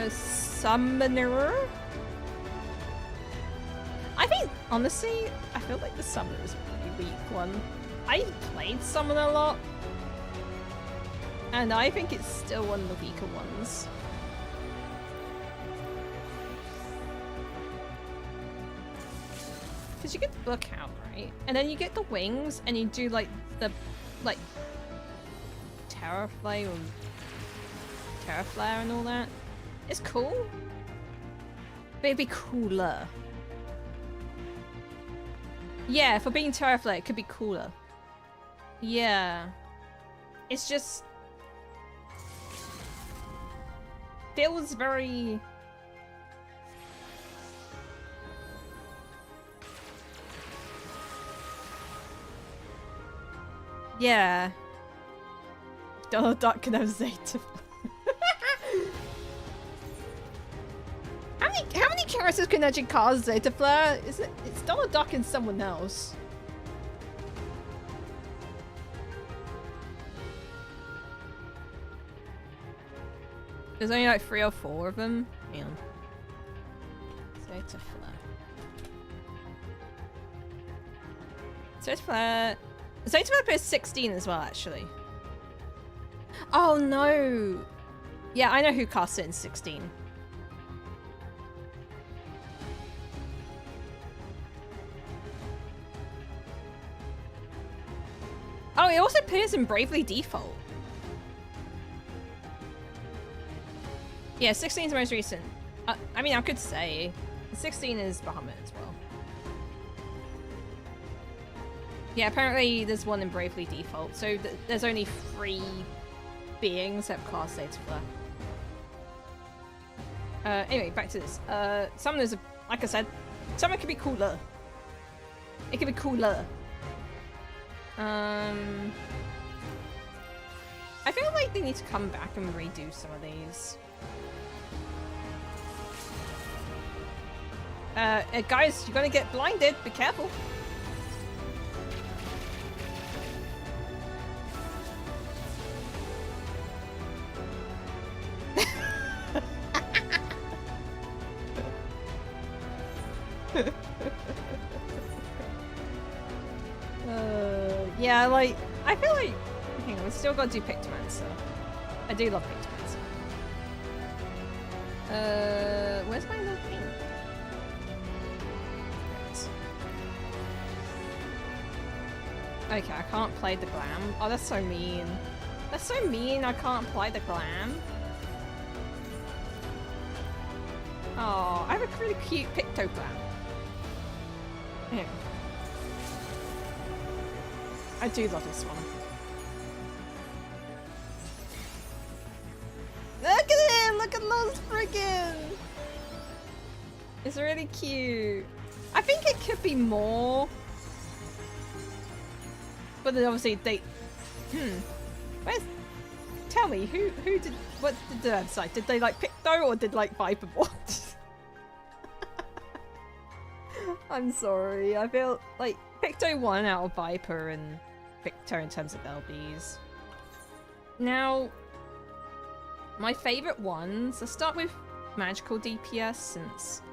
Summoner? I think, honestly, I feel like the Summoner is a pretty weak one. I played Summoner a lot. And I think it's still one of the weaker ones. Because you get the book out, right? And then you get the wings, and you do, like, the, like, Terraflame or Terraflare and all that. It's cool. But it'd be cooler. Yeah, for being Terraflare, it could be cooler. Yeah. It's just... feels very... yeah. Donald Duck can have Zeta. How many characters can actually cast Zeta Flare? Is it? It's Donald Duck and someone else. There's only like 3 or 4 of them. Hang on. Zeta Flare. Zeta Flare. Zeta Flare is 16 as well, actually. Oh no! Yeah, I know who casts it in 16. Oh, it also appears in Bravely Default. Yeah, 16 is the most recent. I mean, I could say 16 is Bahamut as well. Yeah, apparently there's one in Bravely Default, so there's only 3 beings that have class Zeta Flare. Anyway, back to this. Summoners, like I said, Summon could be cooler. It could be cooler. I feel like they need to come back and redo some of these. Guys, you're gonna get blinded. Be careful. Yeah, like, I feel like... hang on, we still gotta do Pictomancer. I do love Pictomancer. Where's my little thing? Okay, I can't play the glam. Oh, that's so mean. That's so mean, I can't play the glam. Oh, I have a really cute Pictoglam. Here. I do love this one. Look at him! Look at those friggin'! It's really cute. I think it could be more. But then obviously they... Where's... Tell me, who did... What did they decide? Did they like Picto or did like Viper what? I'm sorry, I feel like Picto won out of Viper and Picto in terms of LBs. Now, my favourite ones, let's start with magical DPS since...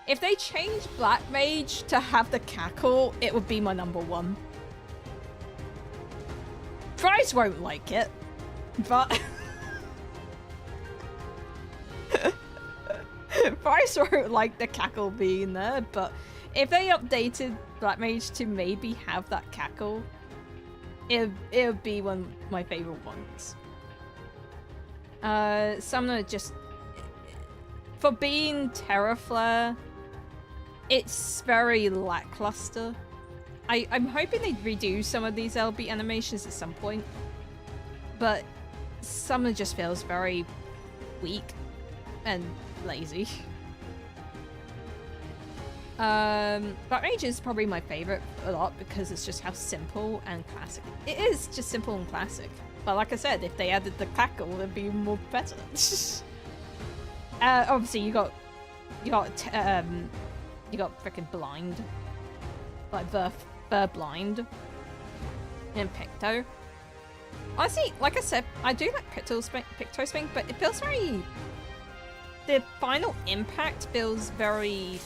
If they change Black Mage to have the cackle, it would be my #1. Fries won't like it, but... Fries won't like the cackle being there, but if they updated Black Mage to maybe have that cackle, it would be one of my favourite ones. Summoner just... For being Terra Flare, it's very lackluster. I'm hoping they redo some of these LB animations at some point, but Summoner just feels very weak and lazy. Black Mage is probably my favourite a lot because it's just how simple and classic. It is just simple and classic. But like I said, if they added the cackle, it'd be more better. Obviously, you got freaking blind, like Ver blind, and Picto. Honestly, like I said, I do like Picto Swing, but it feels very. The final impact feels very.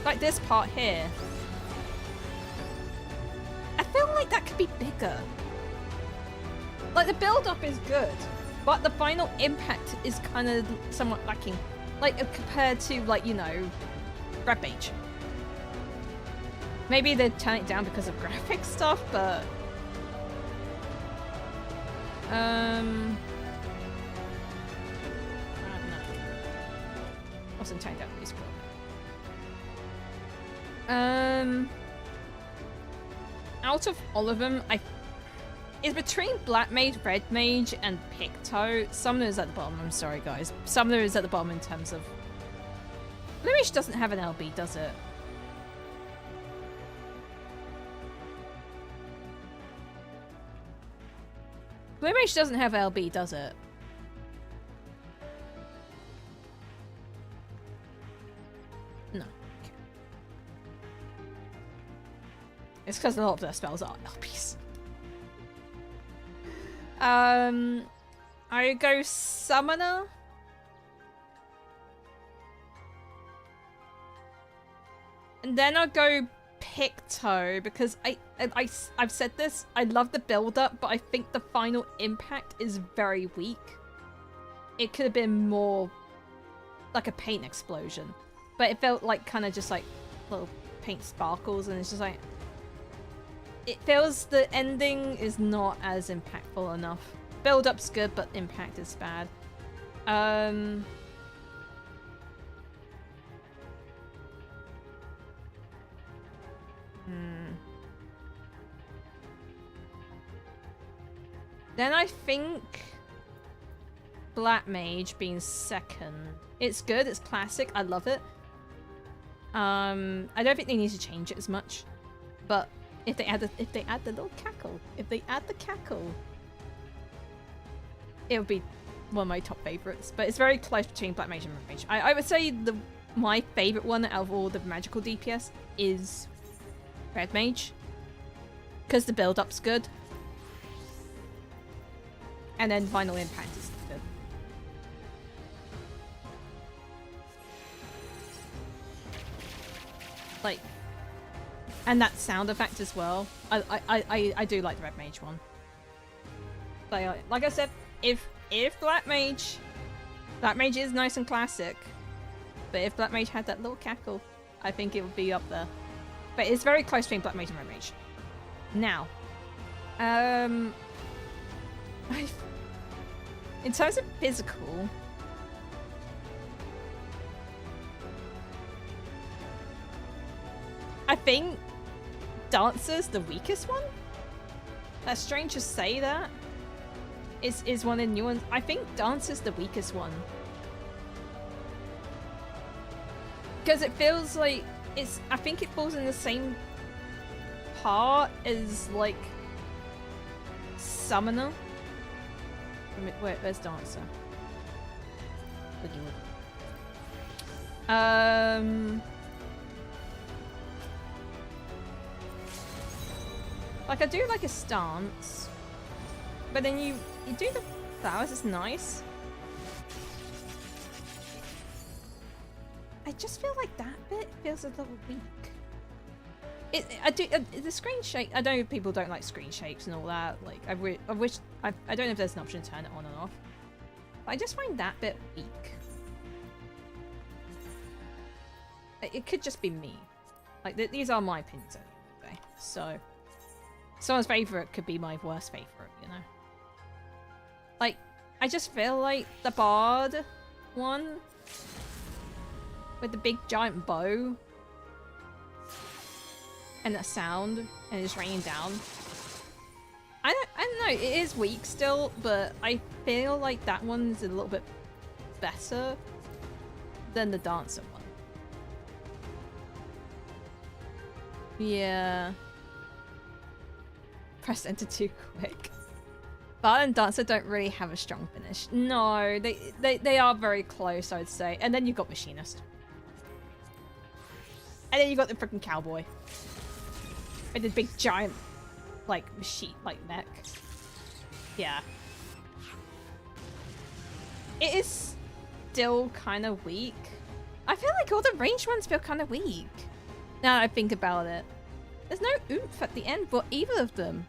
Like this part here. I feel like that could be bigger. Like the build-up is good, but the final impact is kind of somewhat lacking. Like compared to, like, you know, Red Mage. Maybe they turn it down because of graphic stuff, but I don't know. Wasn't turned down these cool. Out of all of them, it's between Black Mage, Red Mage, and Picto. Summoner is at the bottom. I'm sorry, guys. Summoner is at the bottom in terms of. Blue Mage doesn't have an LB, does it? Blue Mage doesn't have LB, does it? No. It's because a lot of their spells are LPs. I go Summoner. And then I'll go Picto because I've said this, I love the build up, but I think the final impact is very weak. It could have been more like a paint explosion, but it felt like kind of just like little paint sparkles, and it's just like it feels the ending is not as impactful enough. Build up's good, but impact is bad. Then I think Black Mage being second. It's good, it's classic, I love it. I don't think they need to change it as much, but if they add the little cackle, it would be one of my top favorites. But it's very close between Black Mage and Red Mage. I would say my favorite one out of all the magical DPS is Red Mage, because the build up's good, and then final impact is good. Like, and that sound effect as well. I do like the Red Mage one. Like I said, if Black Mage is nice and classic, but if Black Mage had that little cackle, I think it would be up there. But it's very close between Black Mage and Red Mage. Now, in terms of physical, I think Dancer's the weakest one. That's strange to say that. Is one of the new ones. I think Dancer's the weakest one. Because it feels like I think it falls in the same part as like Summoner. Where's Dancer? Like I do like a stance, but then you do the flowers. It's nice. I just feel like that bit feels a little weak. The screen shake. I know people don't like screen shakes and all that. Like I wish I don't know if there's an option to turn it on and off. But I just find that bit weak. It could just be me. Like these are my opinions anyway. So someone's favorite could be my worst favorite. You know. Like I just feel like the Bard one with the big giant bow. And that sound, and it's raining down. I don't know, it is weak still, but I feel like that one's a little bit better than the dancer one. Yeah. Press enter too quick. Bard and dancer don't really have a strong finish. No, they are very close, I would say. And then you've got machinist. And then you got the freaking cowboy. With the big giant, like, machine, like, mech. Yeah. It is still kind of weak. I feel like all the ranged ones feel kind of weak. Now that I think about it. There's no oomph at the end for either of them.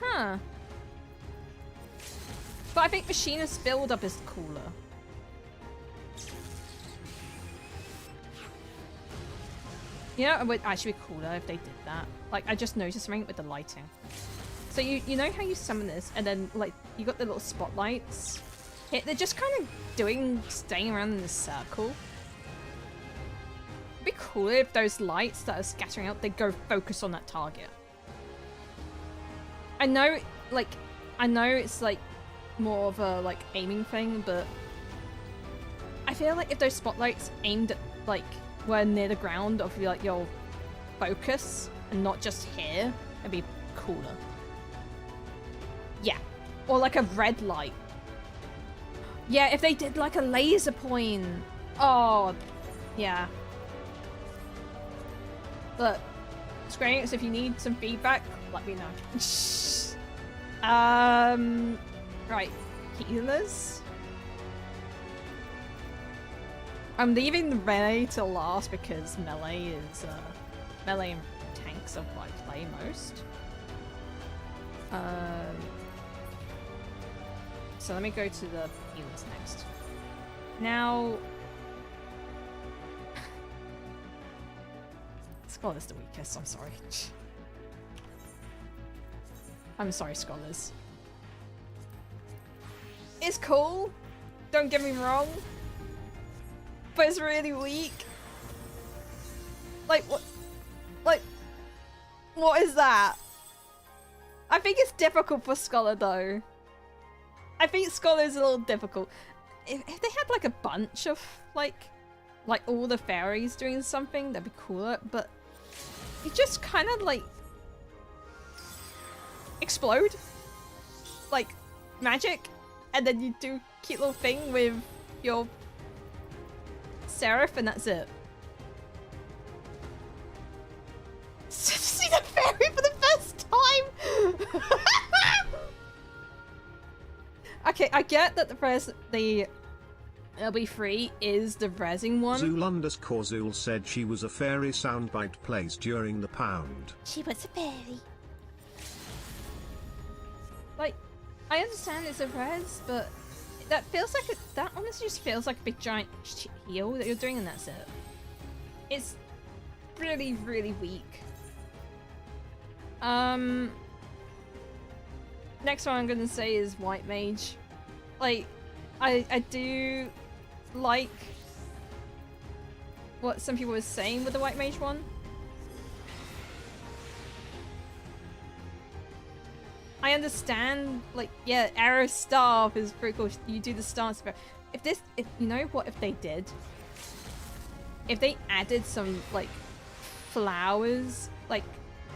Huh. But I think machinist's build-up is cooler. You know, it would actually be cooler if they did that. Like, I just noticed something with the lighting. So you know how you summon this, and then, like, you got the little spotlights? They're just kind of staying around in this circle. It'd be cooler if those lights that are scattering out, they go focus on that target. I know it's, like, more of a, like, aiming thing, but I feel like if those spotlights aimed at, like, were near the ground of like your focus and not just here, it'd be cooler. Yeah. Or like a red light. Yeah, if they did like a laser point. Oh, yeah. But Square Enix, if you need some feedback, let me know. Right. Healers. I'm leaving the melee to last because melee and tanks are what I play most. So let me go to the healers next. Now, Scholar's the weakest. I'm sorry. I'm sorry, Scholars. It's cool. Don't get me wrong. But it's really weak. Like, what? Like, what is that? I think it's difficult for Scholar, though. I think Scholar is a little difficult. If they had, like, a bunch of, like all the fairies doing something, that'd be cooler. But you just kind of, like, explode. Like, magic. And then you do a cute little thing with your Seraph, and that's it. See the fairy for the first time! Okay, I get that the LB3 is the rezzing one. Zool_Zool said she was a fairy soundbite plays during the pound. She was a fairy. Like, I understand it's a res, but that feels like that honestly just feels like a big giant heal that you're doing, and that's it. It's really, really weak. Next one I'm gonna say is White Mage. Like, I do like what some people were saying with the White Mage one. I understand, like, yeah, Arrow Staff is pretty cool. You do the stance, if you know what, if they did, if they added some like flowers, like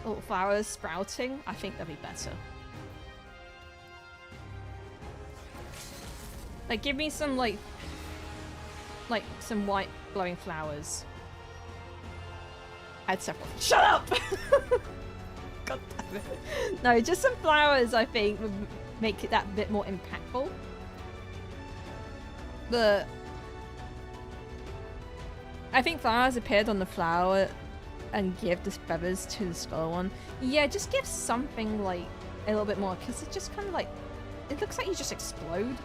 little flowers sprouting, I think that'd be better. Like, give me some like some white glowing flowers. Add several. Shut up! God damn it. No, just some flowers, I think, would make it that bit more impactful. But I think flowers appeared on the flower and give the feathers to the skull one. Yeah, just give something like a little bit more, because it just kind of like, it looks like you just explode.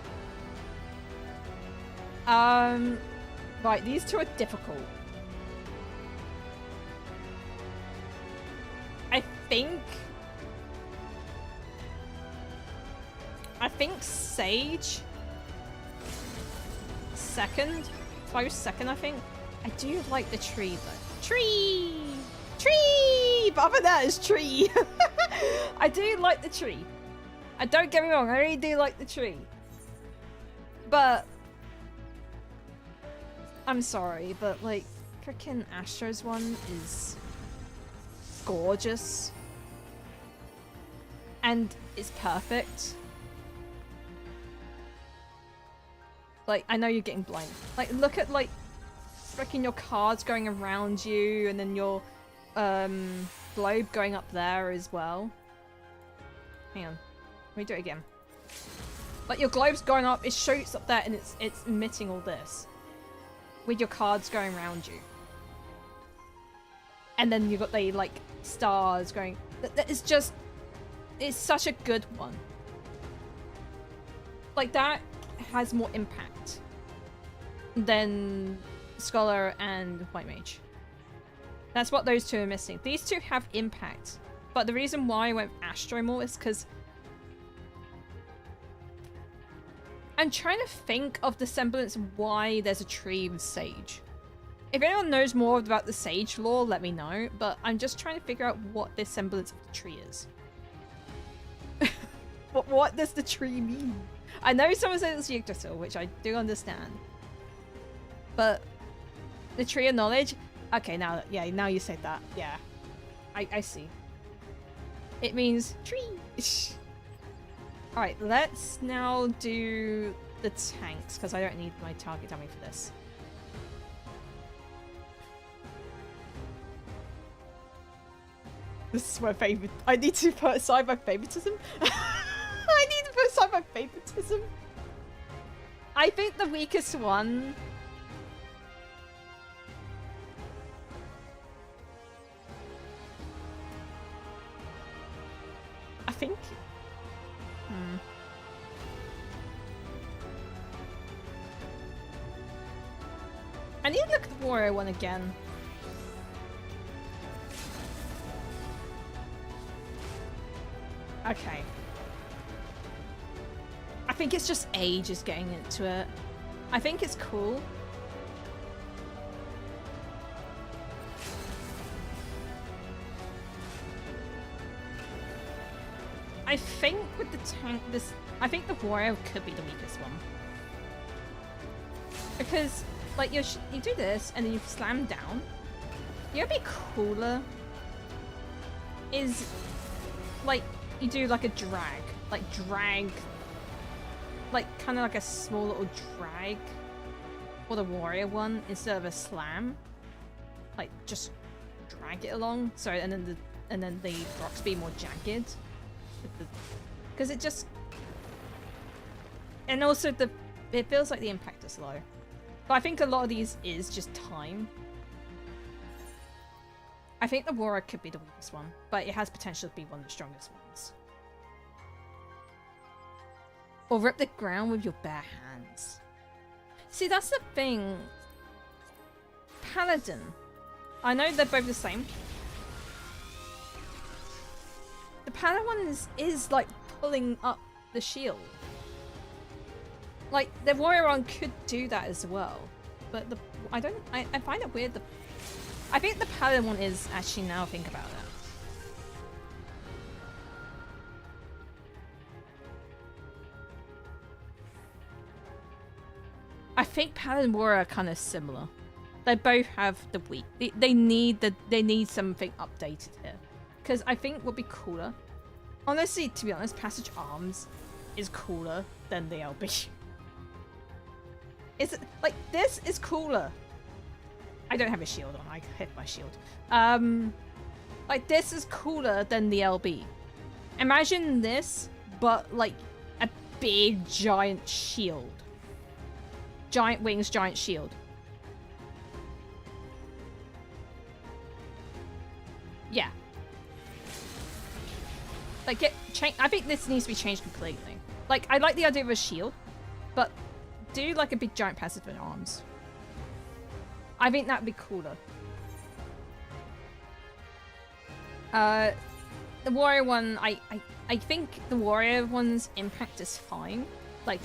Right, these two are difficult. I think Sage second, close second, I think. I do like the tree though. Tree! But other than that is tree. I do like the tree. Don't get me wrong, I really do like the tree. But I'm sorry, but like frickin' Astro's one is gorgeous. And it's perfect. Like, I know you're getting blind. Like, look at like frickin' your cards going around you, and then your globe going up there as well. Hang on. Let me do it again. Like, your globe's going up, it shoots up there, and it's emitting all this. With your cards going around you. And then you've got the, like, stars going... That is just... It's such a good one. Like, that has more impact than Scholar and White Mage. That's what those two are missing. These two have impact. But the reason why I went Astro more is because I'm trying to think of the semblance of why there's a tree with Sage. If anyone knows more about the Sage lore, let me know. But I'm just trying to figure out what this semblance of the tree is. What does the tree mean? I know someone said it's Yggdrasil, which I do understand. But the tree of knowledge? Okay, now you said that. Yeah. I see. It means tree. Alright, let's now do the tanks, because I don't need my target dummy for this. This is my favorite. I need to put aside my favoritism. I need to put aside my favoritism. I think the weakest one... I think... I need to look at the warrior one again. Okay. I think it's just age is getting into it. I think it's cool. I think with the tank, I think the warrior could be the weakest one. Because, like, you do this and then you slam down. You know what'd be cooler? Is, like, you do like a drag. Like, kind of like a small little drag for the warrior one instead of a slam. Like, just drag it along. So, and then the rocks be more jagged. Because it just... And also, it feels like the impact is low. But I think a lot of these is just time. I think the warrior could be the weakest one, but it has potential to be one of the strongest ones. Or rip the ground with your bare hands. See, that's the thing. Paladin. I know they're both the same. The paladin one is like pulling up the shield. Like, the warrior one could do that as well. But I find it weird. I think the paladin one is, actually, now I think about it. I think Paladin and Warrior are kind of similar. They both have the weak. They need something updated here, because I think would be cooler. Honestly, to be honest, Passage Arms is cooler than the LB. Is it like this is cooler? I don't have a shield on. I hit my shield. Like this is cooler than the LB. Imagine this, but like a big giant shield. Giant wings, giant shield. Yeah. Like I think this needs to be changed completely. Like I like the idea of a shield, but do like a big giant passive in arms. I think that'd be cooler. The warrior one, I think the warrior one's impact is fine. Like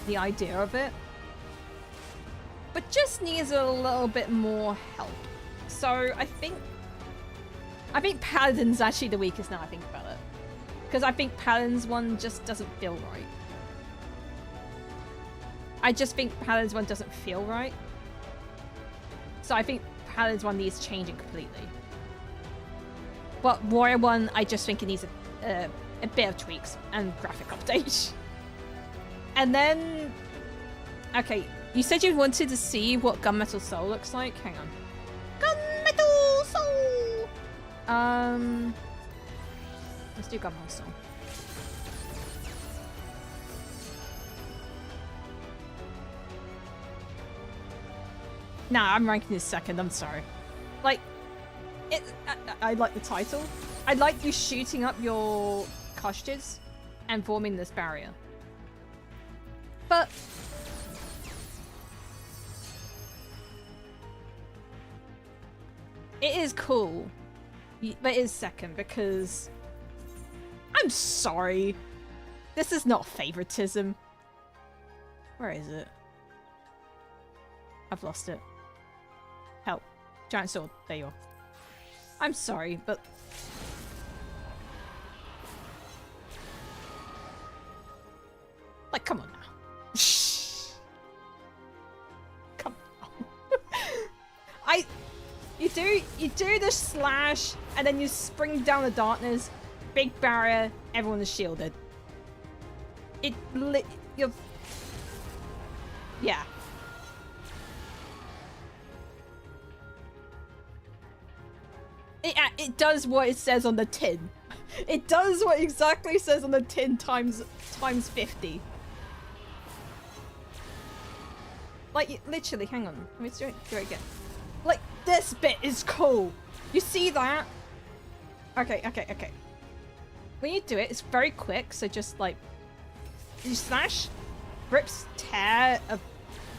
the idea of it. But just needs a little bit more help. So I think Paladin's actually the weakest now I think about it. Because I think Paladin's one just doesn't feel right. I just think Paladin's one doesn't feel right. So I think Paladin's one needs changing completely. But Warrior one, I just think it needs a bit of tweaks and graphic update. And then... Okay, you said you wanted to see what Gunmetal Soul looks like. Hang on. Gunmetal Soul! Let's do Gunmetal Soul. Nah, I'm ranking this second, I'm sorry. Like, I like the title. I like you shooting up your cartridges and forming this barrier. But... it is cool. But it is second because... I'm sorry. This is not favoritism. Where is it? I've lost it. Help. Giant sword. There you are. I'm sorry, but... like, come on now. Come on. You do the slash, and then you spring down the darkness, big barrier, everyone is shielded. You're... yeah. It does what it says on the tin. It does what exactly says on the tin times 50. Like, literally, hang on. Let me do it again. Like, this bit is cool. You see that? Okay. When you do it, it's very quick, so just, like... you slash, rips, tear a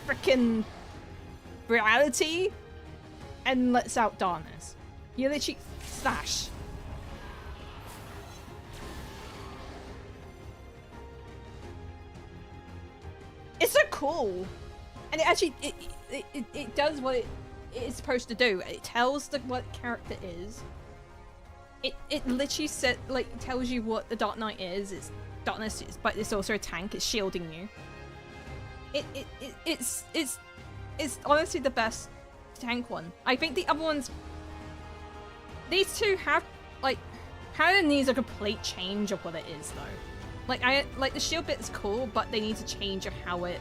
frickin' reality, and lets out darkness. You literally slash. It's so cool, and it actually it does what it is supposed to do. It tells what the character is. It literally tells you what the Dark Knight is. It's darkness, but it's also a tank. It's shielding you. It's honestly the best tank one. I think the other ones. These two have, like, Paladin needs a complete change of what it is, though. Like, the shield bit is cool, but they need to change of how it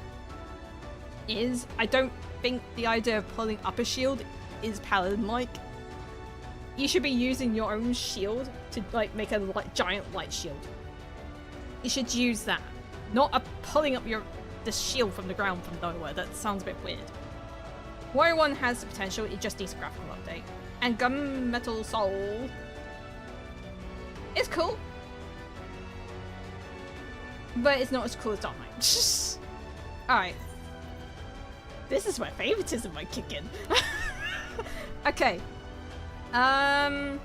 is. I don't think the idea of pulling up a shield is Paladin-like. You should be using your own shield to, like, make a giant light shield. You should use that. Not pulling up the shield from the ground from nowhere. That sounds a bit weird. Warrior 1 has the potential, it just needs a graphical update. And Gunmetal Soul is cool, but it's not as cool as Dark Knight. Alright. This is where favoritism might kick in. Okay. I'm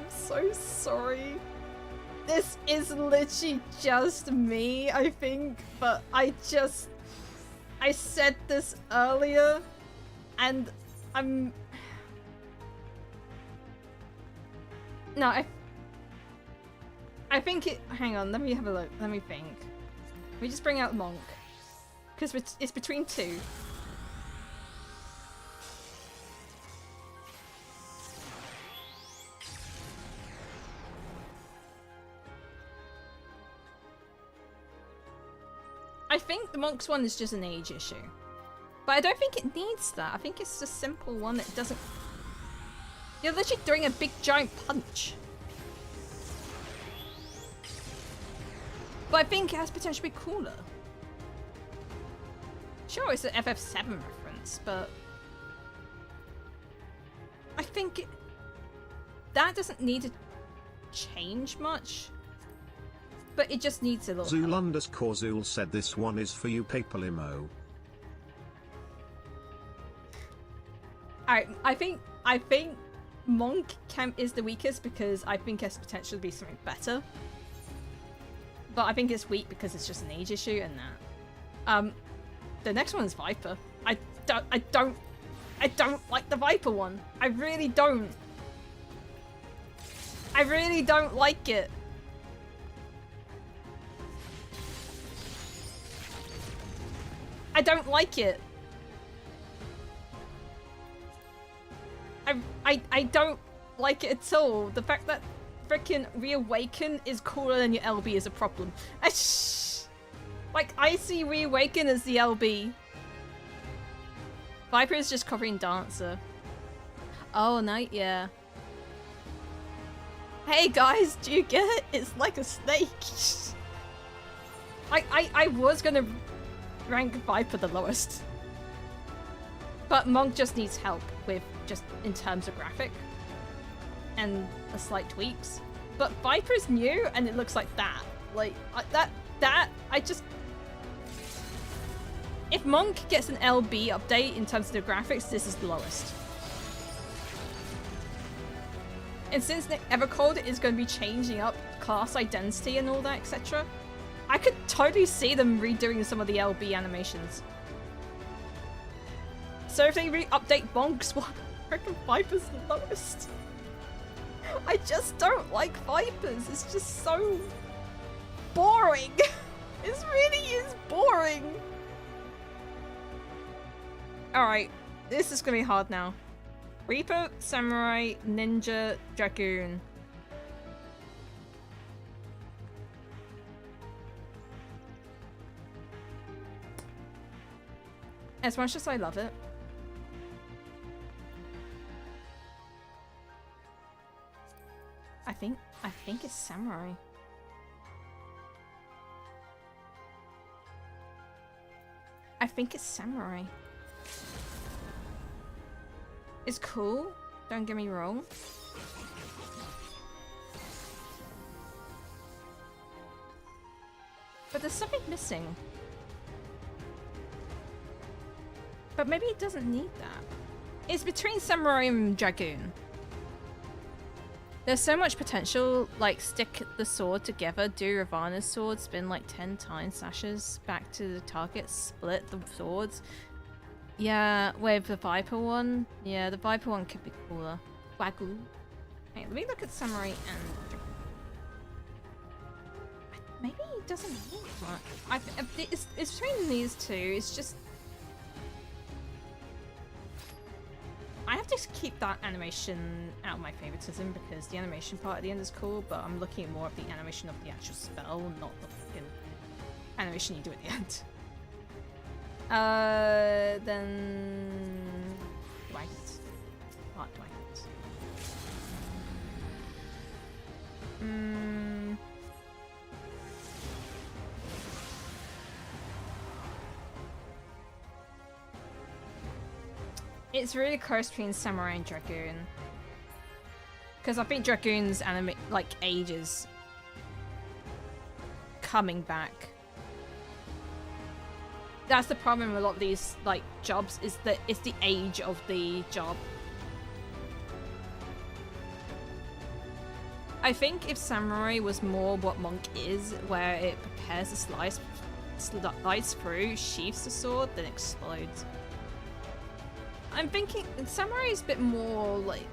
so sorry. This is literally just me, I think, but I said this earlier, and I think it. Hang on, let me have a look. Let me think. Let me just bring out Monk. Because it's between two. I think the Monk's one is just an age issue. But I don't think it needs that. I think it's a simple one that doesn't... You're literally doing a big giant punch. But I think it has potential to be cooler. Sure, it's an FF7 reference, but... I think that doesn't need to change much. But it just needs a little Zool_Zool said this one is for you, Paper Limo. Alright, I think Monk Camp is the weakest because I think it has potential to be something better. But I think it's weak because it's just an age issue and that. The next one is Viper. I don't like the Viper one. I really don't. I really don't like it. I don't like it. I don't like it at all. The fact that frickin' Reawaken is cooler than your LB is a problem. Like, I see Reawaken as the LB. Viper is just covering Dancer. Oh, Night, yeah. Hey guys, do you get it? It's like a snake. I was gonna rank Viper the lowest. But Monk just needs help with just in terms of graphic and a slight tweaks. But Viper's new and it looks like that. Like I just... If Monk gets an LB update in terms of the graphics, this is the lowest. And since Nick Evercold is going to be changing up class identity and all that, etc., I could totally see them redoing some of the LB animations. So if they re-update Monk's one, freaking Viper's the lowest. I just don't like Vipers. It's just so boring. It really is boring. Alright, this is gonna be hard now. Reaper, Samurai, Ninja, Dragoon. As much as I love it, I think it's Samurai. I think it's Samurai. It's cool, don't get me wrong. But there's something missing. But maybe it doesn't need that. It's between Samurai and Dragoon. There's so much potential, like stick the sword together, do Ravana's sword, spin like 10 time slashes back to the target, split the swords. Yeah, with the Viper one. Yeah, the Viper one could be cooler. Wagyu. Hey, let me look at Samurai and... Maybe it doesn't need much. It's between these two, it's just... I have to keep that animation out of my favoritism because the animation part at the end is cool, but I'm looking at more of the animation of the actual spell, not the fucking animation you do at the end. Then... Dwight. Not Dwight. It's really close between Samurai and Dragoon. Because I think Dragoon's age is coming back. That's the problem with a lot of these jobs, is that it's the age of the job. I think if Samurai was more what Monk is, where it prepares the slides through, sheaths the sword, then explodes. I'm thinking Samurai is a bit more like...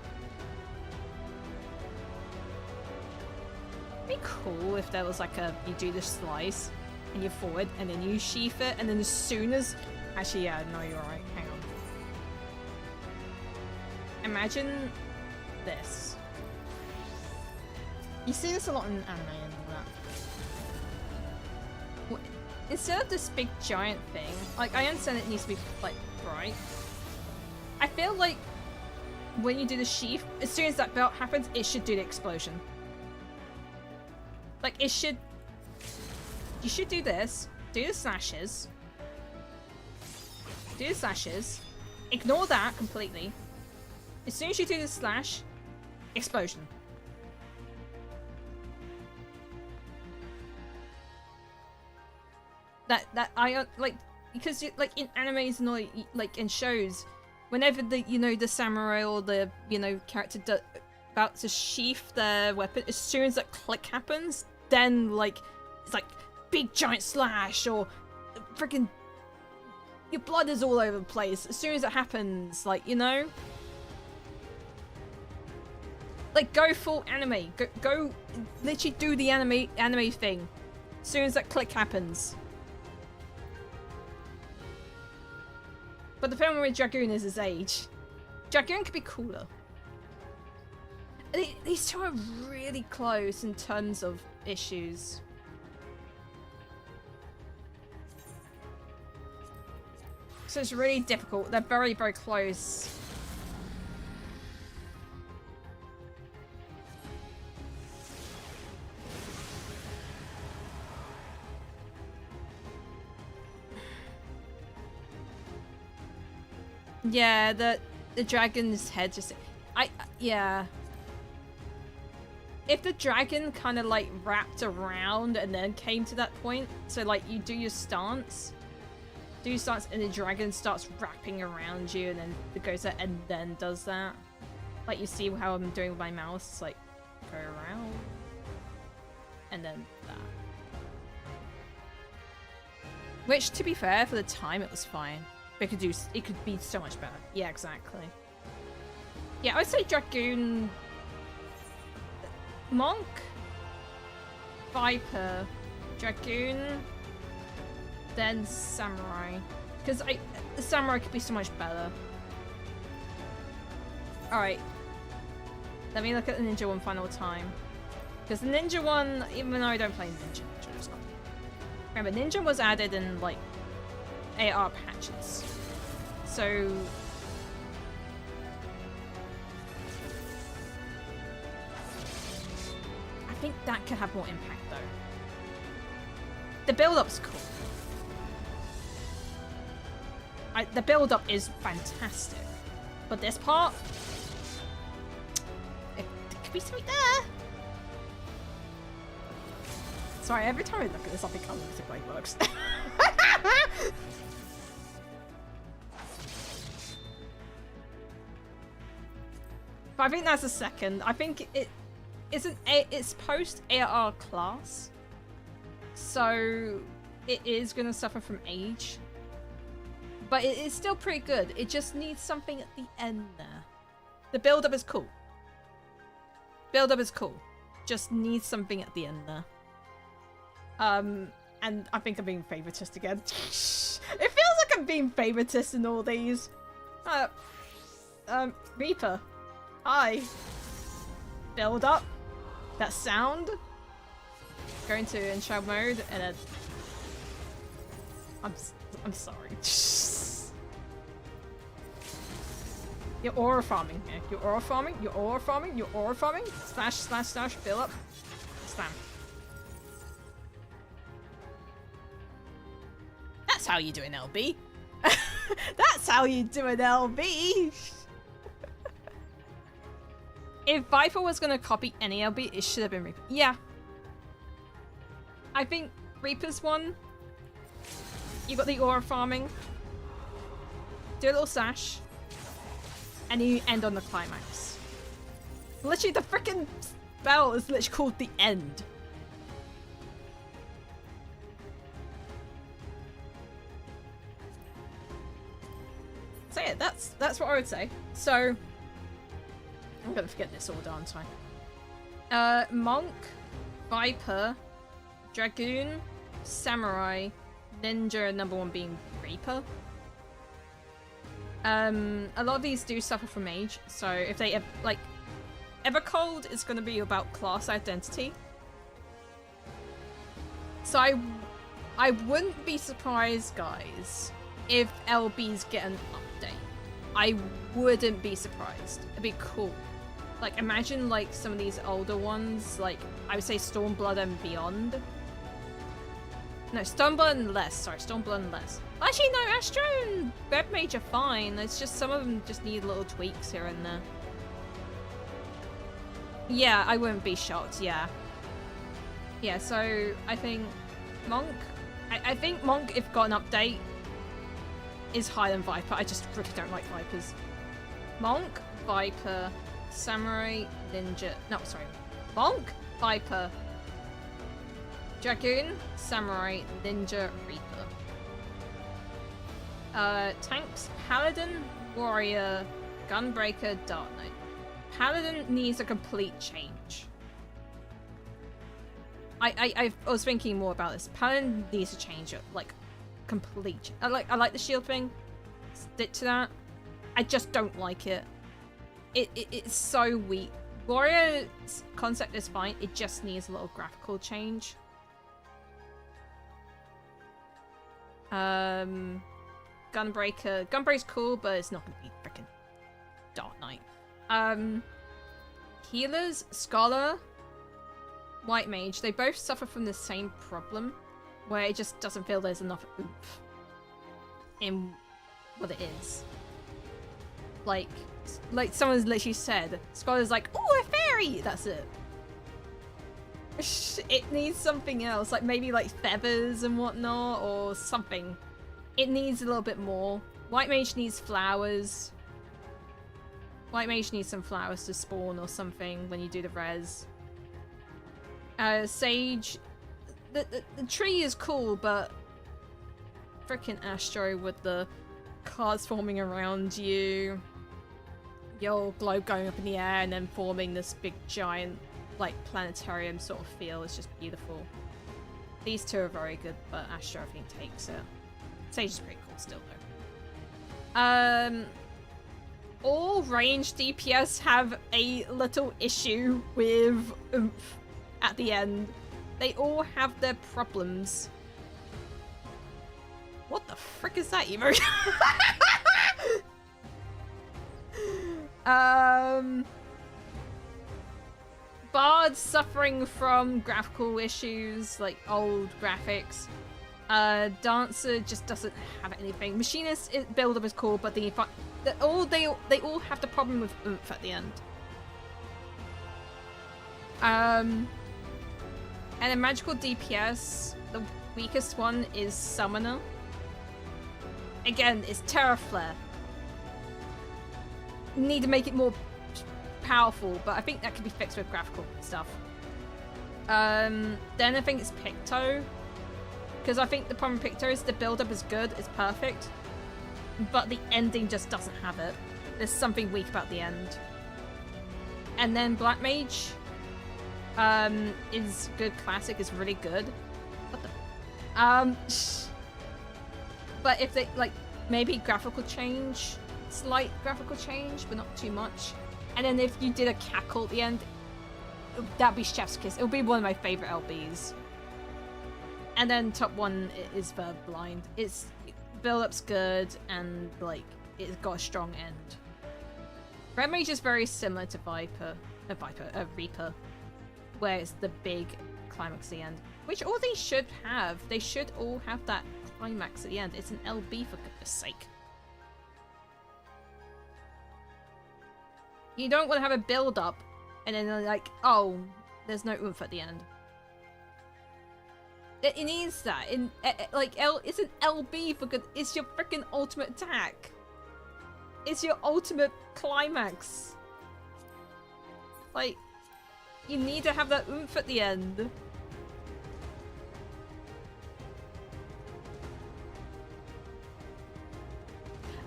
be cool if there was like you do the slice and you're forward and then you sheath it and then as soon as... Actually, yeah, no, you're right. Hang on. Imagine this. You see this a lot in anime and all that. Well, instead of this big giant thing, like, I understand it needs to be, like, bright. I feel like when you do the sheath, as soon as that belt happens, it should do the explosion. Like, it should... You should do this. Do the slashes. Do the slashes. Ignore that completely. As soon as you do the slash, explosion. That I like, because like in animes and all, like in shows, whenever the the samurai or the character about to sheath their weapon, as soon as that click happens, then like it's like big giant slash or freaking your blood is all over the place. As soon as it happens, like like go full anime, go literally do the anime thing. As soon as that click happens. But the problem with Dragoon is his age. Dragoon could be cooler. These two are really close in terms of issues. So it's really difficult. They're very, very close. Yeah, the dragon's head just... yeah. If the dragon kind of like wrapped around and then came to that point, so like you do your stance, and the dragon starts wrapping around you and then it goes there and then does that. Like you see how I'm doing with my mouse, like go around and then that. Which, to be fair, for the time it was fine. It could be so much better. Yeah, exactly. Yeah, I would say Dragoon, Monk, Viper, Dragoon, then Samurai. Because the Samurai could be so much better. Alright. Let me look at the Ninja one final time. Because the Ninja one, even though I don't play Ninja, remember, Ninja was added in, like, AR patches. So... I think that could have more impact, though. The build-up's cool. The build-up is fantastic. But this part... There could be something there! Sorry, every time I look at this, I think how the play works. But I think that's a second. I think it's post AR class, so it is gonna suffer from age. But it is still pretty good. It just needs something at the end there. The build-up is cool. Build-up is cool. Just needs something at the end there. And I think I'm being favoritist again. It feels like I'm being favoritist in all these. Reaper. Hi. Build up. That sound. Go into enshroud mode and then... I'm sorry. You're aura farming here. You're aura farming. You're aura farming. You're aura farming. Slash, slash, slash. Build up. Slam. That's how you do an LB. That's how you do an LB. If Viper was gonna copy any LB, it should have been Reaper. Yeah. I think Reaper's one. You got the aura farming. Do a little sash. And you end on the climax. Literally, the freaking spell is literally called the end. So yeah, that's what I would say. So I'm gonna forget this order, aren't I? Monk, Viper, Dragoon, Samurai, Ninja, number 1 being Reaper. A lot of these do suffer from age, so if they like Evercold is going to be about class identity. So I wouldn't be surprised, guys, if LBs get an update. I wouldn't be surprised. It'd be cool. Like, imagine, like, some of these older ones, like, I would say Stormblood and Beyond. No, Stormblood and Less. Sorry, Stormblood and Less. Actually, no, Astro and Red Mage are fine. It's just some of them just need little tweaks here and there. Yeah, I wouldn't be shocked, yeah. Yeah, so I think Monk... I think Monk, if got an update, is higher than Viper. I just really don't like Vipers. Monk, Viper, Samurai, Ninja... No, sorry. Monk, Viper, Dragoon, Samurai, Ninja, Reaper. Tanks, Paladin, Warrior, Gunbreaker, Dark Knight. Paladin needs a complete change. I was thinking more about this. Paladin needs to change it, like, complete. I like the shield thing. Stick to that. I just don't like it. It's so weak. Warrior's concept is fine. It just needs a little graphical change. Gunbreaker's cool, but it's not gonna be freaking Dark Knight. Healers, Scholar, White Mage, they both suffer from the same problem, where it just doesn't feel there's enough oomph in what it is. Like someone's literally said, Scholar's like, ooh, a fairy! That's it. It needs something else, like maybe like feathers and whatnot, or something. It needs a little bit more. White Mage needs flowers. White Mage needs some flowers to spawn or something when you do the res. Sage, the tree is cool, but freaking Astro with the cards forming around you, your globe going up in the air and then forming this big giant like planetarium sort of feel is just beautiful. These two are very good, but Astro I think takes it. Sage is pretty cool still though. All ranged DPS have a little issue with oomph at the end. They all have their problems. What the frick is that emote? Bard's suffering from graphical issues, like old graphics. Dancer just doesn't have anything. Machinist build-up is cool, but they all have the problem with oomph at the end. And in magical DPS, the weakest one is Summoner. Again, it's Terra Flare. Need to make it more powerful, but I think that can be fixed with graphical stuff. Then I think it's Picto, because I think the problem with Picto is the build-up is good, it's perfect, but the ending just doesn't have it. There's something weak about the end. And then Black Mage is good, classic is really good. What the? But if they, like, maybe graphical change, slight graphical change, but not too much. And then if you did a cackle at the end, that'd be Chef's Kiss. It would be one of my favorite LBs. And then top one is Verb Blind. Its build-up's good, and, like, it's got a strong end. Red Mage is very similar to Reaper, where it's the big climax at the end. Which all they should have. They should all have that climax at the end. It's an LB for goodness sake. You don't want to have a build-up, and then like, oh, there's no oomph at the end. It needs that. It's an LB for good. It's your freaking ultimate attack. It's your ultimate climax. Like, you need to have that oomph at the end.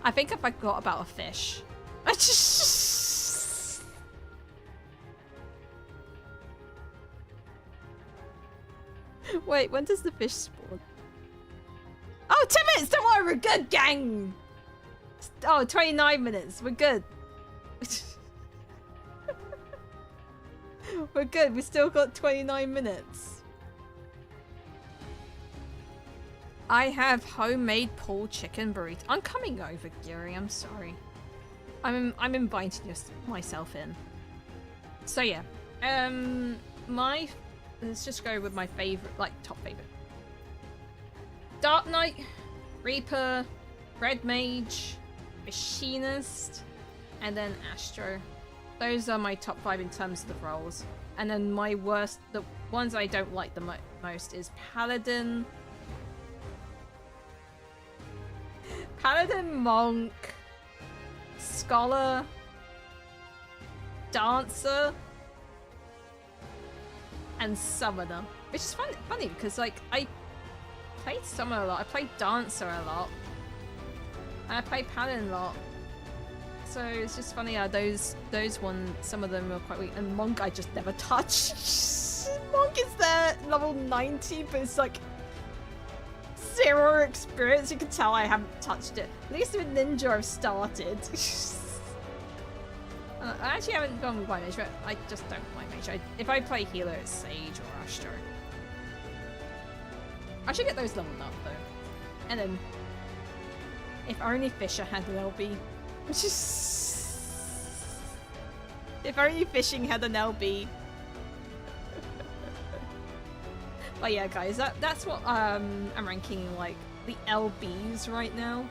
I think I forgot about a fish. I just... Wait, when does the fish spawn? Oh, 10 minutes! Don't worry, we're good, gang! Oh, 29 minutes. We're good. We're good. We still got 29 minutes. I have homemade pulled chicken burrito. I'm coming over, Gary. I'm sorry. I'm inviting myself in. So yeah. Let's just go with my favorite, like top favorite. Dark Knight, Reaper, Red Mage, Machinist, and then Astro. Those are my top 5 in terms of the roles. And then my worst, the ones I don't like the most is Paladin, Monk, Scholar, Dancer, and Summoner. Which is funny because like I played Summoner a lot, I played Dancer a lot, and I played Paladin a lot. So it's just funny how those ones, some of them are quite weak. And Monk I just never touched. Monk is there level 90, but it's like 0 experience. You can tell I haven't touched it. At least with Ninja I've started. I actually haven't gone with White Mage, but I just don't like Mage. If I play healer, it's Sage or Astro. I should get those leveled up though. And then, if only Fisher had an LB. If only fishing had an LB. But yeah, guys, that's what I'm ranking like the LBs right now.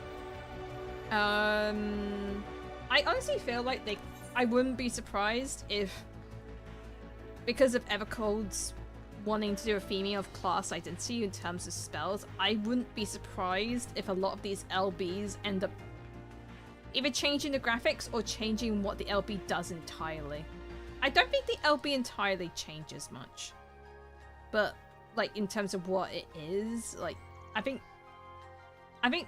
I honestly feel like I wouldn't be surprised if, because of Evercold's wanting to do a theming of class identity in terms of spells, I wouldn't be surprised if a lot of these LBs end up either changing the graphics or changing what the LB does entirely. I don't think the LB entirely changes much. But, like, in terms of what it is, like, I think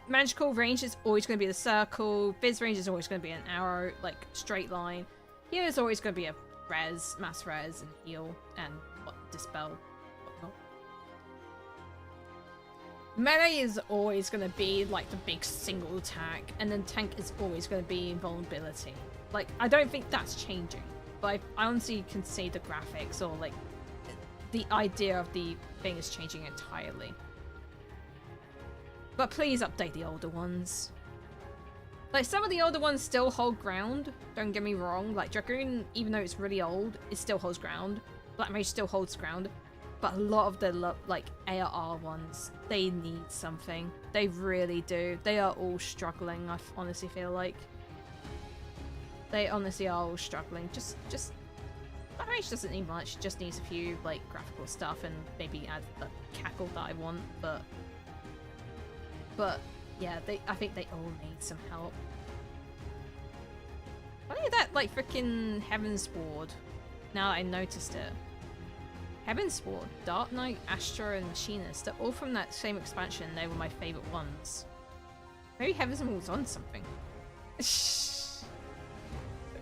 magical range is always going to be the circle, Viz range is always going to be an arrow, like, straight line. Heal is always going to be a res, mass res, and heal, and dispel. Melee is always going to be like the big single attack, and then tank is always going to be invulnerability. Like, I don't think that's changing, but I honestly can see the graphics or like the idea of the thing is changing entirely. But please update the older ones. Like, some of the older ones still hold ground, don't get me wrong. Like, Dragoon, even though it's really old, it still holds ground. Black Mage still holds ground. But a lot of the, like, ARR ones, they need something. They really do. They are all struggling, I honestly feel like. They honestly are all struggling. Just Black Mage doesn't need much. Just needs a few, like, graphical stuff and maybe add the cackle that I want, but yeah, I think they all need some help. Funny that, like, frickin' Heaven's Ward, now that I noticed it. Heaven's Ward, Dark Knight, Astro, and Machinist, they're all from that same expansion. They were my favourite ones. Maybe Heaven's Ward was on something.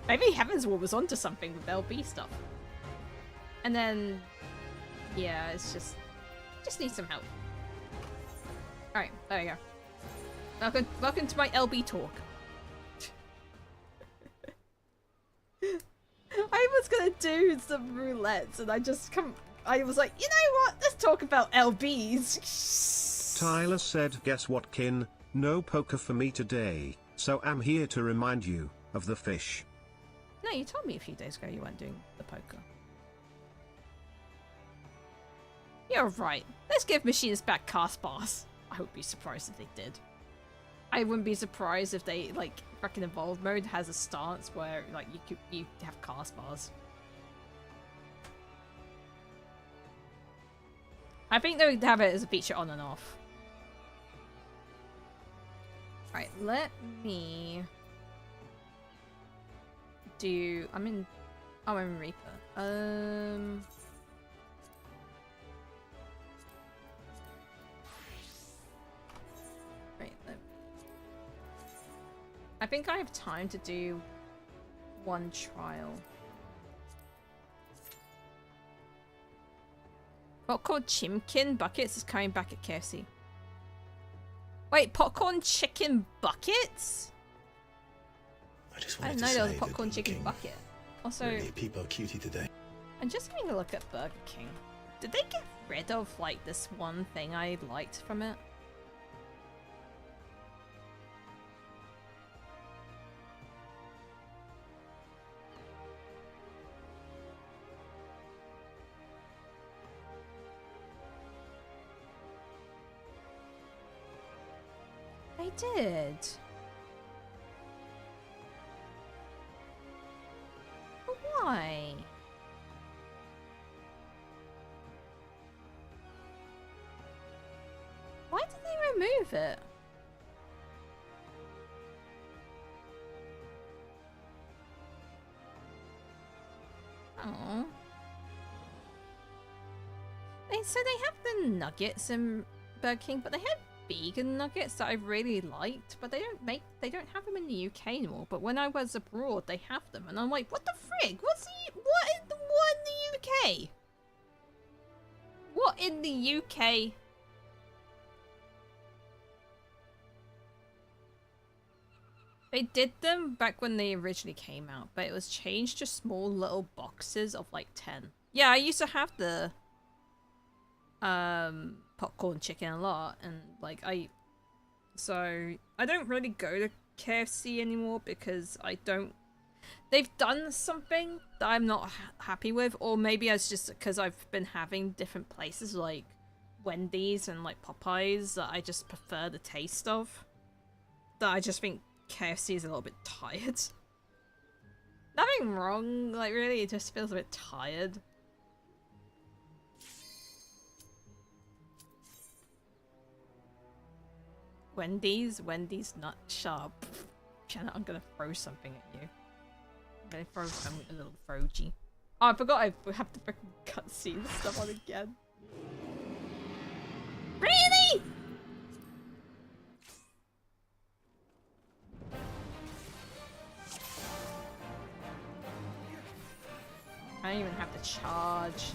Maybe Heaven's Ward was onto something with LB stuff. And then, yeah, it's just needs some help. Alright, there we go. Welcome to my LB talk. I was gonna do some roulettes and I was like, you know what? Let's talk about LBs. Tyler said, guess what, kin? No poker for me today, so I'm here to remind you of the fish. No, you told me a few days ago you weren't doing the poker. You're right. Let's give machinists back cast bars. I would be surprised if they did. I wouldn't be surprised if they, like, fucking Evolved mode has a stance where, like, you have cast bars. I think they would have it as a feature on and off. Right, let me do... I'm in Reaper. I think I have time to do one trial. Popcorn chimkin buckets is coming back at KFC. Wait, popcorn chicken buckets? I just I wanted didn't to know there was say a popcorn that chicken looking bucket. Also, really a peepo cutie today. I'm just having a look at Burger King. Did they get rid of, like, this one thing I liked from it? They did. But why? Why did they remove it? Oh. So they have the nuggets in Burger King, but they had vegan nuggets that I really liked, but they don't have them in the UK anymore. But when I was abroad, they have them, and I'm like, what the frig? What in the UK? What in the UK? They did them back when they originally came out, but it was changed to small little boxes of like 10. Yeah, I used to have the popcorn chicken a lot, and like I don't really go to KFC anymore because they've done something that I'm not happy with, or maybe it's just because I've been having different places like Wendy's and like Popeyes that I just prefer the taste of, that I just think KFC is a little bit tired. Nothing wrong, like really, it just feels a bit tired. Wendy's not sharp. Janet, I'm gonna throw something at you. I'm gonna throw something, a little frogy. Oh, I forgot I have to freaking cutscene stuff on again. Really? I don't even have to charge.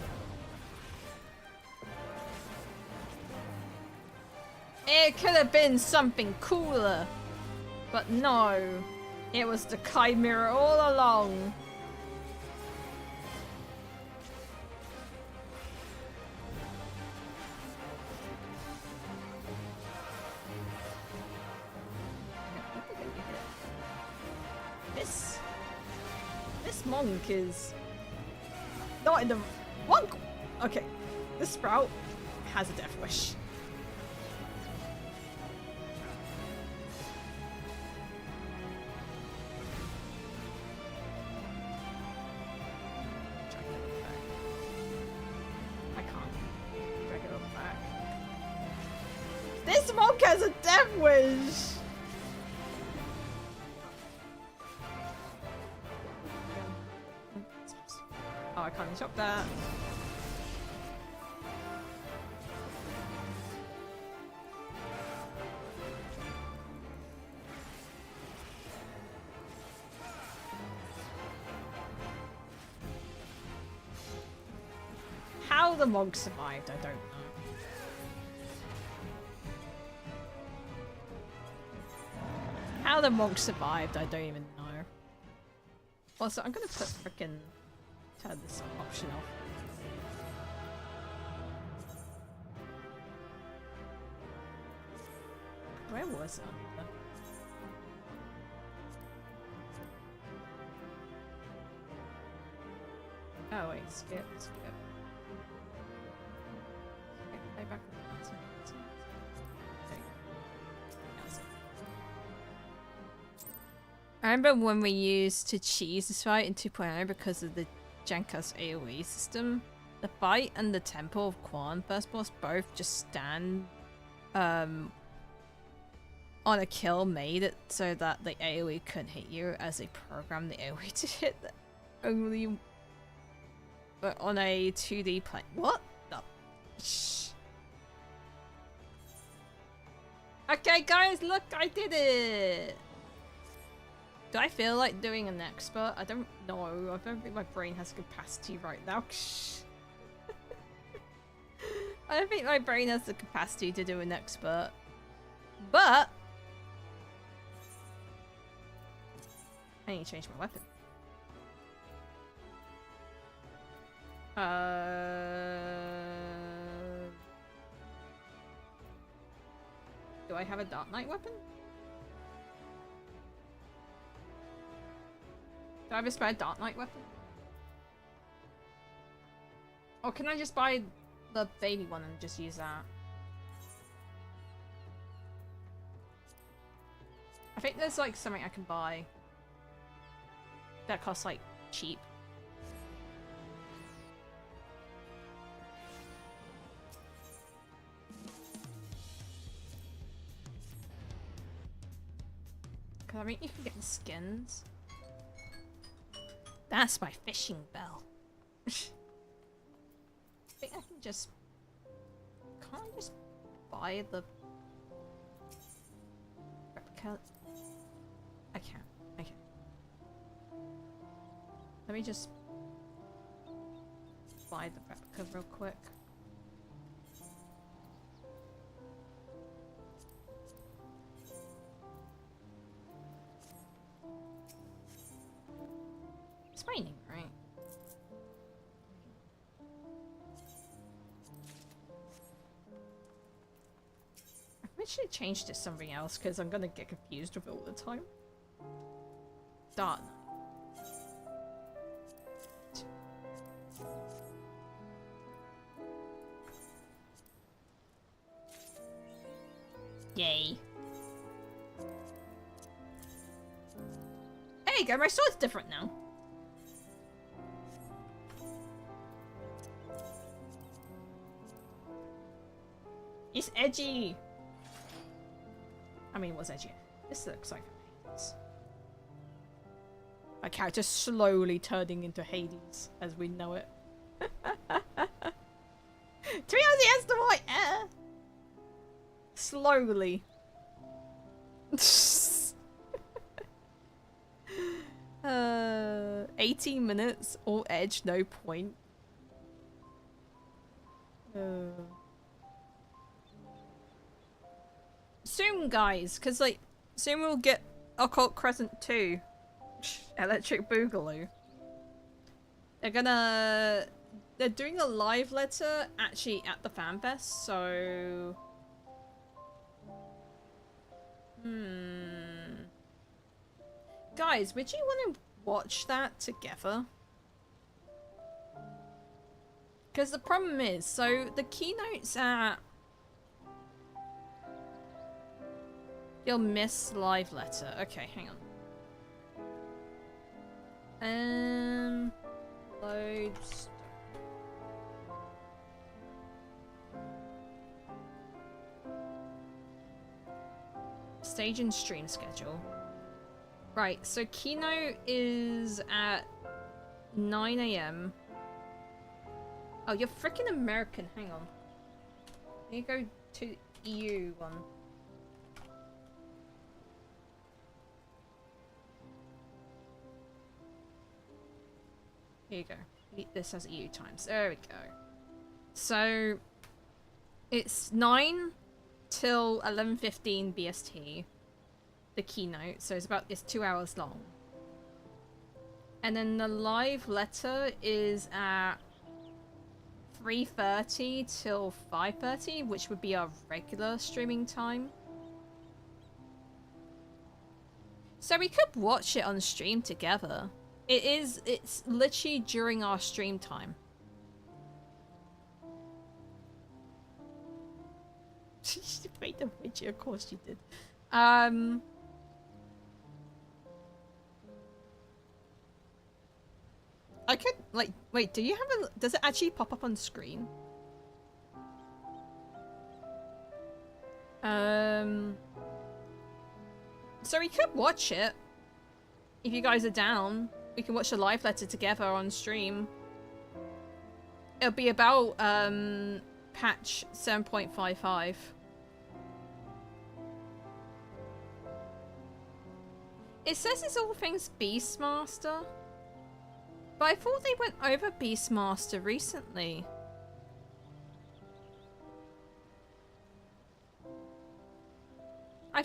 It could have been something cooler, but no, it was the Chimera all along. This monk is not in the monk. Okay, this sprout has a death wish. This monk has a death wish! Oh, I can't chop that. How the monk survived, I don't know. How the monk survived, I don't even know. Also, I'm gonna put frickin' turn this option off. Where was I? Oh wait, skip. Play back. I remember when we used to cheese this fight in 2.0 because of the Jankus AoE system. The fight and the Temple of Quan first boss both just stand on a kill made it so that the AoE couldn't hit you, as they programmed the AoE to hit only but on a 2D plane. What the shh. Okay guys, look, I did it! Do I feel like doing an expert? I don't know. I don't think my brain has capacity right now. I don't think my brain has the capacity to do an expert. But I need to change my weapon. Do I have a Dark Knight weapon? Do I have a spare Dark Knight weapon? Or can I just buy the baby one and just use that? I think there's like something I can buy that costs like cheap. Cause I mean you can get the skins. That's my fishing bell. I think I can just... Can't I just buy the replica? I can. Okay. Let me just buy the replica real quick. It's raining, right? I should change to something else because I'm gonna get confused with it all the time. Dark Knight. Yay. There you go, my sword's different now. It's edgy! I mean, what's edgy? This looks like Hades. My character's slowly turning into Hades as we know it. To be honest, he has the white hair! Slowly. 18 minutes, all edge, no point. Soon, guys, because like soon we'll get Occult Crescent 2, Electric Boogaloo. They're doing a live letter actually at the FanFest, so guys, would you want to watch that together? Because the problem is, so the keynote's at... You'll miss live letter. Okay, hang on. Loads. Stage and stream schedule. Right, so keynote is at 9 AM. Oh, you're freaking American. Hang on. Let me go to EU one. Here you go. This has EU times. There we go. So it's 9 till 11:15 BST. The keynote, so it's 2 hours long. And then the live letter is at 3:30 till 5:30, which would be our regular streaming time. So we could watch it on stream together. It's literally during our stream time. You made the widget, of course you did. I could, like, wait, do you have a, does it actually pop up on screen? So we could watch it. If you guys are down, we can watch the live letter together on stream. It'll be about, patch 7.55. It says it's all things Beastmaster. But I thought they went over Beastmaster recently.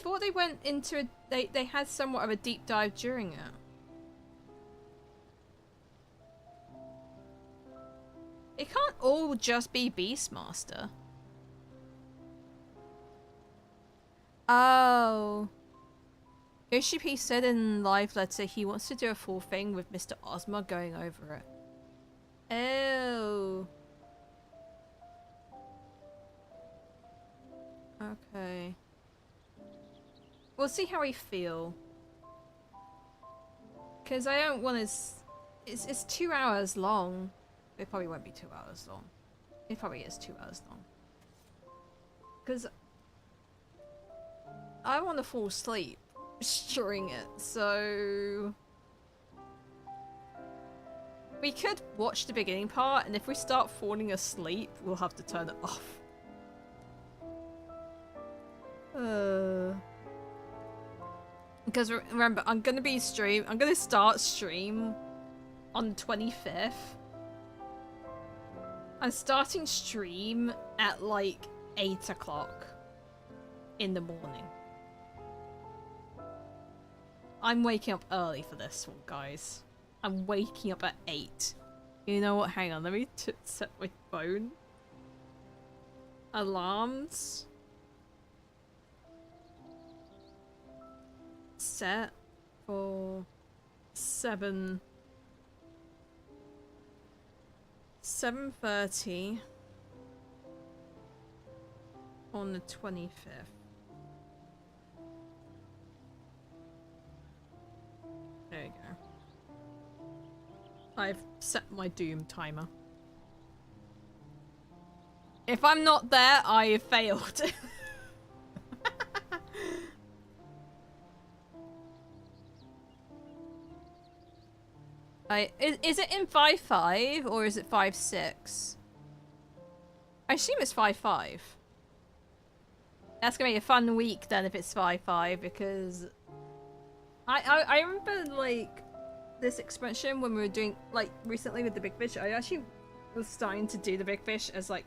thought they went into a... They had somewhat of a deep dive during it. It can't all just be Beastmaster. Oh. OCP said in live letter he wants to do a full thing with Mr. Ozma going over it. Oh. Okay. We'll see how we feel. Because I don't want to... It's 2 hours long. It probably won't be 2 hours long. It probably is 2 hours long. Because I want to fall asleep during it, so... We could watch the beginning part, and if we start falling asleep, we'll have to turn it off. Because remember, I'm gonna start stream on the 25th. I'm starting stream at like 8 o'clock in the morning. I'm waking up early for this one, guys. I'm waking up at 8. You know what? Hang on, let me set my phone. Alarms. Set for 7:30 on the 25th. There you go. I've set my doom timer. If I'm not there, I have failed. Is it in 5.5 or is it 5.6? I assume it's 5.5. That's gonna be a fun week then if it's 5.5 because I remember like this expansion when we were doing like recently with the big fish. I actually was starting to do the big fish as like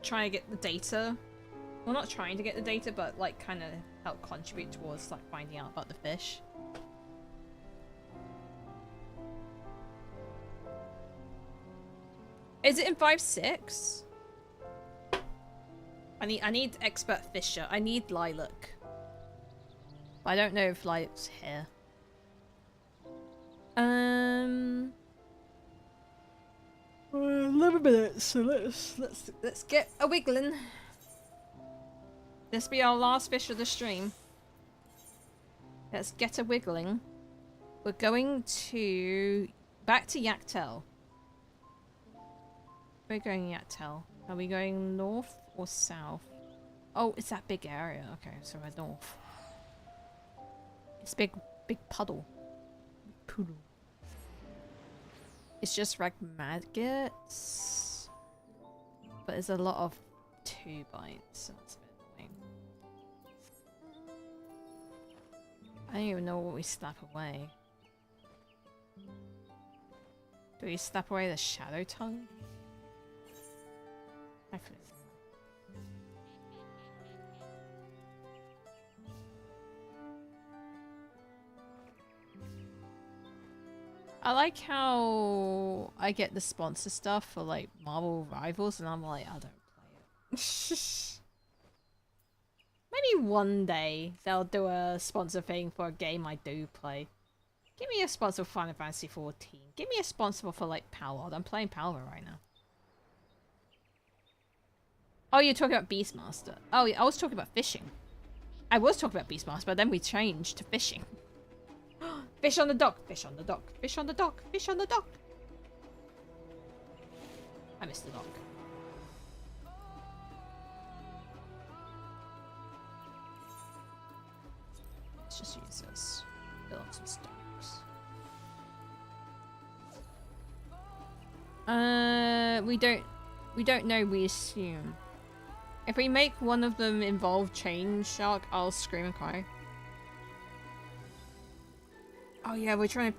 trying to get the data. Well, not trying to get the data, but like kind of help contribute towards like finding out about the fish. Is it in 5.6? I need expert fisher. I need Lilac. I don't know if Lilac's here. 11 minutes, so let's get a wiggling. This be our last fish of the stream. Let's get a wiggling. We're going to back to Yaktel. We're going Yaktel. Are we going north or south? Oh, it's that big area. Okay, so we're north. It's big puddle. Poodle. It's just rag maggots. But there's a lot of 2 bites, so that's a bit annoying. I don't even know what we slap away. Do we slap away the shadow tongue? I feel it. I like how I get the sponsor stuff for like Marvel Rivals and I'm like, I don't play it. Maybe one day they'll do a sponsor thing for a game I do play. Give me a sponsor for Final Fantasy 14. Give me a sponsor for like Palworld. I'm playing Palworld right now. Oh, you're talking about Beastmaster. Oh, yeah, I was talking about fishing. I was talking about Beastmaster, but then we changed to fishing. Fish on the dock, fish on the dock, fish on the dock, fish on the dock. I missed the dock. Let's just use this. Fill up some stocks. We don't know, we assume. If we make one of them involve Chain Shark, I'll scream and cry. Oh yeah, we're trying to...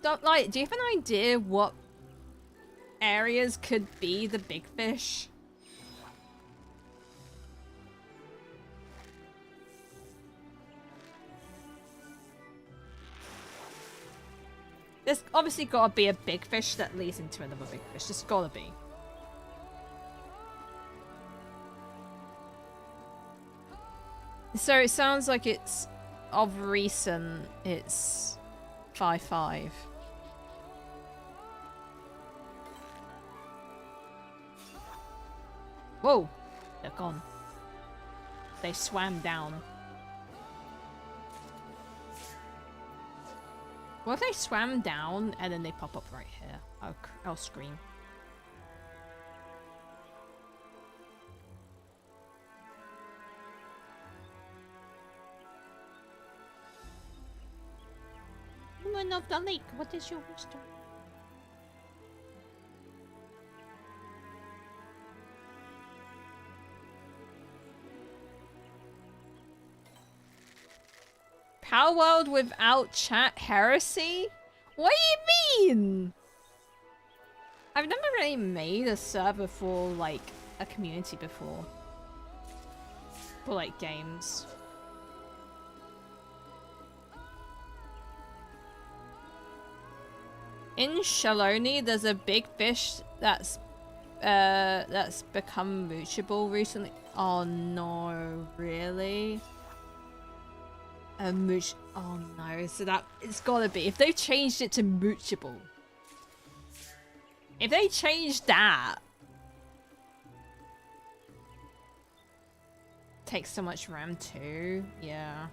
do you have an idea what areas could be the big fish? There's obviously gotta be a big fish that leads into another big fish. There's gotta be. So it sounds like it's of recent. It's 5-5. Whoa! They're gone. They swam down. What if they swam down and then they pop up right here? I'll scream. Woman of the lake, what is your wisdom? Power World without chat heresy? What do you mean? I've never really made a server for like a community before. For like games. In Shaloni, there's a big fish that's become moochable recently. Oh no, really? A mooch. Oh no, so that it's gotta be. If they've changed it to moochable. If they changed that. Takes so much RAM too. Yeah.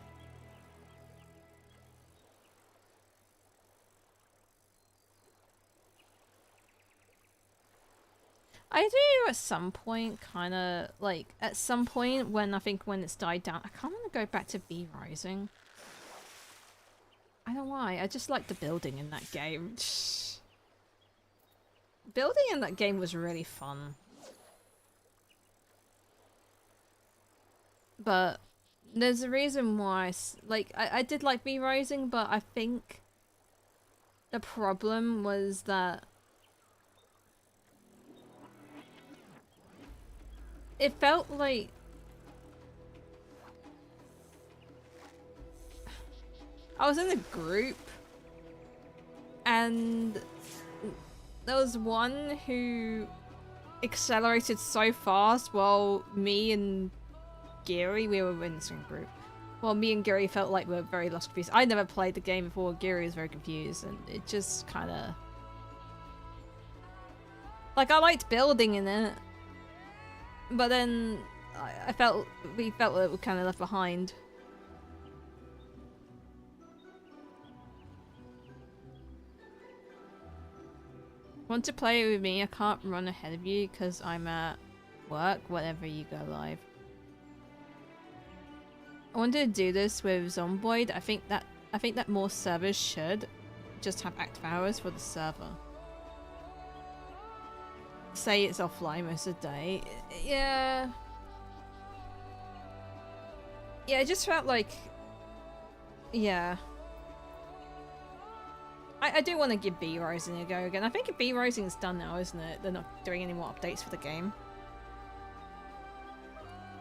I do at some point, kind of like at some point when I think when it's died down, I kind of want to go back to V Rising. I don't know why. I just like the building in that game. Building in that game was really fun, but there's a reason why. Like I did like V Rising, but I think the problem was that. It felt like I was in a group and there was one who accelerated so fast while me and Gary, we were in the same group. Well, me and Gary felt like we were very lost confused. I never played the game before, Gary was very confused and it just kind of... Like, I liked building in it. But then we felt that we were kind of left behind. Want to play with me? I can't run ahead of you because I'm at work whenever you go live. I wanted to do this with Zomboid. I think that more servers should just have active hours for the server. Say it's offline most of the day. Yeah. Yeah, it just felt like... Yeah. I do want to give B Rising a go again. I think B Rising's done now, isn't it? They're not doing any more updates for the game.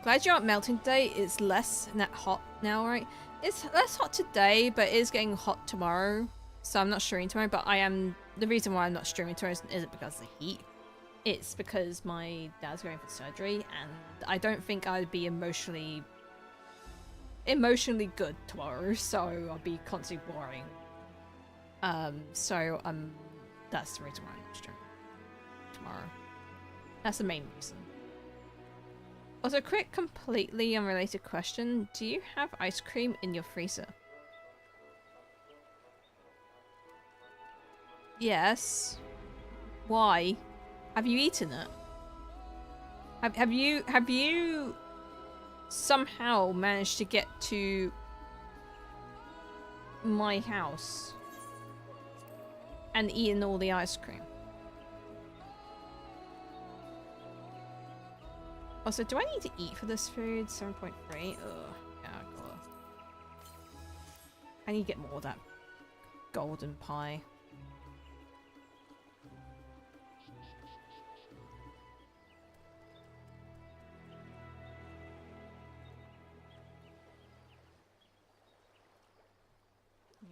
Glad you're not melting today. It's less hot now, right? It's less hot today, but it is getting hot tomorrow. So I'm not streaming tomorrow, but I am... The reason why I'm not streaming tomorrow isn't because of the heat. It's because my dad's going for surgery and I don't think I'd be emotionally good tomorrow, so I'll be constantly worrying. That's the reason why I'm not streaming tomorrow. That's the main reason. Also, quick, completely unrelated question. Do you have ice cream in your freezer? Yes. Why? Have you eaten it? Have you somehow managed to get to my house and eaten all the ice cream? Also, do I need to eat for this food? 7.3? Ugh. Yeah, God. I need to get more of that golden pie.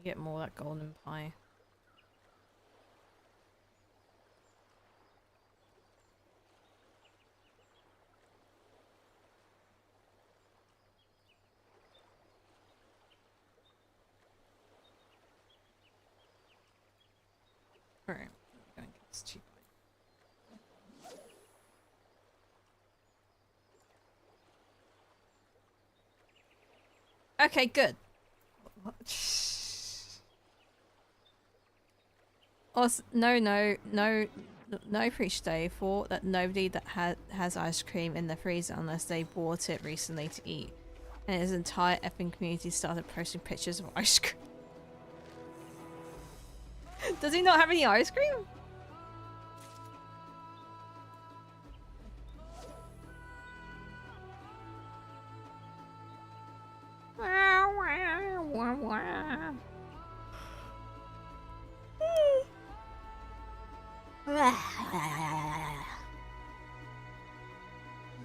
Get more of that golden pie. Alright, go and get this cheap. Okay, good. What? Also, no preach day. Thought that nobody that has ice cream in the freezer unless they bought it recently to eat. And his entire effing community started posting pictures of ice cream. Does he not have any ice cream?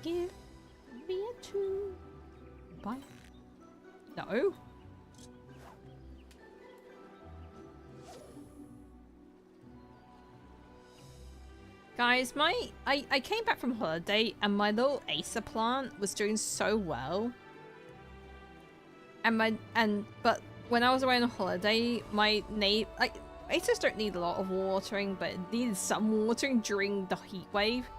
Give me a 2. Bye. No. Guys, I came back from holiday and my little Acer plant was doing so well. But when I was away on holiday, my Acers don't need a lot of watering, but it needed some watering during the heat wave.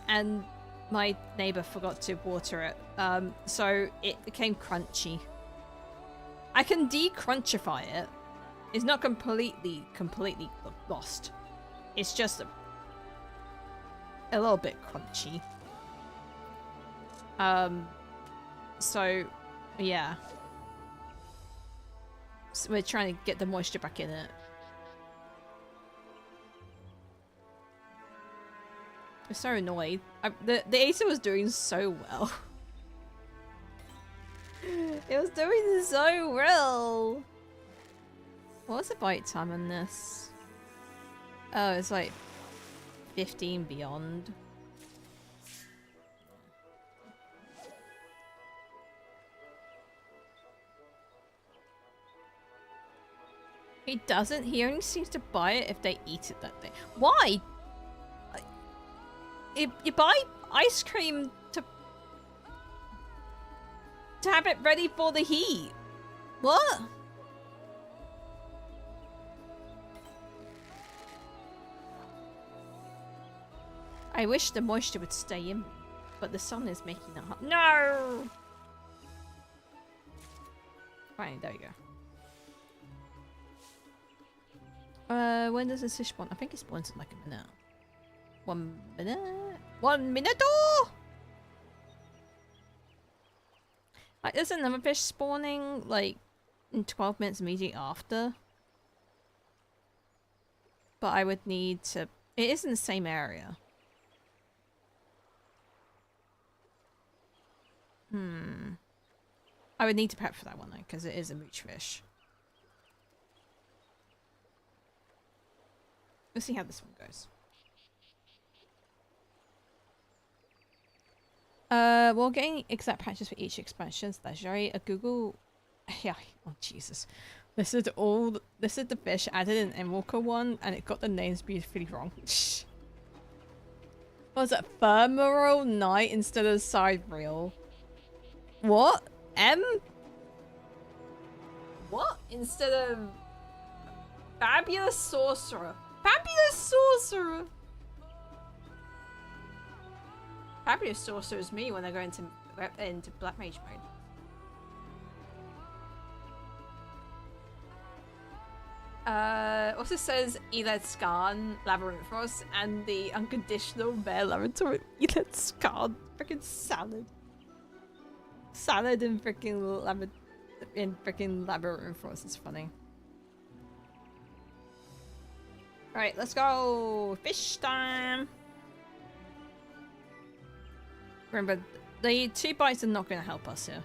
And my neighbor forgot to water it. So it became crunchy. I can de-crunchify it. It's not completely lost. It's just a little bit crunchy. So yeah. So we're trying to get the moisture back in it. I'm so annoyed. The Acer was doing so well. It was doing so well. What's the bite time on this? Oh, it's like 15 beyond. He doesn't. He only seems to buy it if they eat it that day. Why? You buy ice cream to have it ready for the heat. What? I wish the moisture would stay in, but the sun is making it hot. No! Fine, there you go. When does this fish spawn? I think it spawns in like a minute. 1 minute? 1 minute? Like, there's another fish spawning, like, in 12 minutes immediately after. But I would need to... It is in the same area. I would need to prep for that one, though, because it is a mooch fish. We'll see how this one goes. We're getting exact patches for each expansion. Legendary. A Google. Yeah. Oh Jesus. This is the fish added in Endwalker one, and it got the names beautifully wrong. What was it? Ephemeral Night instead of Sidereal. What? What? Instead of Fabulous Sorcerer. Fabulous Sorcerer! Fabulous Sorcerer is me when I go into Black Mage mode. Also says Eled Skarn, Labyrinthos, and the unconditional Bear Laboratory Eled Skarn. Freaking salad. Salad in freaking Labyrinthos is funny. Alright, let's go! Fish time! Remember, the 2 bites are not going to help us here.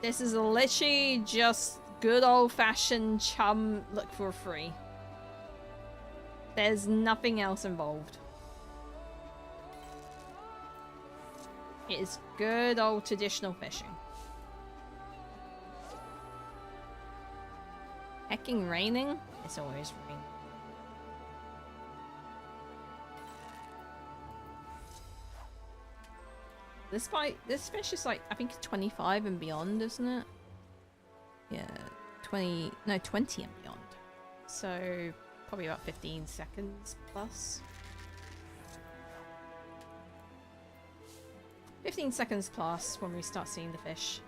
This is literally just good old-fashioned chum look for free. There's nothing else involved. It is good old traditional fishing. Hecking raining? It's always raining. This fish is like, I think 25 and beyond, isn't it? Yeah, 20 and beyond. So probably about 15 seconds plus. 15 seconds plus when we start seeing the fish.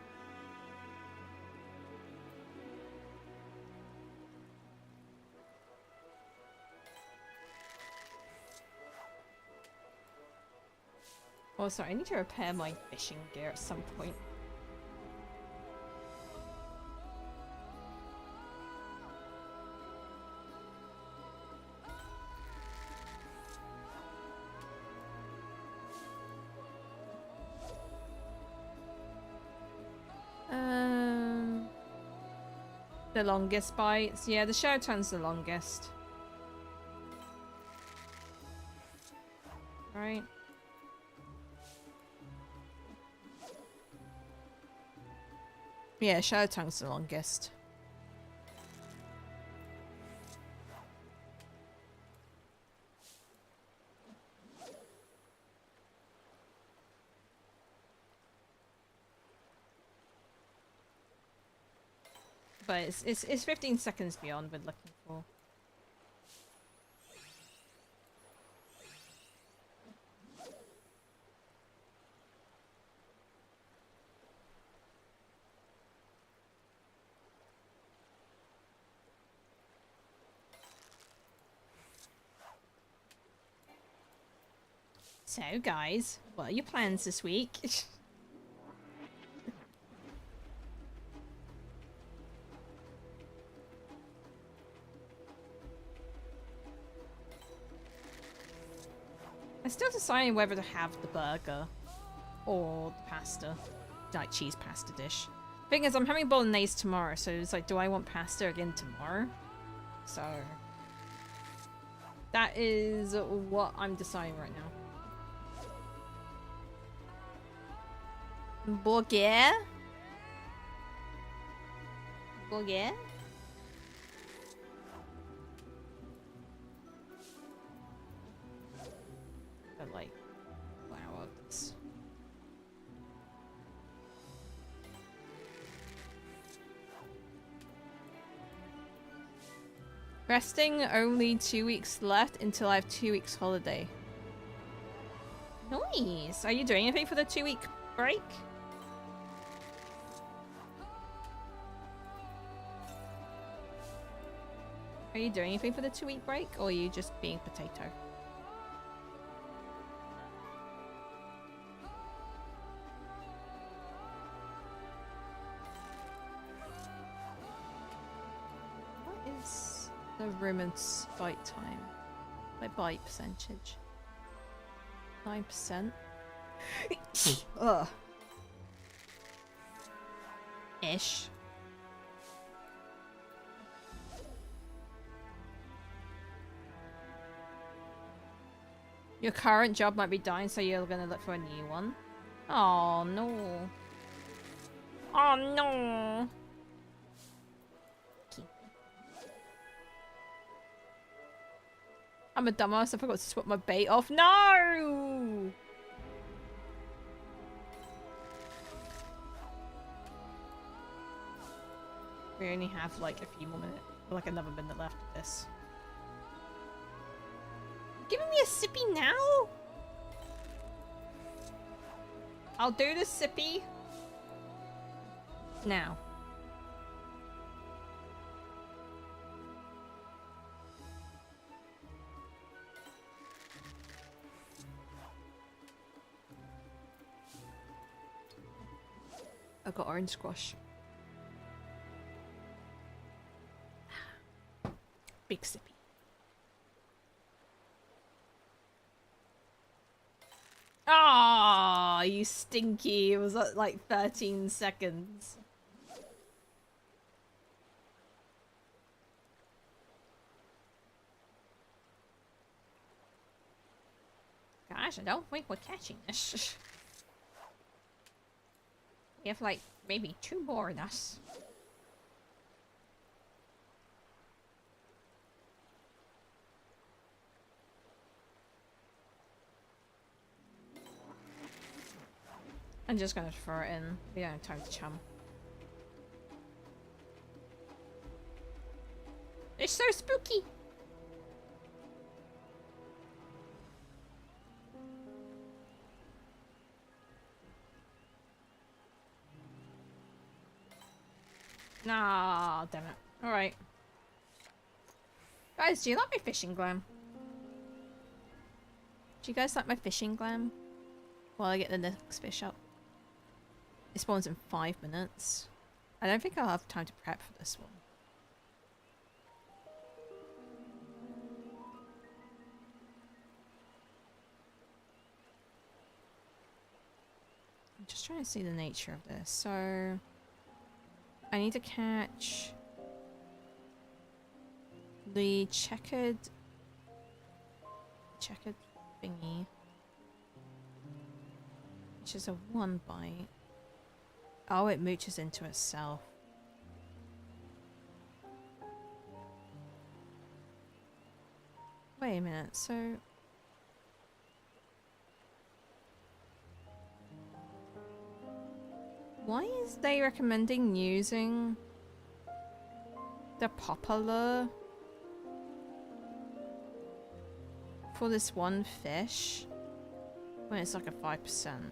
Oh, sorry, I need to repair my fishing gear at some point. The longest bites. Yeah, the show tongue's the longest. Right. Yeah, show tongue's the longest. But it's 15 seconds beyond we're looking for. So guys, what are your plans this week? I'm still deciding whether to have the burger or the pasta, like cheese pasta dish. Thing is, I'm having bolognese tomorrow, so it's like, do I want pasta again tomorrow? So that is what I'm deciding right now. Burger? Burger? But like, wow, this. Resting, only 2 weeks left until I have 2 weeks holiday. Nice! Are you doing anything for the 2-week break? Are you doing anything for the 2-week break, or are you just being potato? What is the ruminant's bite time? Like bite percentage? 9%? Ugh. Ish. Your current job might be dying, so you're gonna look for a new one. Oh no. Oh no. Okay. I'm a dumbass. I forgot to swap my bait off. No! We only have like a few more minutes, like another minute left of this. Giving me a sippy now? I'll do the sippy now. I've got orange squash. Big sippy. Ah, oh, you stinky. It was at like 13 seconds. Gosh, I don't think we're catching this. We have like maybe 2 more in us. I'm just gonna throw it in. We don't have time to chum. so spooky. Nah, damn it. Alright. Guys, do you like my fishing glam? Do you guys like my fishing glam? While I get the next fish up. It spawns in 5 minutes. I don't think I'll have time to prep for this one. I'm just trying to see the nature of this. So I need to catch the checkered thingy, which is a 1 bite. Oh, it mooches into itself. Wait a minute, so why is they recommending using the popular for this one fish when it's like a 5%?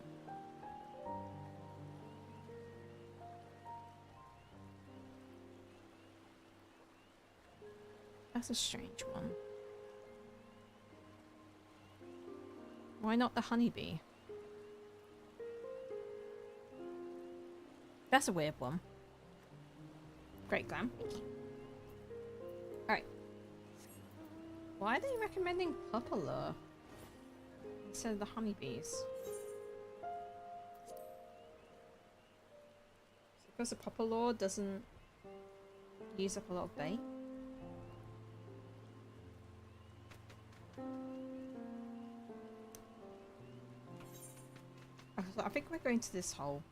That's a strange one. Why not the honeybee? That's a weird one. Great glam. Thank you. Alright. Why are they recommending popular instead of the honeybees? Because the popular doesn't use up a lot of bait? I think we're going to this hole.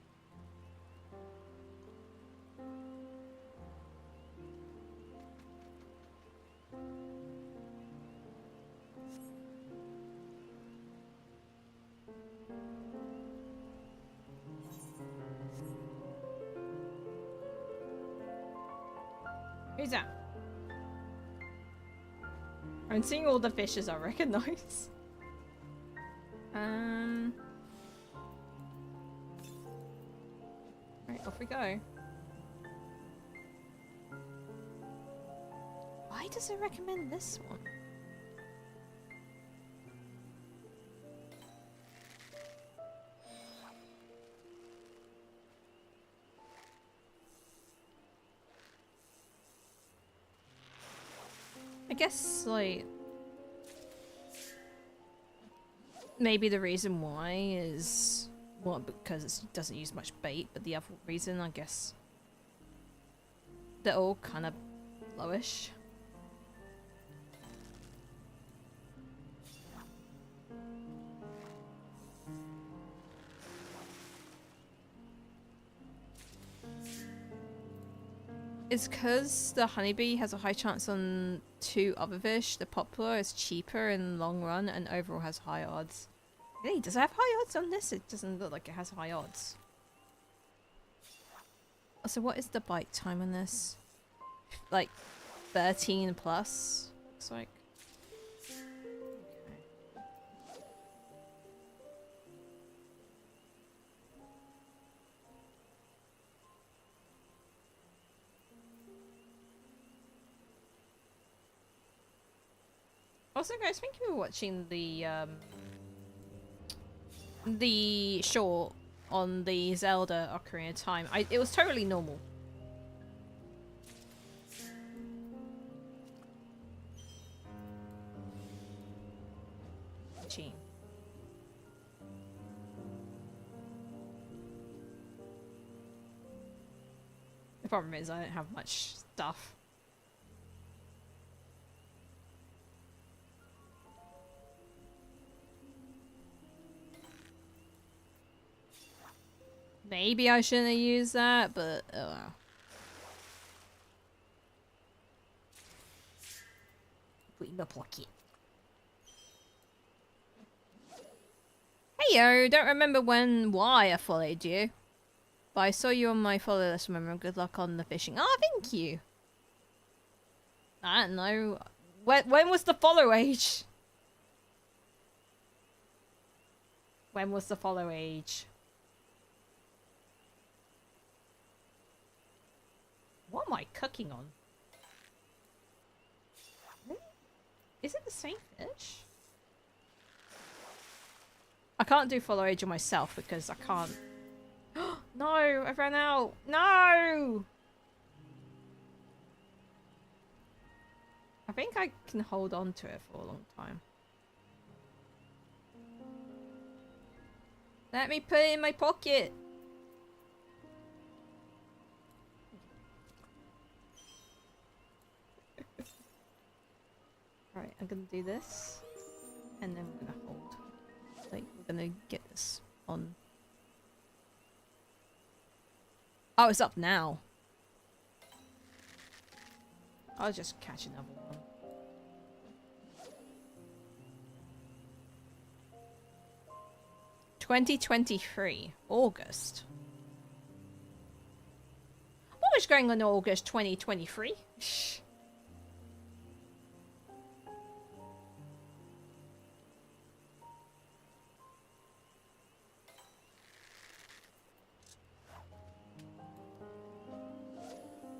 Who's that? I'm seeing all the fishes I recognize. Right, off we go. Why does it recommend this one? I guess, like, maybe the reason why is, well, because it doesn't use much bait, but the other reason, I guess, they're all kind of lowish. It's because the honeybee has a high chance on 2 other fish. The popular is cheaper in the long run and overall has high odds. Hey, does it have high odds on this? It doesn't look like it has high odds. So what is the bite time on this? Like 13 plus, looks like. Also, guys, thank you for watching the short on the Zelda Ocarina of Time. It was totally normal. Gee. The problem is I don't have much stuff. Maybe I shouldn't have used that, but oh well. Put in my pocket. Hey yo, don't remember why I followed you. But I saw you on my follow list, remember. Good luck on the fishing. Oh, thank you. I don't know. When was the follow age? When was the follow age? What am I cooking on? Is it the same fish? I can't do follow age on myself because I can't. No, I ran out. No! I think I can hold on to it for a long time. Let me put it in my pocket. Alright, I'm gonna do this. And then we're gonna hold. Like, we're gonna get this on. Oh, it's up now. I'll just catch another one. (2023) August. What was going on in August 2023?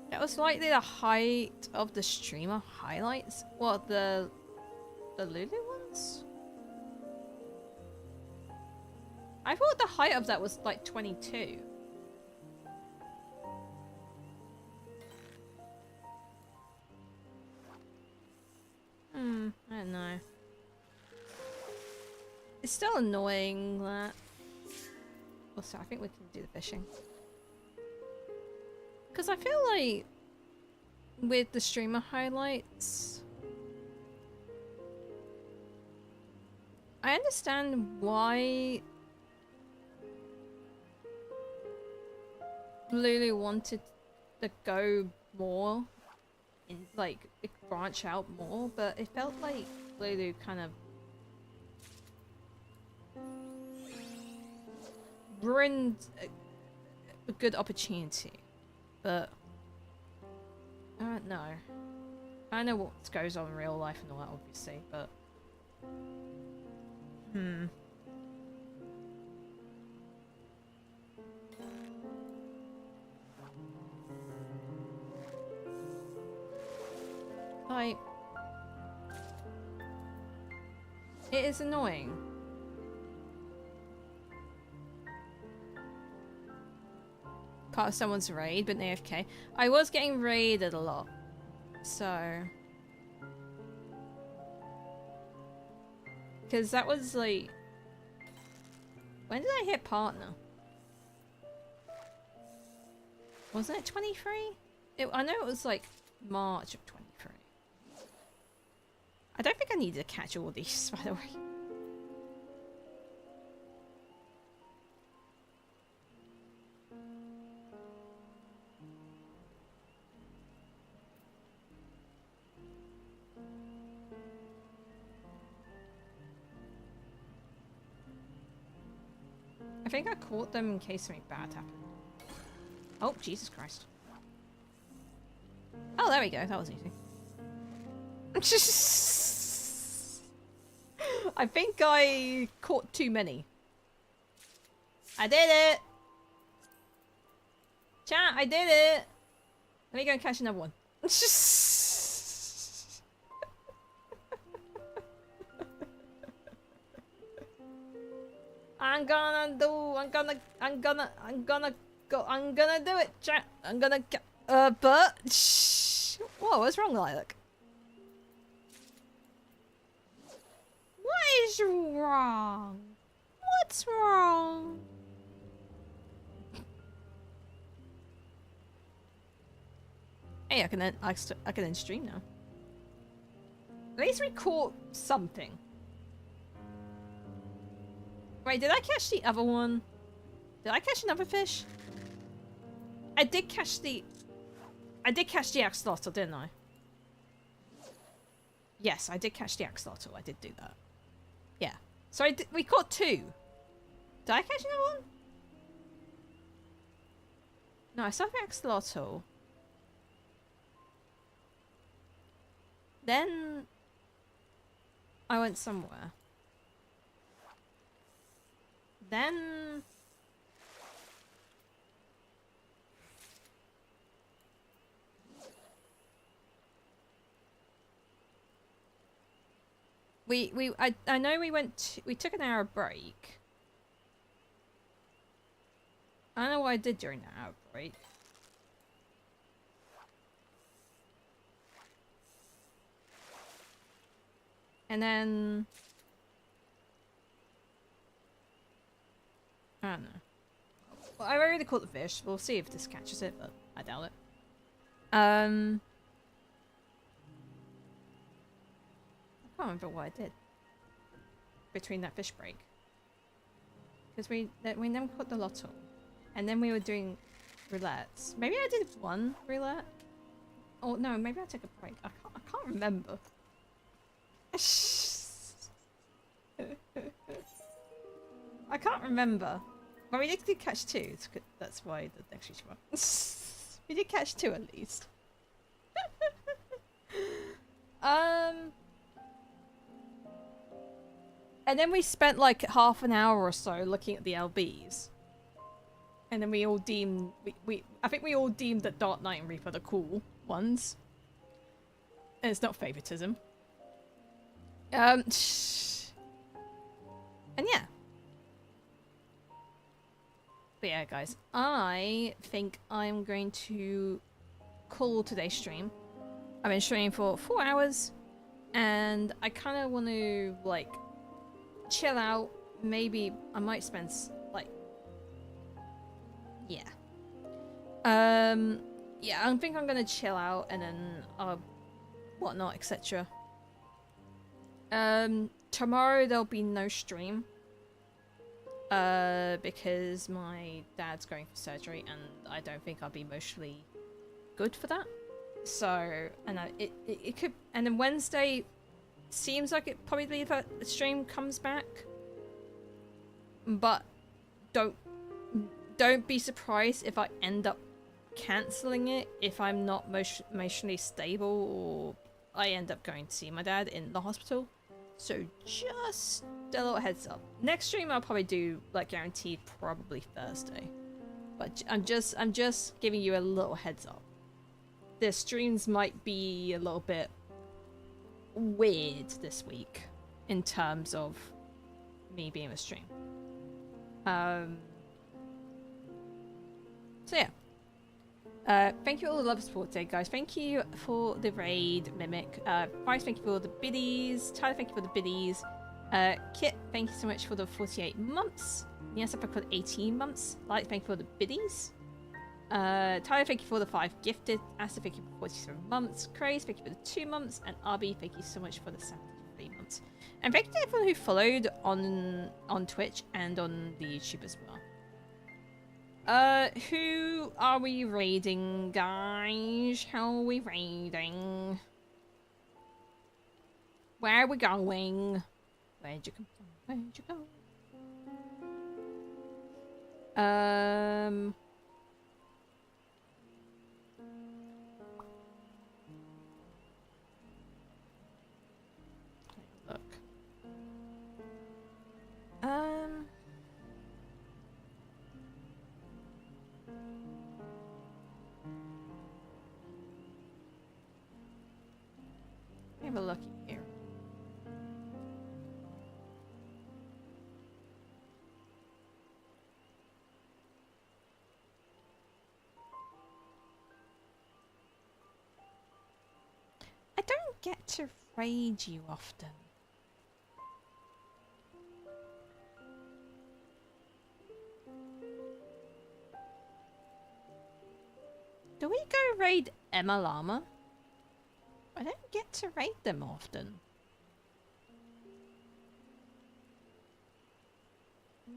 That was likely the height of the streamer highlights. What, the Lulu ones? I thought the height of that was like 22. I don't know. It's still annoying that... Also, I think we can do the fishing. Because I feel like with the streamer highlights, I understand why Lulu wanted to go more in, like, branch out more, but it felt like Lulu kind of ruined a good opportunity. But I don't know. I know what goes on in real life and all that, obviously, but like, it is annoying. Part of someone's raid, but AFK. I was getting raided a lot, so because that was like, when did I hit partner? Wasn't it 23? I know it was like March of 23. I don't think I need to catch all these, by the way. I think I caught them in case something bad happened. Oh, Jesus Christ. Oh, there we go. That was easy. I think I caught too many. I did it! Chat, I did it! Let me go and catch another one. I'm gonna do it, chat. I'm gonna get, but, whoa, what's wrong, Lilac? What is wrong? What's wrong? Hey, I can end stream now. At least we caught something. Wait, did I catch the other one? Did I catch another fish? I did catch the axolotl, didn't I? Yes, I did catch the axolotl. I did do that. Yeah. So we caught two. Did I catch another one? No, I saw the axolotl. Then I went somewhere. Then I know we took an hour break. I don't know what I did during that hour break. And then I don't know. Well, I already caught the fish. We'll see if this catches it, but I doubt it. I can't remember what I did between that fish break. Because we then caught the lotto. And then we were doing roulettes. Maybe I did one roulette? Oh no, maybe I took a break. I can't remember. I can't remember. Well, we did catch two. That's why the next one. We did catch two at least. And then we spent like half an hour or so looking at the LBs. And then we all deemed I think we all deemed that Dark Knight and Reaper the cool ones. And it's not favoritism. And yeah. But yeah, guys, I think I'm going to call today's stream. I've been streaming for 4 hours, and I kind of want to, like, chill out. Maybe I might spend, like, yeah. Yeah, I think I'm going to chill out, and then, whatnot, etc. Tomorrow there'll be no stream. Because my dad's going for surgery and I don't think I'll be emotionally good for that. So, and it could, and then Wednesday seems like it probably that the stream comes back. But don't be surprised if I end up cancelling it if I'm not emotionally stable or I end up going to see my dad in the hospital. So just a little heads up. Next stream I'll probably do, like, guaranteed probably Thursday. But I'm just giving you a little heads up. The streams might be a little bit weird this week in terms of me being a stream. So yeah. Thank you for all the love and support today, guys. Thank you for the raid, Mimic. Bryce, thank you for the biddies. Tyler, thank you for the biddies. Kit, thank you so much for the 48 months. Yes, I've got 18 months. Light, thank you for the biddies. Tyler, thank you for the 5 gifted. Asta, thank you for 47 months. Craze, thank you for the 2 months. And RB, thank you so much for the 73 months. And thank you to everyone who followed on Twitch and on the YouTube as well. Who are we raiding, guys? How are we raiding? Where are we going? Where'd you come from? Where'd you go? Look. Have a look here. I don't get to raid you often. Do we go raid Emma Llama? I don't get to raid them often.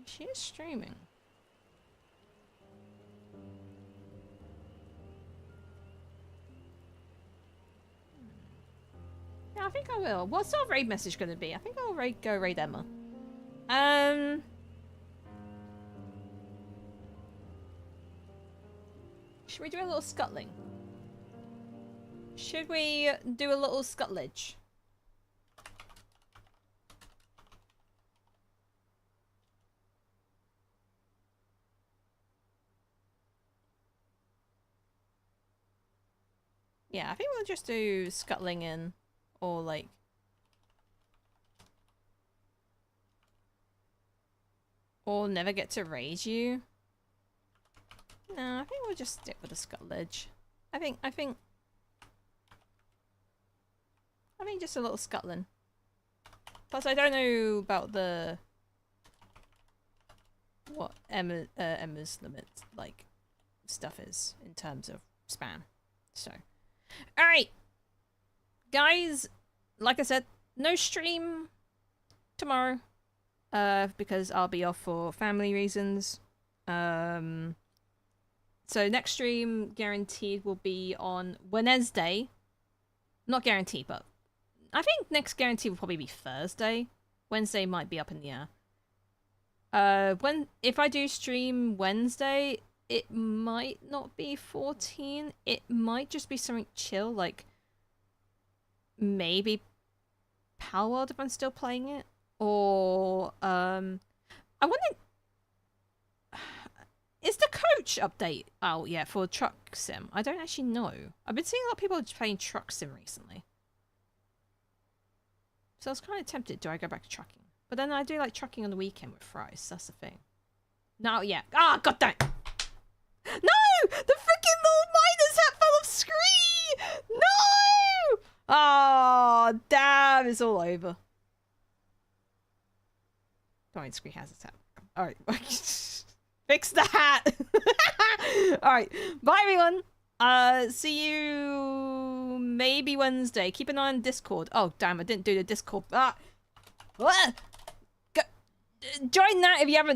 She is streaming. Yeah, I think I will. What's our raid message going to be? I think I'll go raid Emma. Should we do a little scuttling? Should we do a little scuttlage? Yeah, I think we'll just do scuttling in, or like... Or never get to raise you. No, I think we'll just stick with the scuttlage. I think just a little scuttling. Plus, I don't know about the... what Emma's limit, like, stuff is in terms of spam. So... Alright! Guys, like I said, no stream tomorrow. Because I'll be off for family reasons. So next stream, guaranteed, will be on Wednesday. Not guaranteed, but I think next guarantee will probably be Thursday. Wednesday might be up in the air. If I do stream Wednesday, it might not be 14. It might just be something chill, like maybe Palworld if I'm still playing it. Or, I wonder... Is the coach update out yet for Truck Sim? I don't actually know. I've been seeing a lot of people playing Truck Sim recently. So I was kind of tempted, do I go back to trucking? But then I do like trucking on the weekend with fries, that's the thing. Not yet. Ah, god dang! No! The freaking little miner's hat fell off screen! No! Oh, damn, it's all over. Don't worry, screen has its hat. Alright. Fix the hat! Alright. Bye, everyone! See you... maybe Wednesday. Keep an eye on Discord. Oh, damn, I didn't do the Discord. Ah! Join that if you haven't